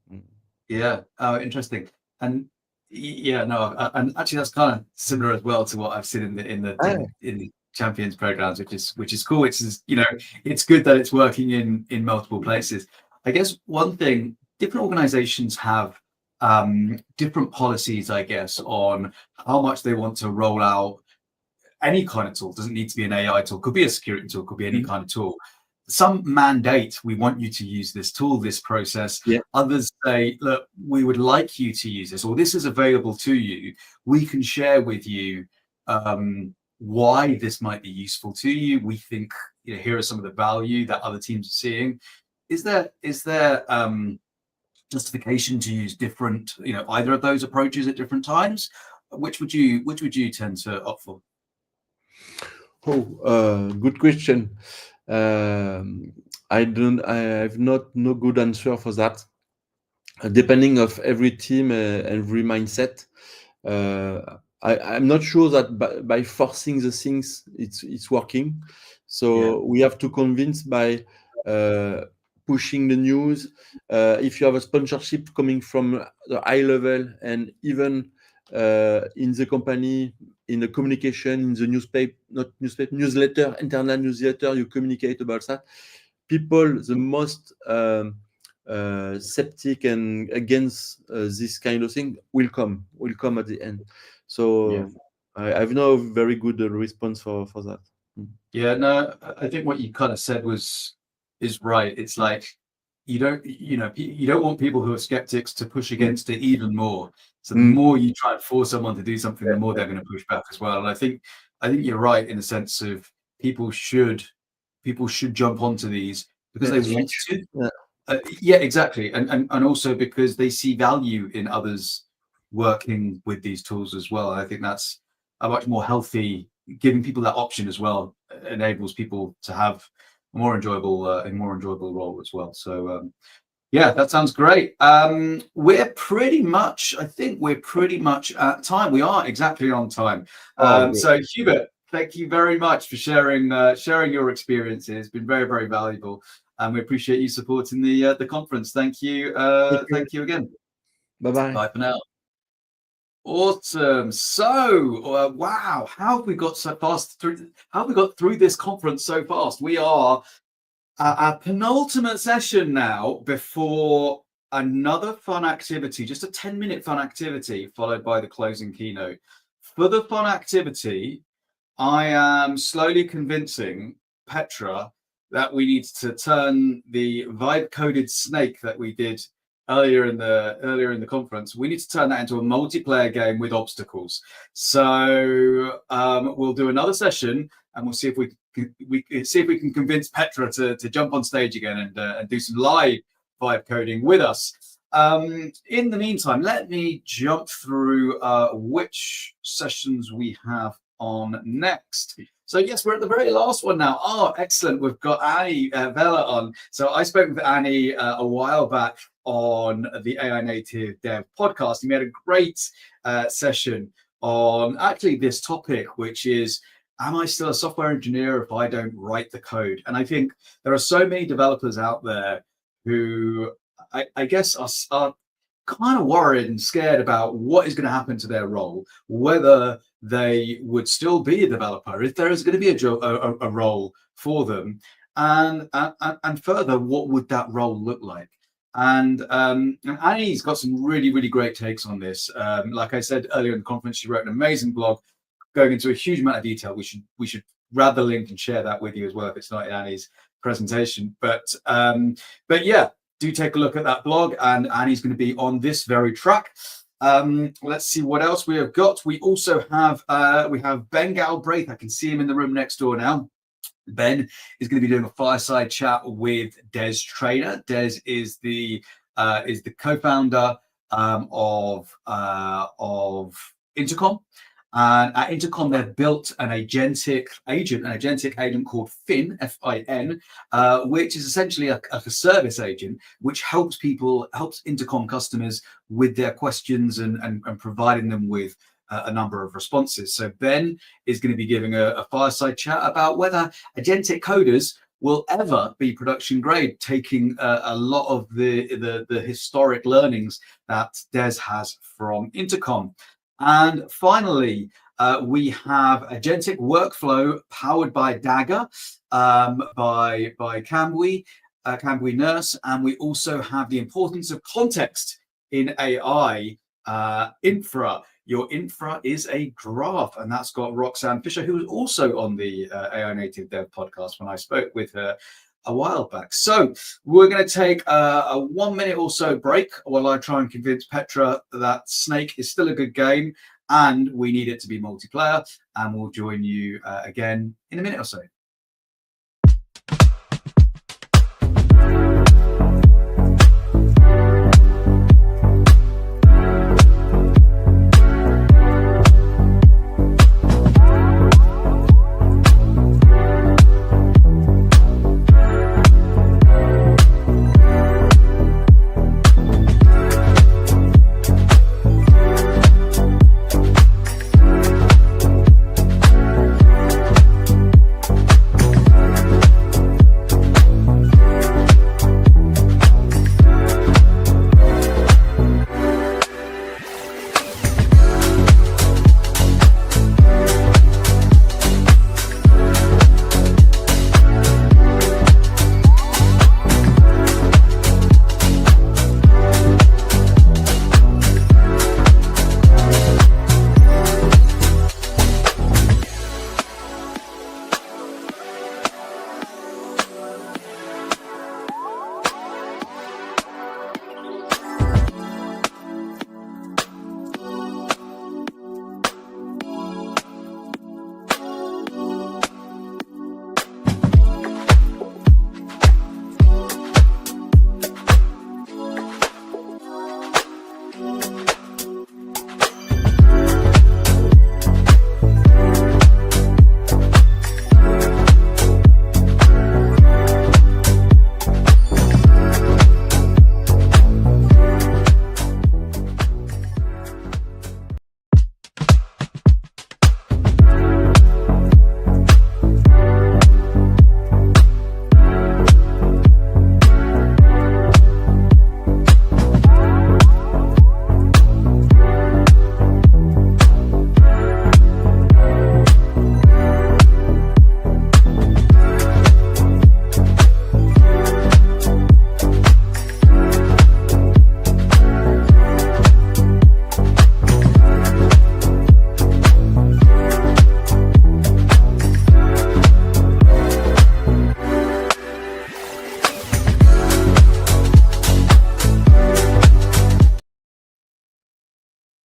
Yeah. Oh, interesting. And and actually that's kind of similar as well to what I've seen in the champions programs, which is cool. Which is it's good that it's working in multiple places. I guess one thing, different organizations have different policies, I guess, on how much they want to roll out any kind of tool. It doesn't need to be an AI tool, could be a security tool, could be any kind of tool. Some mandate, we want you to use this tool, this process. Others say, look, we would like you to use this, or this is available to you. We can share with you why this might be useful to you. We think here are some of the value that other teams are seeing. Is there justification to use different either of those approaches at different times? Which would you tend to opt for? Good question. I have no good answer for that. Depending of every team, every mindset. I'm not sure that by forcing the things it's working. So we have to convince by pushing the news. If you have a sponsorship coming from the high level, and even in the company, in the communication, in the newsletter, internal newsletter, you communicate about that. People the most skeptic and against this kind of thing will come at the end. So I have no very good response for that. Yeah, no, I think what you kind of said is right. It's like you don't want people who are skeptics to push against it even more. So the more you try and force someone to do something, the more they're going to push back as well. And I think you're right in the sense of people should jump onto these because they want to. Exactly, and also because they see value in others working with these tools as well. And I think that's a much more healthy. Giving people that option as well enables people to have a more enjoyable role as well. So that sounds great. We're pretty much at time. We are exactly on time. So Hubert, thank you very much for sharing your experiences. It's been very, very valuable, and we appreciate you supporting the conference. Thank you. Thank you again. Bye-bye. Bye for now. Awesome. So wow, how have we got so fast through? How have we got through this conference so fast? We are at our penultimate session now before another fun activity, just a 10-minute fun activity followed by the closing keynote. For the fun activity, I am slowly convincing Petra that we need to turn the vibe-coded snake that we did earlier in the conference. We need to turn that into a multiplayer game with obstacles. So we'll do another session, and we'll see if we can convince Petra to jump on stage again and do some live vibe coding with us. In the meantime, let me jump through which sessions we have on next. So yes, we're at the very last one now. Oh, excellent. We've got Annie Vella on. So I spoke with Annie a while back on the AI Native Dev podcast. And we had a great session on actually this topic, which is, am I still a software engineer if I don't write the code? And I think there are so many developers out there who I guess are kind of worried and scared about what is going to happen to their role, whether they would still be a developer, if there is going to be a role for them, and further, what would that role look like? And Annie's got some really great takes on this. Like I said earlier in the conference, she wrote an amazing blog going into a huge amount of detail. We should grab the link and share that with you as well if it's not in Annie's presentation. But yeah, do take a look at that blog, and Annie's going to be on this very track. Let's see what else we have got. We also have Ben Galbraith. I can see him in the room next door now. Ben is going to be doing a fireside chat with Des Traynor. Des is the co-founder of Intercom. And at Intercom, they've built an agentic agent called Fin, F-I-N, which is essentially a service agent, which helps Intercom customers with their questions and providing them with a number of responses. So Ben is going to be giving a fireside chat about whether agentic coders will ever be production grade, taking a lot of the historic learnings that Des has from Intercom. And finally, we have agentic workflow powered by Dagger, by Cambui Nurse, and we also have the importance of context in AI infra. Your infra is a graph, and that's got Roxanne Fisher, who was also on the AI Native Dev podcast when I spoke with her a while back. So we're going to take a 1 minute or so break while I try and convince Petra that Snake is still a good game and we need it to be multiplayer, and we'll join you again in a minute or so.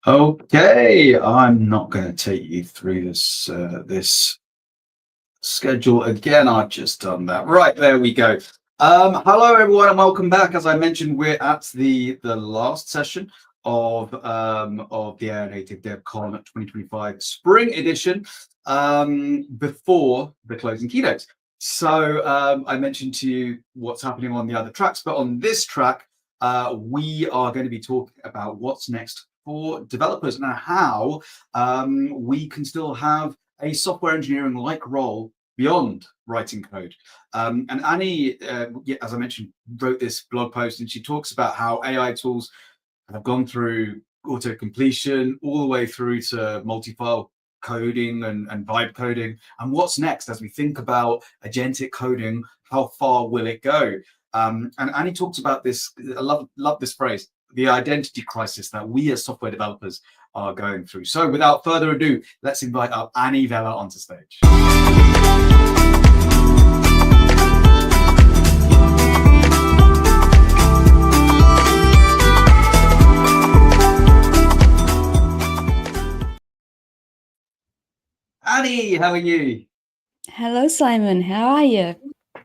Okay, I'm not going to take you through this schedule again. I've just done that. Right, there we go. Hello everyone and welcome back. As I mentioned, we're at the last session of the AI Native DevCon 2025 Spring Edition before the closing keynote. So I mentioned to you what's happening on the other tracks, but on this track, we are going to be talking about what's next for developers and how we can still have a software engineering like role beyond writing code. And Annie, as I mentioned, wrote this blog post, and she talks about how AI tools have gone through auto completion all the way through to multi-file coding and vibe coding. And what's next as we think about agentic coding? How far will it go? And Annie talks about this. I love this phrase, the identity crisis that we as software developers are going through. So without further ado, let's invite up Annie Vella onto stage. Annie, how are you? Hello, Simon. How are you?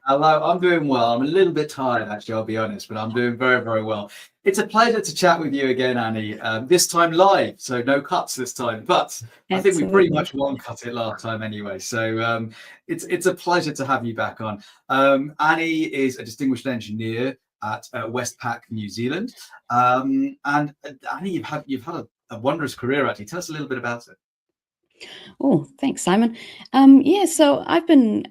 Hello, I'm doing well. I'm a little bit tired, actually, I'll be honest, but I'm doing very, very well. It's a pleasure to chat with you again, Annie. This time live, so no cuts this time, but I think we pretty much one cut it last time anyway. So it's a pleasure to have you back on. Annie is a distinguished engineer at Westpac, New Zealand. And Annie, you've had a wondrous career, actually. Tell us a little bit about it. Oh, thanks, Simon. Yeah, so I've been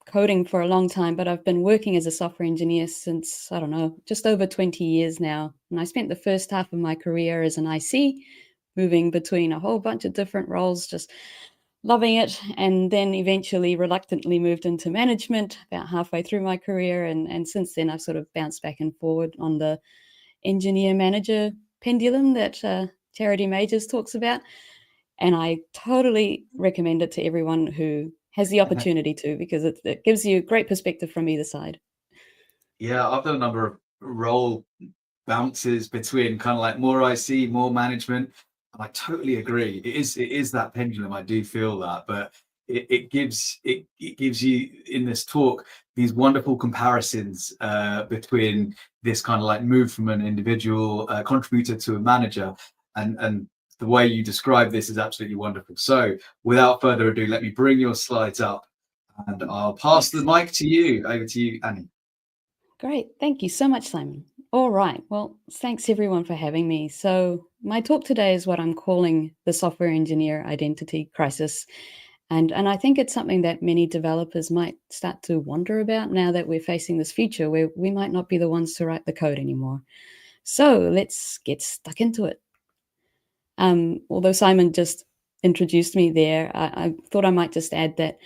coding for a long time, but I've been working as a software engineer since, I don't know, just over 20 years now. And I spent the first half of my career as an IC, moving between a whole bunch of different roles, just loving it. And then eventually reluctantly moved into management about halfway through my career. And since then, I've sort of bounced back and forward on the engineer manager pendulum that Charity Majors talks about. And I totally recommend it to everyone who has the opportunity to, because it gives you great perspective from either side. Yeah, I've done a number of role bounces between kind of like more IC, more management. And I totally agree. It is that pendulum. I do feel that, but it gives you in this talk these wonderful comparisons between this kind of like move from an individual contributor to a manager, and the way you describe this is absolutely wonderful. So without further ado, let me bring your slides up and I'll pass the mic to you. Over to you, Annie. Great. Thank you so much, Simon. All right. Well, thanks everyone for having me. So my talk today is what I'm calling the software engineer identity crisis. And I think it's something that many developers might start to wonder about now that we're facing this future where we might not be the ones to write the code anymore. So let's get stuck into it. Although Simon just introduced me there, I thought I might just add that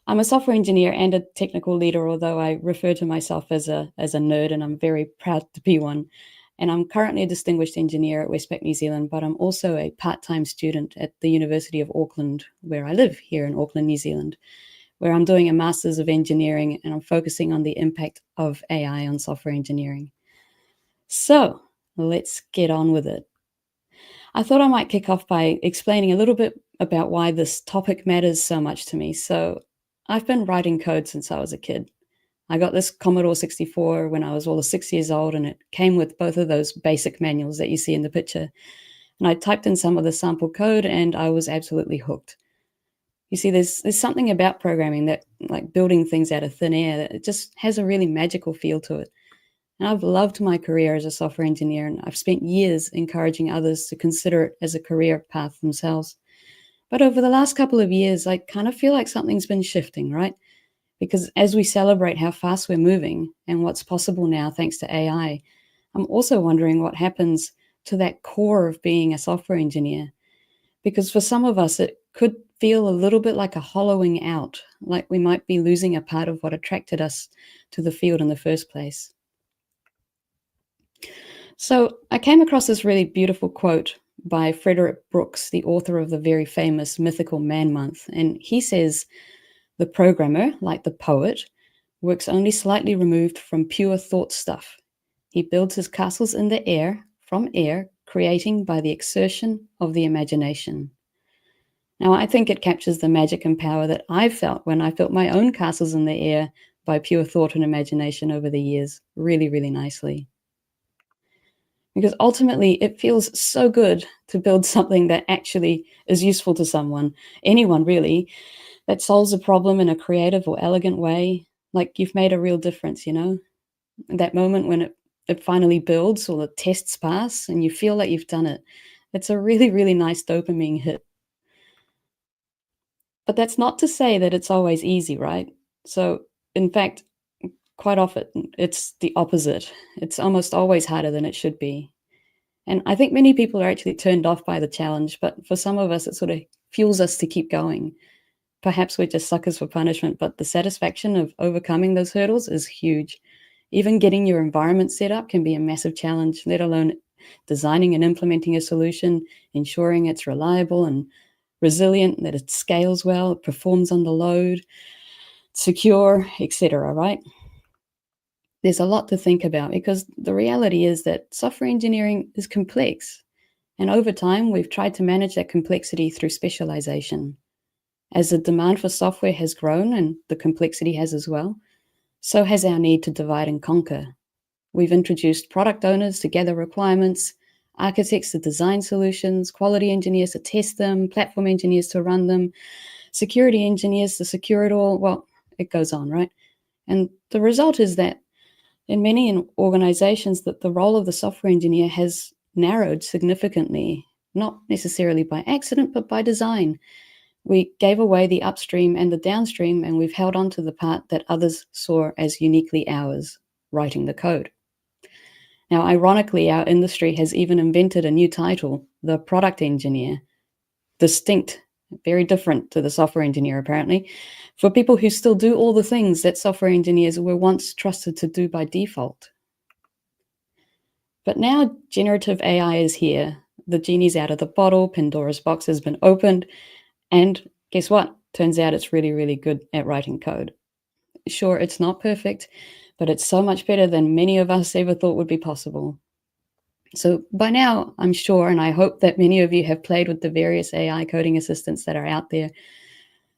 I'm a software engineer and a technical leader, although I refer to myself as a nerd, and I'm very proud to be one. And I'm currently a distinguished engineer at Westpac, New Zealand, but I'm also a part-time student at the University of Auckland, where I live here in Auckland, New Zealand, where I'm doing a Master's of Engineering, and I'm focusing on the impact of AI on software engineering. So let's get on with it. I thought I might kick off by explaining a little bit about why this topic matters so much to me. So I've been writing code since I was a kid. I got this Commodore 64 when I was all of 6 years old, and it came with both of those basic manuals that you see in the picture. And I typed in some of the sample code, and I was absolutely hooked. You see, there's something about programming that, like building things out of thin air, that it just has a really magical feel to it. And I've loved my career as a software engineer, and I've spent years encouraging others to consider it as a career path themselves. But over the last couple of years, I kind of feel like something's been shifting, right? Because as we celebrate how fast we're moving and what's possible now thanks to AI, I'm also wondering what happens to that core of being a software engineer. Because for some of us, it could feel a little bit like a hollowing out, like we might be losing a part of what attracted us to the field in the first place. So I came across this really beautiful quote by Frederick Brooks, the author of the very famous Mythical Man Month. And he says, "The programmer, like the poet, works only slightly removed from pure thought stuff. He builds his castles in the air, from air, creating by the exertion of the imagination. Now, I think it captures the magic and power that I've felt when I built my own castles in the air by pure thought and imagination over the years really, really nicely. Because ultimately, it feels so good to build something that actually is useful to someone, anyone really, that solves a problem in a creative or elegant way. Like you've made a real difference, you know? That moment when it finally builds or the tests pass and you feel like you've done it. It's a really, really nice dopamine hit. But that's not to say that it's always easy, right? So, in fact, quite often it's the opposite. It's almost always harder than it should be. And I think many people are actually turned off by the challenge, but for some of us, it sort of fuels us to keep going. Perhaps we're just suckers for punishment, but the satisfaction of overcoming those hurdles is huge. Even getting your environment set up can be a massive challenge, let alone designing and implementing a solution, ensuring it's reliable and resilient, that it scales well, it performs under load, secure, etc., right? There's a lot to think about because the reality is that software engineering is complex. And over time, we've tried to manage that complexity through specialization. As the demand for software has grown, and the complexity has as well, so has our need to divide and conquer. We've introduced product owners to gather requirements, architects to design solutions, quality engineers to test them, platform engineers to run them, security engineers to secure it all. Well, it goes on, right? And the result is that in many organizations that the role of the software engineer has narrowed significantly, not necessarily by accident, but by design. We gave away the upstream and the downstream, and we've held on to the part that others saw as uniquely ours, writing the code. Now, ironically, our industry has even invented a new title, the product engineer, distinct, very different to the software engineer, apparently, for people who still do all the things that software engineers were once trusted to do by default. But now generative AI is here. The genie's out of the bottle, Pandora's box has been opened, and guess what? Turns out it's really, really good at writing code. Sure, it's not perfect, but it's so much better than many of us ever thought would be possible. So by now, I'm sure, and I hope that many of you have played with the various AI coding assistants that are out there.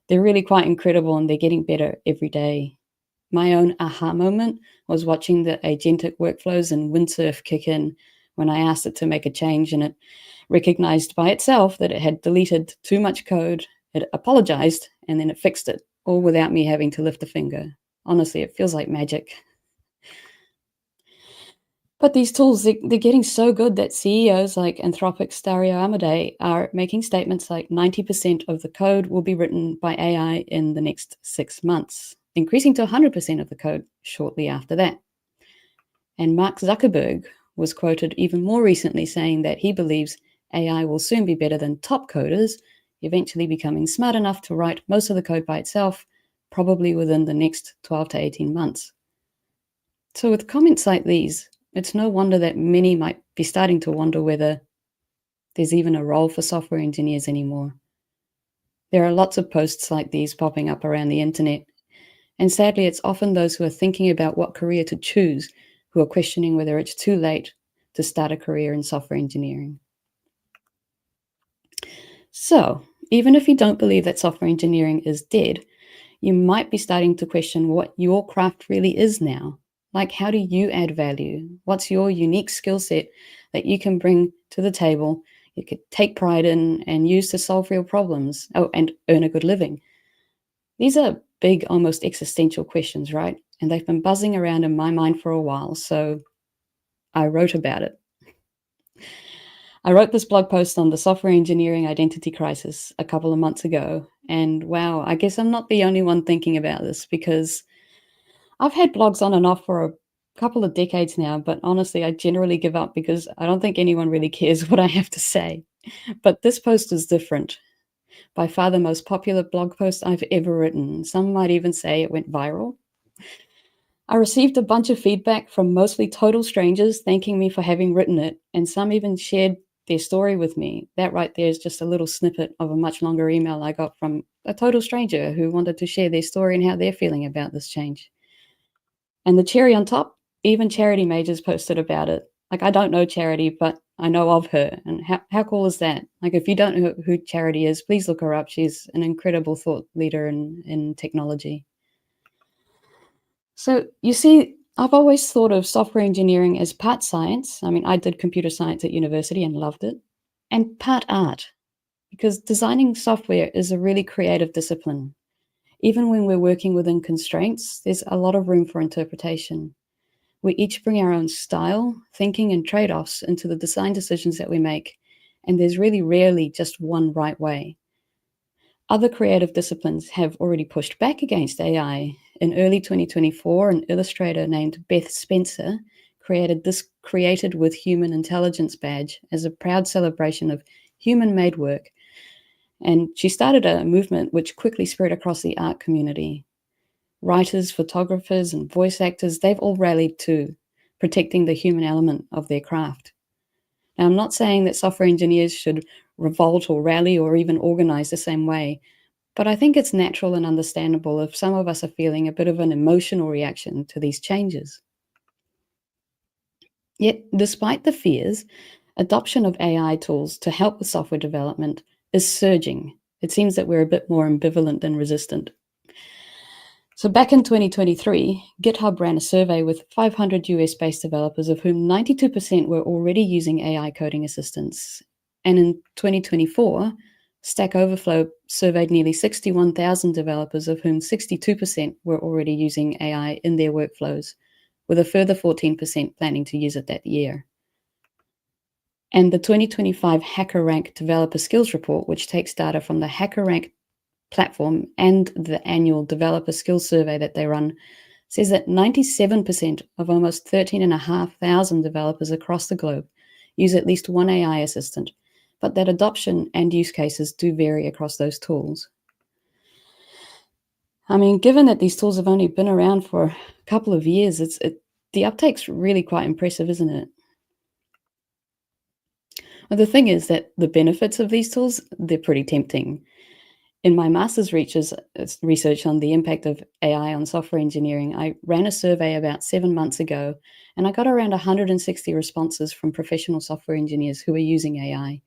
They're really quite incredible, and they're getting better every day. My own aha moment was watching the agentic workflows in Windsurf kick in when I asked it to make a change, and it recognized by itself that it had deleted too much code. It apologized, and then it fixed it, all without me having to lift a finger. Honestly, it feels like magic. But these tools, they're getting so good that CEOs like Anthropic's Dario Amodei are making statements like 90% of the code will be written by AI in the next 6 months, increasing to 100% of the code shortly after that. And Mark Zuckerberg was quoted even more recently saying that he believes AI will soon be better than top coders, eventually becoming smart enough to write most of the code by itself, probably within the next 12 to 18 months. So with comments like these, it's no wonder that many might be starting to wonder whether there's even a role for software engineers anymore. There are lots of posts like these popping up around the internet, and sadly, it's often those who are thinking about what career to choose who are questioning whether it's too late to start a career in software engineering. So, even if you don't believe that software engineering is dead, you might be starting to question what your craft really is now. Like, how do you add value? What's your unique skill set that you can bring to the table, you could take pride in and use to solve real problems, and earn a good living? These are big, almost existential questions, right? And they've been buzzing around in my mind for a while, so I wrote about it. I wrote this blog post on the software engineering identity crisis a couple of months ago, and wow, I guess I'm not the only one thinking about this, because I've had blogs on and off for a couple of decades now, but honestly, I generally give up because I don't think anyone really cares what I have to say. But this post is different. By far the most popular blog post I've ever written. Some might even say it went viral. I received a bunch of feedback from mostly total strangers thanking me for having written it, and some even shared their story with me. That right there is just a little snippet of a much longer email I got from a total stranger who wanted to share their story and how they're feeling about this change. And the cherry on top, even Charity Majors posted about it. Like, I don't know Charity, but I know of her. And how cool is that? Like, if you don't know who Charity is, please look her up. She's an incredible thought leader in technology. So you see, I've always thought of software engineering as part science. I mean, I did computer science at university and loved it, and part art, because designing software is a really creative discipline. Even when we're working within constraints, there's a lot of room for interpretation. We each bring our own style, thinking, and trade-offs into the design decisions that we make, and there's really rarely just one right way. Other creative disciplines have already pushed back against AI. In early 2024, an illustrator named Beth Spencer created this Created with Human Intelligence badge as a proud celebration of human-made work. And she started a movement which quickly spread across the art community. Writers, photographers, and voice actors, they've all rallied too, protecting the human element of their craft. Now, I'm not saying that software engineers should revolt or rally or even organize the same way, but I think it's natural and understandable if some of us are feeling a bit of an emotional reaction to these changes. Yet, despite the fears, adoption of AI tools to help with software development is surging. It seems that we're a bit more ambivalent than resistant. So back in 2023, GitHub ran a survey with 500 US-based developers, of whom 92% were already using AI coding assistants. And in 2024, Stack Overflow surveyed nearly 61,000 developers, of whom 62% were already using AI in their workflows, with a further 14% planning to use it that year. And the 2025 HackerRank Developer Skills Report, which takes data from the HackerRank platform and the annual developer skills survey that they run, says that 97% of almost 13,500 developers across the globe use at least one AI assistant, but that adoption and use cases do vary across those tools. I mean, given that these tools have only been around for a couple of years, the uptake's really quite impressive, isn't it? Well, the thing is that the benefits of these tools, they're pretty tempting. In my master's research on the impact of AI on software engineering, I ran a survey about 7 months ago, and I got around 160 responses from professional software engineers who are using AI.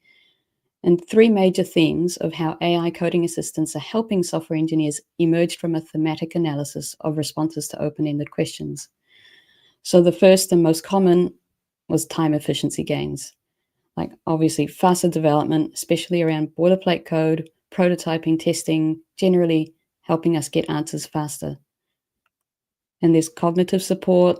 And 3 major themes of how AI coding assistants are helping software engineers emerged from a thematic analysis of responses to open-ended questions. So the first and most common was time efficiency gains. Like, obviously, faster development, especially around boilerplate code, prototyping, testing, generally helping us get answers faster. And there's cognitive support.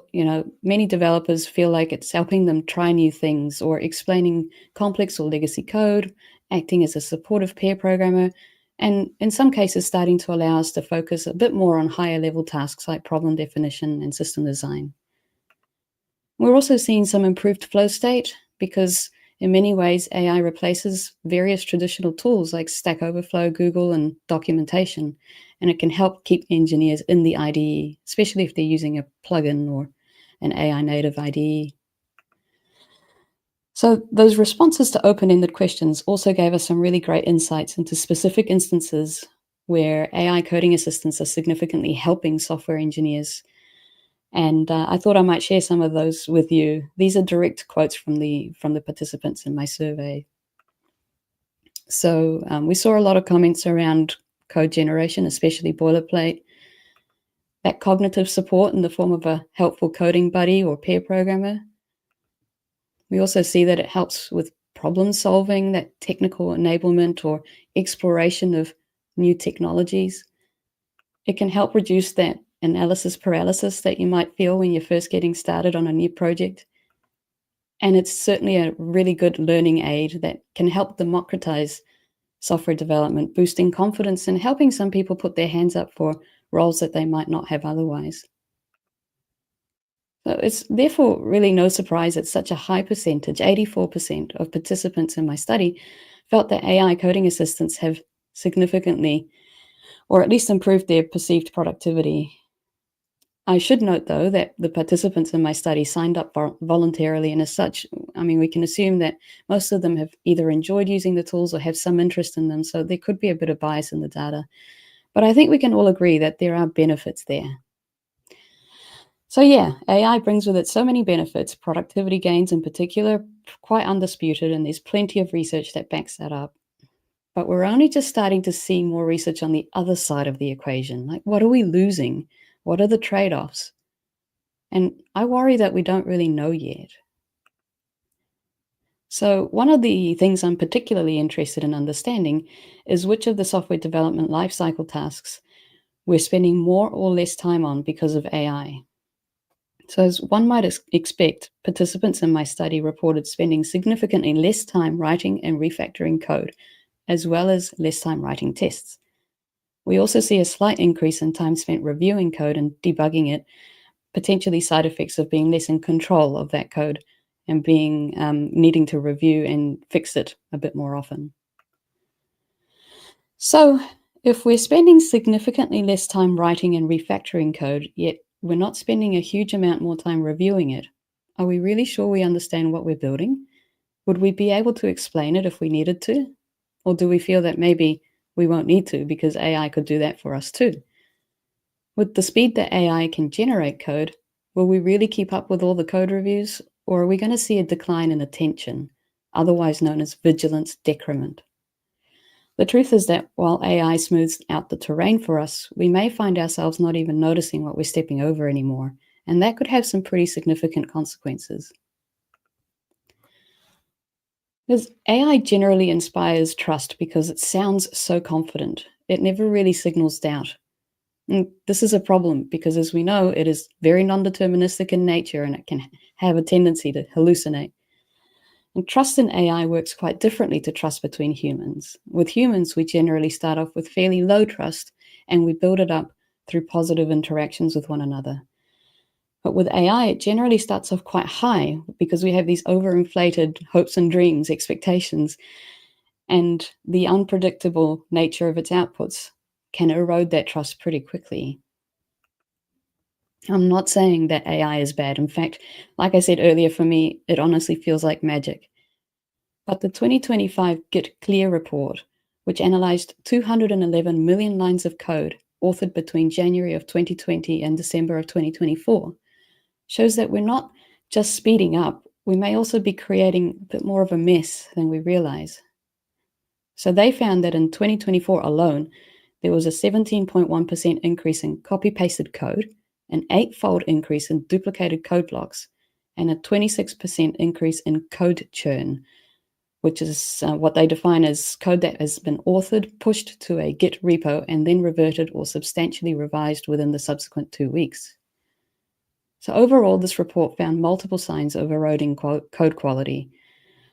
Many developers feel like it's helping them try new things or explaining complex or legacy code, acting as a supportive pair programmer, and in some cases starting to allow us to focus a bit more on higher level tasks like problem definition and system design. We're also seeing some improved flow state because in many ways, AI replaces various traditional tools like Stack Overflow, Google, and documentation, and it can help keep engineers in the IDE, especially if they're using a plugin or an AI native IDE. So those responses to open-ended questions also gave us some really great insights into specific instances where AI coding assistants are significantly helping software engineers. And I thought I might share some of those with you. These are direct quotes from the participants in my survey. So we saw a lot of comments around code generation, especially boilerplate, that cognitive support in the form of a helpful coding buddy or pair programmer. We also see that it helps with problem solving, that technical enablement or exploration of new technologies. It can help reduce that analysis paralysis that you might feel when you're first getting started on a new project. And it's certainly a really good learning aid that can help democratize software development, boosting confidence and helping some people put their hands up for roles that they might not have otherwise. So it's therefore really no surprise that such a high percentage, 84% of participants in my study, felt that AI coding assistants have significantly, or at least improved their perceived productivity. I should note, though, that the participants in my study signed up voluntarily, and as such, we can assume that most of them have either enjoyed using the tools or have some interest in them, so there could be a bit of bias in the data. But I think we can all agree that there are benefits there. So yeah, AI brings with it so many benefits, productivity gains in particular, quite undisputed, and there's plenty of research that backs that up. But we're only just starting to see more research on the other side of the equation. Like, what are we losing? What are the trade-offs? And I worry that we don't really know yet. So one of the things I'm particularly interested in understanding is which of the software development lifecycle tasks we're spending more or less time on because of AI. So as one might expect, participants in my study reported spending significantly less time writing and refactoring code, as well as less time writing tests. We also see a slight increase in time spent reviewing code and debugging it, potentially side effects of being less in control of that code and being needing to review and fix it a bit more often. So if we're spending significantly less time writing and refactoring code, yet we're not spending a huge amount more time reviewing it, are we really sure we understand what we're building? Would we be able to explain it if we needed to? Or do we feel that maybe we won't need to because AI could do that for us too? With the speed that AI can generate code, will we really keep up with all the code reviews, or are we going to see a decline in attention, otherwise known as vigilance decrement? The truth is that while AI smooths out the terrain for us, we may find ourselves not even noticing what we're stepping over anymore, and that could have some pretty significant consequences. Because AI generally inspires trust because it sounds so confident. It never really signals doubt. And this is a problem because, as we know, it is very non-deterministic in nature and it can have a tendency to hallucinate. And trust in AI works quite differently to trust between humans. With humans, we generally start off with fairly low trust and we build it up through positive interactions with one another. But with AI, it generally starts off quite high because we have these overinflated hopes and dreams, expectations, and the unpredictable nature of its outputs can erode that trust pretty quickly. I'm not saying that AI is bad. In fact, like I said earlier, for me, it honestly feels like magic. But the 2025 Git Clear report, which analyzed 211 million lines of code authored between January of 2020 and December of 2024, shows that we're not just speeding up, we may also be creating a bit more of a mess than we realize. So they found that in 2024 alone, there was a 17.1% increase in copy-pasted code, an 8-fold increase in duplicated code blocks, and a 26% increase in code churn, which is what they define as code that has been authored, pushed to a Git repo, and then reverted or substantially revised within the subsequent 2 weeks. So overall, this report found multiple signs of eroding code quality.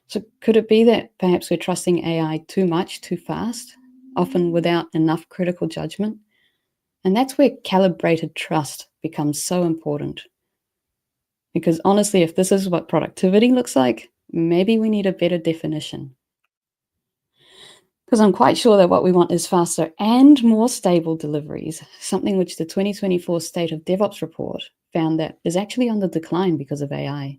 So could it be that perhaps we're trusting AI too much, too fast, often without enough critical judgment? And that's where calibrated trust becomes so important. Because honestly, if this is what productivity looks like, maybe we need a better definition. Because I'm quite sure that what we want is faster and more stable deliveries, something which the 2024 State of DevOps report found that is actually on the decline because of AI.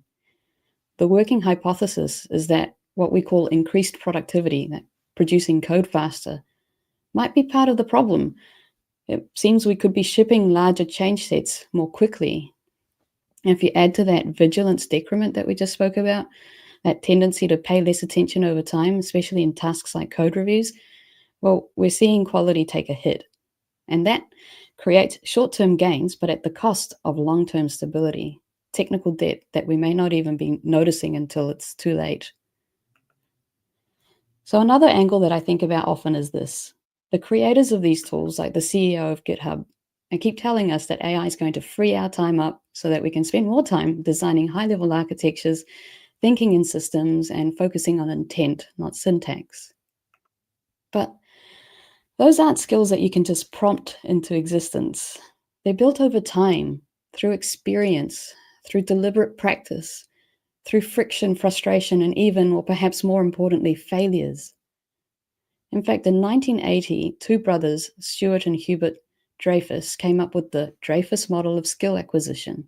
The working hypothesis is that what we call increased productivity, that producing code faster, might be part of the problem. It seems we could be shipping larger change sets more quickly. And if you add to that vigilance decrement that we just spoke about, that tendency to pay less attention over time, especially in tasks like code reviews, well, we're seeing quality take a hit. And that creates short-term gains, but at the cost of long-term stability, technical debt that we may not even be noticing until it's too late. So another angle that I think about often is this. The creators of these tools, like the CEO of GitHub, they keep telling us that AI is going to free our time up so that we can spend more time designing high-level architectures, thinking in systems, and focusing on intent, not syntax. But those aren't skills that you can just prompt into existence. They're built over time, through experience, through deliberate practice, through friction, frustration, and even, or perhaps more importantly, failures. In fact, in 1980, two brothers, Stuart and Hubert Dreyfus, came up with the Dreyfus model of skill acquisition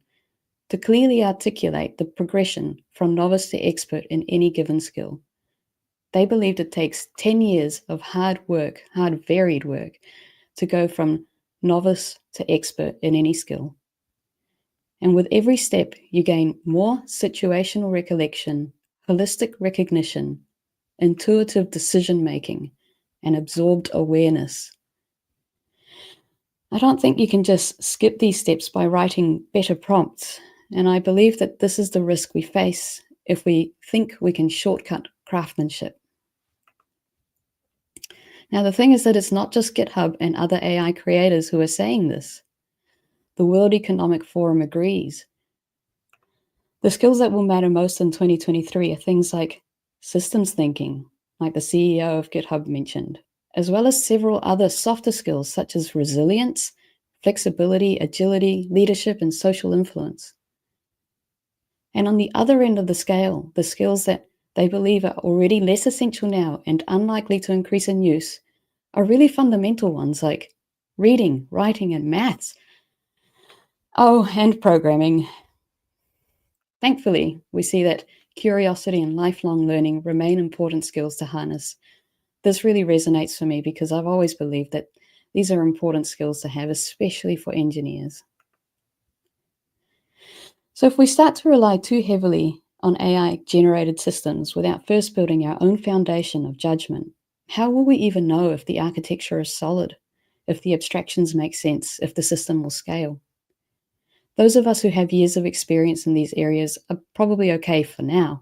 to clearly articulate the progression from novice to expert in any given skill. They believed it takes 10 years of hard work, hard varied work, to go from novice to expert in any skill. And with every step, you gain more situational recollection, holistic recognition, intuitive decision-making, and absorbed awareness. I don't think you can just skip these steps by writing better prompts, and I believe that this is the risk we face if we think we can shortcut craftsmanship. Now, the thing is that it's not just GitHub and other AI creators who are saying this. The World Economic Forum agrees. The skills that will matter most in 2023 are things like systems thinking, like the CEO of GitHub mentioned, as well as several other softer skills such as resilience, flexibility, agility, leadership, and social influence. And on the other end of the scale, the skills that they believe are already less essential now and unlikely to increase in use are really fundamental ones like reading, writing, and maths. Oh, and programming. Thankfully, we see that curiosity and lifelong learning remain important skills to harness. This really resonates for me because I've always believed that these are important skills to have, especially for engineers. So if we start to rely too heavily on AI-generated systems without first building our own foundation of judgment, how will we even know if the architecture is solid, if the abstractions make sense, if the system will scale? Those of us who have years of experience in these areas are probably okay for now,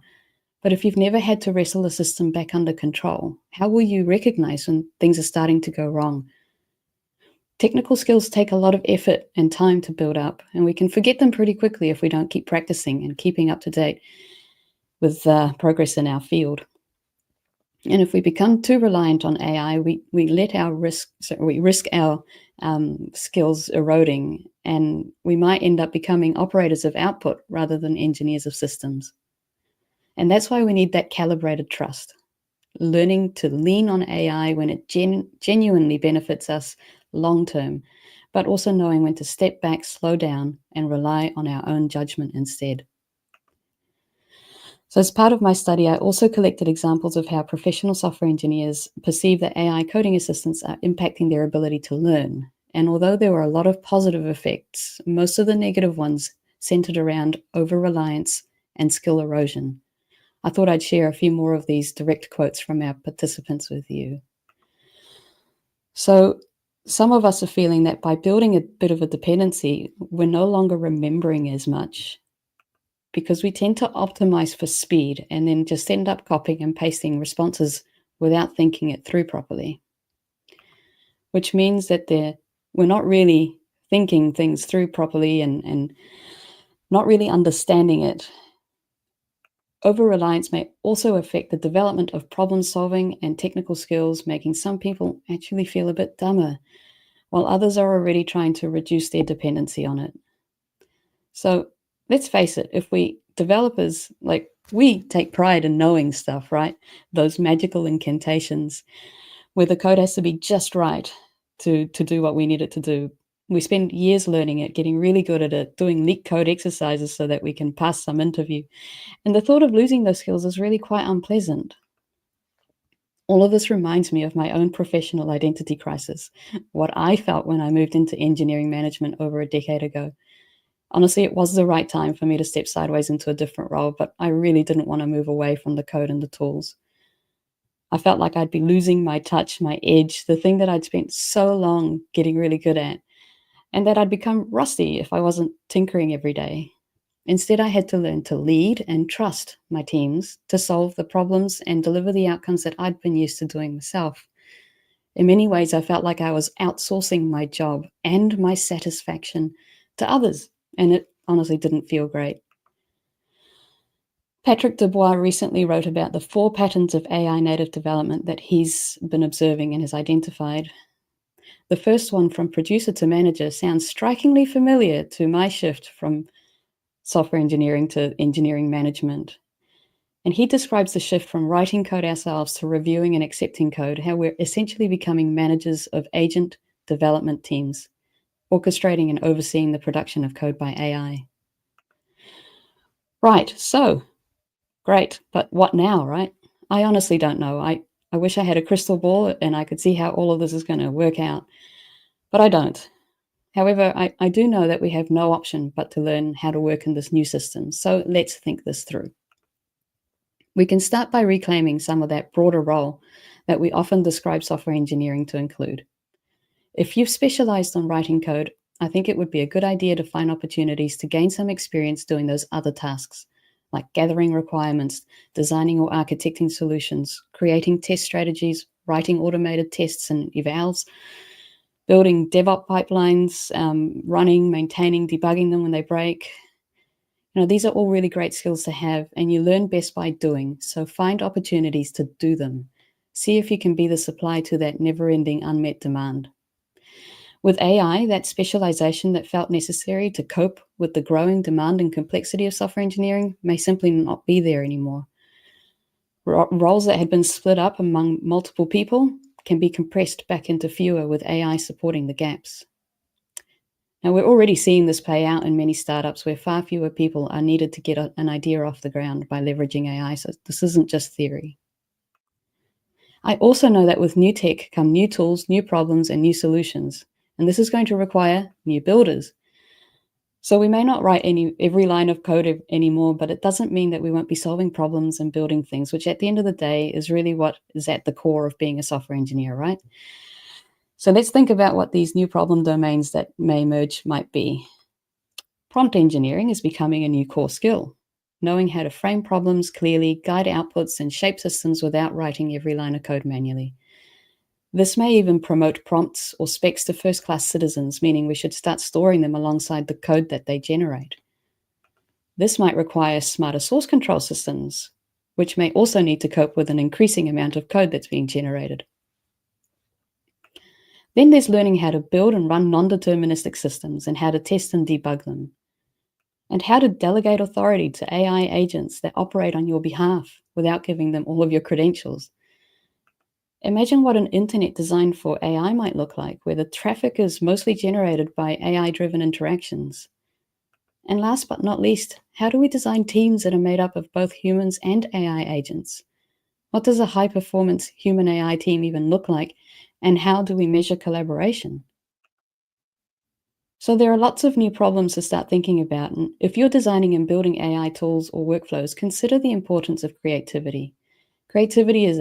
but if you've never had to wrestle a system back under control, how will you recognize when things are starting to go wrong? Technical skills take a lot of effort and time to build up, and we can forget them pretty quickly if we don't keep practicing and keeping up to date with progress in our field. And if we become too reliant on AI, we risk our skills eroding, and we might end up becoming operators of output rather than engineers of systems. And that's why we need that calibrated trust, learning to lean on AI when it genuinely benefits us long-term, but also knowing when to step back, slow down, and rely on our own judgment instead. So as part of my study, I also collected examples of how professional software engineers perceive that AI coding assistants are impacting their ability to learn. And although there were a lot of positive effects, most of the negative ones centered around over-reliance and skill erosion. I thought I'd share a few more of these direct quotes from our participants with you. So some of us are feeling that by building a bit of a dependency, we're no longer remembering as much, because we tend to optimize for speed and then just end up copying and pasting responses without thinking it through properly, which means that we're not really thinking things through properly and not really understanding it. Over-reliance may also affect the development of problem-solving and technical skills, making some people actually feel a bit dumber, while others are already trying to reduce their dependency on it. So let's face it, if we developers, we take pride in knowing stuff, right? Those magical incantations where the code has to be just right to do what we need it to do. We spend years learning it, getting really good at it, doing leak code exercises so that we can pass some interview. And the thought of losing those skills is really quite unpleasant. All of this reminds me of my own professional identity crisis, what I felt when I moved into engineering management over a decade ago. Honestly, it was the right time for me to step sideways into a different role, but I really didn't want to move away from the code and the tools. I felt like I'd be losing my touch, my edge, the thing that I'd spent so long getting really good at, and that I'd become rusty if I wasn't tinkering every day. Instead, I had to learn to lead and trust my teams to solve the problems and deliver the outcomes that I'd been used to doing myself. In many ways, I felt like I was outsourcing my job and my satisfaction to others, and it honestly didn't feel great. Patrick Dubois recently wrote about the 4 patterns of AI native development that he's been observing and has identified. The first one, from producer to manager, sounds strikingly familiar to my shift from software engineering to engineering management. And he describes the shift from writing code ourselves to reviewing and accepting code, how we're essentially becoming managers of agent development teams, orchestrating and overseeing the production of code by AI. Right, so great, but what now, right? I honestly don't know. I wish I had a crystal ball and I could see how all of this is going to work out, but I don't. However, I do know that we have no option but to learn how to work in this new system. So let's think this through. We can start by reclaiming some of that broader role that we often describe software engineering to include. If you've specialized on writing code, I think it would be a good idea to find opportunities to gain some experience doing those other tasks, like gathering requirements, designing or architecting solutions, creating test strategies, writing automated tests and evals, building DevOps pipelines, running, maintaining, debugging them when they break. These are all really great skills to have, and you learn best by doing. So find opportunities to do them. See if you can be the supply to that never-ending unmet demand. With AI, that specialization that felt necessary to cope with the growing demand and complexity of software engineering may simply not be there anymore. Roles that had been split up among multiple people can be compressed back into fewer with AI supporting the gaps. Now, we're already seeing this play out in many startups where far fewer people are needed to get an idea off the ground by leveraging AI, so this isn't just theory. I also know that with new tech come new tools, new problems, and new solutions, and this is going to require new builders. So we may not write every line of code anymore, but it doesn't mean that we won't be solving problems and building things, which at the end of the day is really what is at the core of being a software engineer, right? So let's think about what these new problem domains that may emerge might be. Prompt engineering is becoming a new core skill, knowing how to frame problems clearly, guide outputs, and shape systems without writing every line of code manually. This may even promote prompts or specs to first-class citizens, meaning we should start storing them alongside the code that they generate. This might require smarter source control systems, which may also need to cope with an increasing amount of code that's being generated. Then there's learning how to build and run non-deterministic systems and how to test and debug them, and how to delegate authority to AI agents that operate on your behalf without giving them all of your credentials. Imagine what an internet designed for AI might look like, where the traffic is mostly generated by AI-driven interactions. And last but not least, how do we design teams that are made up of both humans and AI agents? What does a high-performance human-AI team even look like, and how do we measure collaboration? So there are lots of new problems to start thinking about, and if you're designing and building AI tools or workflows, consider the importance of creativity. Creativity is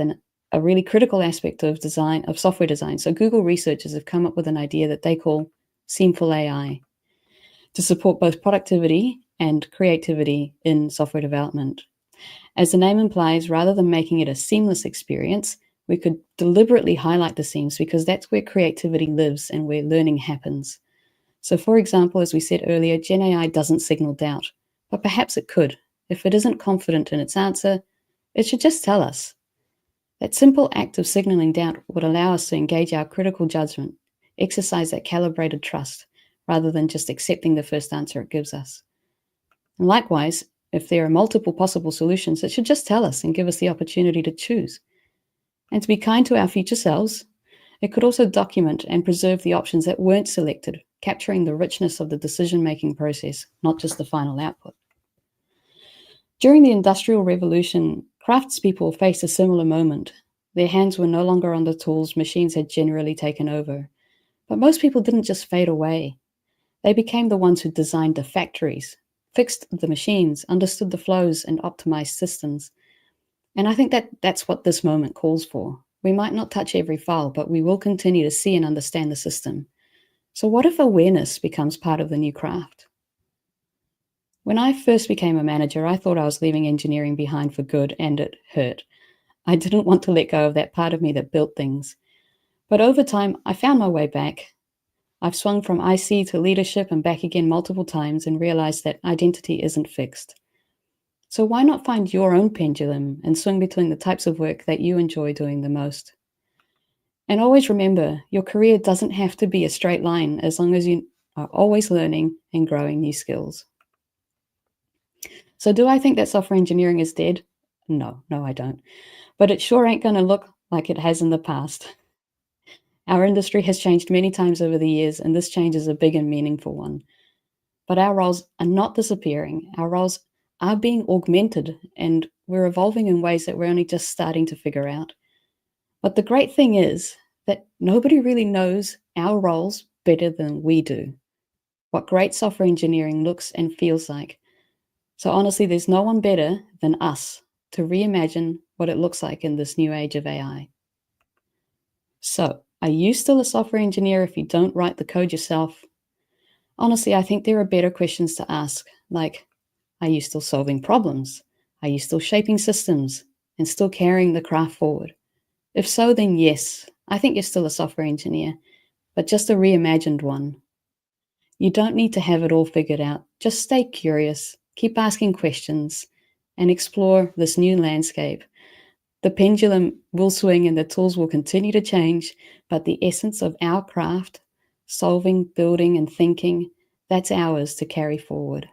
a really critical aspect of software design. So Google researchers have come up with an idea that they call seamful AI to support both productivity and creativity in software development. As the name implies, rather than making it a seamless experience, we could deliberately highlight the seams because that's where creativity lives and where learning happens. So for example, as we said earlier, Gen AI doesn't signal doubt, but perhaps it could. If it isn't confident in its answer, it should just tell us. That simple act of signaling doubt would allow us to engage our critical judgment, exercise that calibrated trust, rather than just accepting the first answer it gives us. And likewise, if there are multiple possible solutions, it should just tell us and give us the opportunity to choose. And to be kind to our future selves, it could also document and preserve the options that weren't selected, capturing the richness of the decision-making process, not just the final output. During the Industrial Revolution, craftspeople faced a similar moment. Their hands were no longer on the tools, machines had generally taken over. But most people didn't just fade away. They became the ones who designed the factories, fixed the machines, understood the flows, and optimized systems. And I think that's what this moment calls for. We might not touch every file, but we will continue to see and understand the system. So what if awareness becomes part of the new craft? When I first became a manager, I thought I was leaving engineering behind for good, and it hurt. I didn't want to let go of that part of me that built things. But over time, I found my way back. I've swung from IC to leadership and back again multiple times and realized that identity isn't fixed. So why not find your own pendulum and swing between the types of work that you enjoy doing the most? And always remember, your career doesn't have to be a straight line as long as you are always learning and growing new skills. So do I think that software engineering is dead? No, I don't. But it sure ain't going to look like it has in the past. Our industry has changed many times over the years, and this change is a big and meaningful one. But our roles are not disappearing. Our roles are being augmented, and we're evolving in ways that we're only just starting to figure out. But the great thing is that nobody really knows our roles better than we do, what great software engineering looks and feels like. So honestly, there's no one better than us to reimagine what it looks like in this new age of AI. So, are you still a software engineer if you don't write the code yourself? Honestly, I think there are better questions to ask, like, are you still solving problems? Are you still shaping systems and still carrying the craft forward? If so, then yes, I think you're still a software engineer, but just a reimagined one. You don't need to have it all figured out. Just stay curious, keep asking questions, and explore this new landscape. The pendulum will swing and the tools will continue to change, but the essence of our craft, solving, building, and thinking, that's ours to carry forward.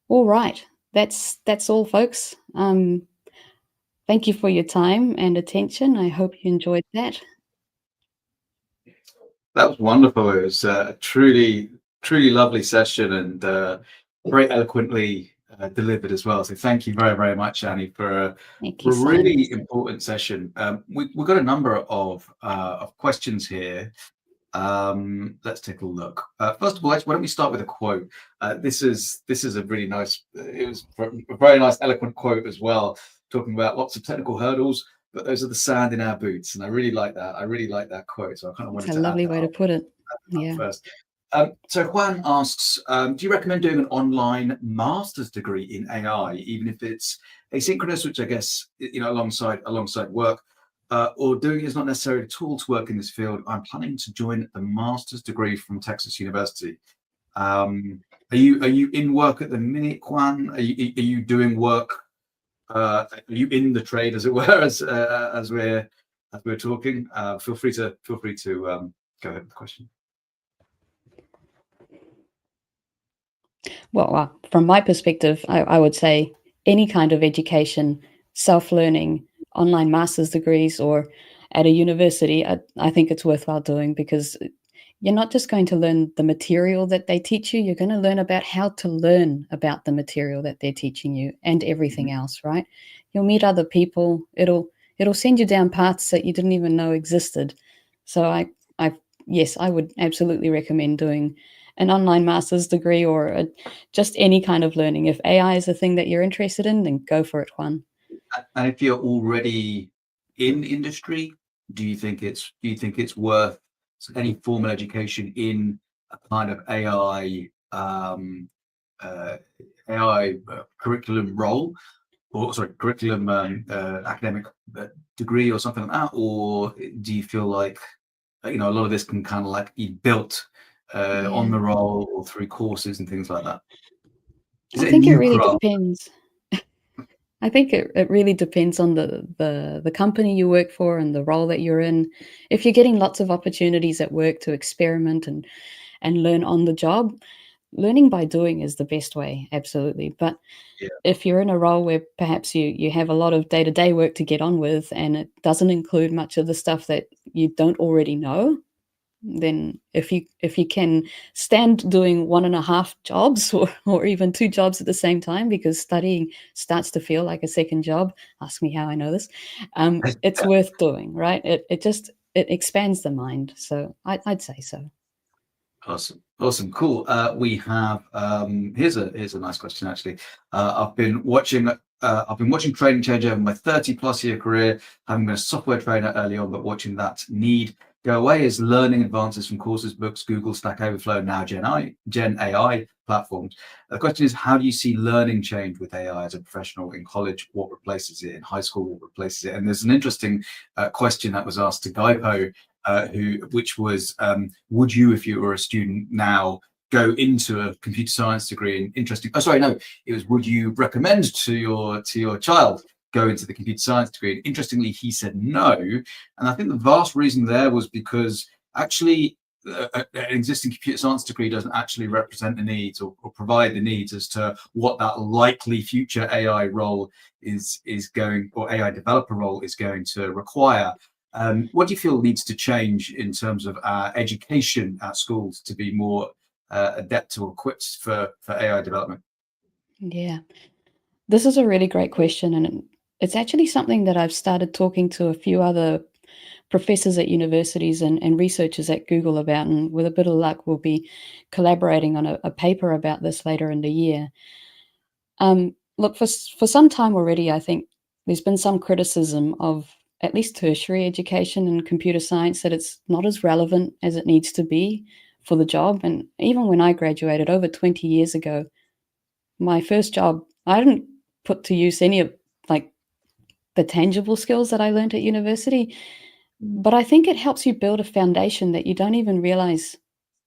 All right, that's all, folks. Thank you for your time and attention. I hope you enjoyed that. That was wonderful. It was a truly lovely session, and very eloquently delivered as well. So thank you very, very much, Annie, for a really important session. We've got a number of questions here. Let's take a look. First of all, why don't we start with a quote? This is a really nice, it was a very nice, eloquent quote as well, talking about lots of technical hurdles, but those are the sand in our boots. And I really like that. I really like that quote. So I kind of wanted to add that. It's a lovely way to put it. Yeah. First. So Juan asks, do you recommend doing an online master's degree in AI, even if it's asynchronous, which I guess, alongside work, or doing it is not necessarily a tool to work in this field? I'm planning to join the master's degree from Texas University. Are you in work at the minute, Juan? Are you doing work? Are you in the trade, as it were, as we're talking? Feel free to go ahead with the question. Well, from my perspective, I would say any kind of education, self-learning, online master's degrees, or at a university, I think it's worthwhile doing, because you're not just going to learn the material that they teach you, you're going to learn about how to learn about the material that they're teaching you and everything else, right? You'll meet other people. It'll send you down paths that you didn't even know existed. So yes, I would absolutely recommend doing an online master's degree, or just any kind of learning. If AI is a thing that you're interested in, then go for it, Juan. And if you're already in industry, do you think it's worth any formal education in a kind of AI curriculum role, or curriculum academic degree or something like that? Or do you feel like a lot of this can kind of like be built on the role or through courses and things like that? I think it really depends. I think it really depends on the company you work for and the role that you're in. If you're getting lots of opportunities at work to experiment and learn on the job, learning by doing is the best way, absolutely. But if you're in a role where perhaps you have a lot of day-to-day work to get on with, and it doesn't include much of the stuff that you don't already know, then if you can stand doing 1.5 jobs or even 2 jobs at the same time, because studying starts to feel like a second job, ask me how I know this, it's worth doing, right? It expands the mind. So I'd say so. Awesome, cool. We have here's a nice question, actually. I've been watching training change over my 30+ year career, having been a software trainer early on, but watching that need go away as learning advances from courses, books, Google, Stack Overflow, now Gen AI platforms. The question is, how do you see learning change with AI as a professional in college? What replaces it? In high school, what replaces it? And there's an interesting question that was asked to Gaipo, which was, would you, if you were a student now, go into a computer science degree? And it was, would you recommend to your child go into the computer science degree? And interestingly, he said no. And I think the vast reason there was because actually an existing computer science degree doesn't actually represent the needs or provide the needs as to what that likely future AI role is going, or AI developer role is going to require. What do you feel needs to change in terms of our education at schools to be more adept or equipped for AI development? Yeah, this is a really great question, and it's actually something that I've started talking to a few other professors at universities and researchers at Google about, and with a bit of luck, we'll be collaborating on a paper about this later in the year. Look, for some time already, I think there's been some criticism of at least tertiary education in computer science, that it's not as relevant as it needs to be for the job. And even when I graduated over 20 years ago, my first job, I didn't put to use any of like the tangible skills that I learned at university. But I think it helps you build a foundation that you don't even realize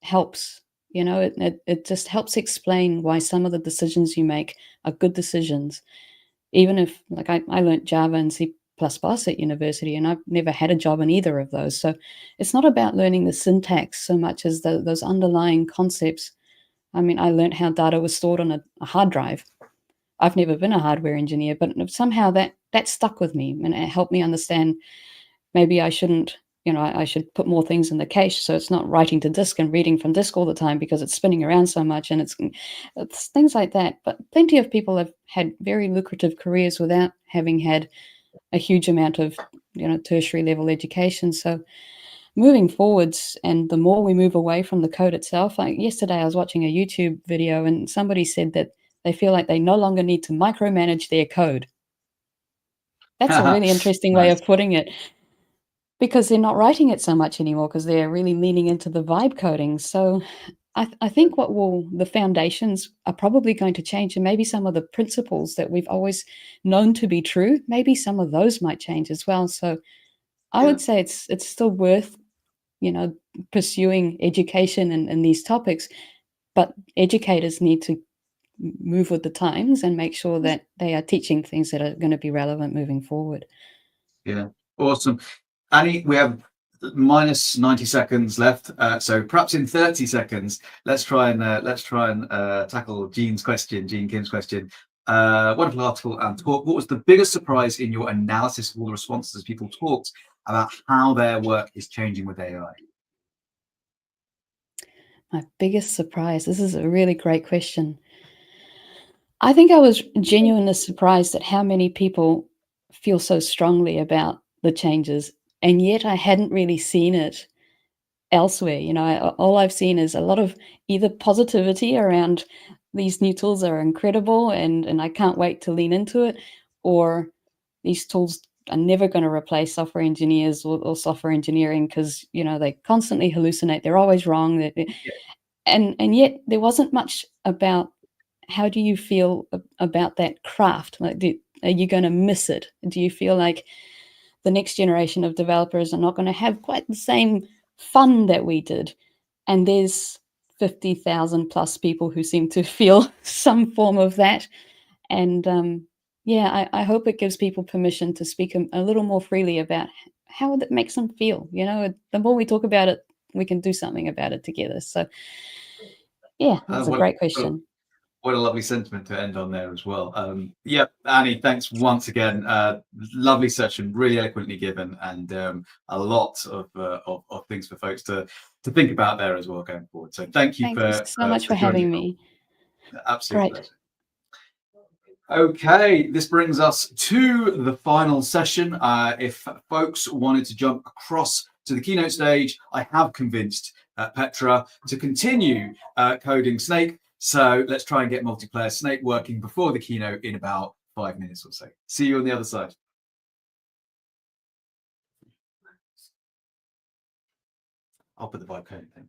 helps. You know, it just helps explain why some of the decisions you make are good decisions. Even if, like, I learned Java and C++ at university, and I've never had a job in either of those. So it's not about learning the syntax so much as those underlying concepts. I mean, I learned how data was stored on a hard drive. I've never been a hardware engineer, but somehow that stuck with me, and it helped me understand maybe I shouldn't, I should put more things in the cache so it's not writing to disk and reading from disk all the time because it's spinning around so much, and it's things like that. But plenty of people have had very lucrative careers without having had a huge amount of, tertiary level education. So moving forwards, and the more we move away from the code itself, like yesterday I was watching a YouTube video and somebody said that they feel like they no longer need to micromanage their code. That's a really interesting way Nice. of putting it, because they're not writing it so much anymore because they're really leaning into the vibe coding. So I think the foundations are probably going to change, and maybe some of the principles that we've always known to be true, maybe some of those might change as well. So I would say it's still worth, pursuing education in these topics, but educators need to move with the times and make sure that they are teaching things that are going to be relevant moving forward. Yeah, awesome. Annie, we have minus 90 seconds left, so perhaps in 30 seconds, let's try and tackle Gene Kim's question. Wonderful article and talk. What was the biggest surprise in your analysis of all the responses as people talked about how their work is changing with AI? My biggest surprise. This is a really great question. I think I was genuinely surprised at how many people feel so strongly about the changes, and yet I hadn't really seen it elsewhere. All I've seen is a lot of either positivity around these new tools are incredible and I can't wait to lean into it, or these tools are never going to replace software engineers or software engineering because, they constantly hallucinate. They're always wrong. And yet there wasn't much about how do you feel about that craft? Like, are you going to miss it? Do you feel like the next generation of developers are not going to have quite the same fun that we did? And there's 50,000 plus people who seem to feel some form of that. And I hope it gives people permission to speak a little more freely about how that makes them feel. The more we talk about it, we can do something about it together. So yeah, that's a great question. What a lovely sentiment to end on there as well. Annie, thanks once again. Lovely session, really eloquently given, and a lot of things for folks to think about there as well going forward. So thank you so much for having me. Absolutely. Pleasure. Okay, this brings us to the final session. If folks wanted to jump across to the keynote stage, I have convinced Petra to continue coding Snake. So let's try and get multiplayer Snake working before the keynote in about 5 minutes or so. See you on the other side. I'll put the vibe coding thing.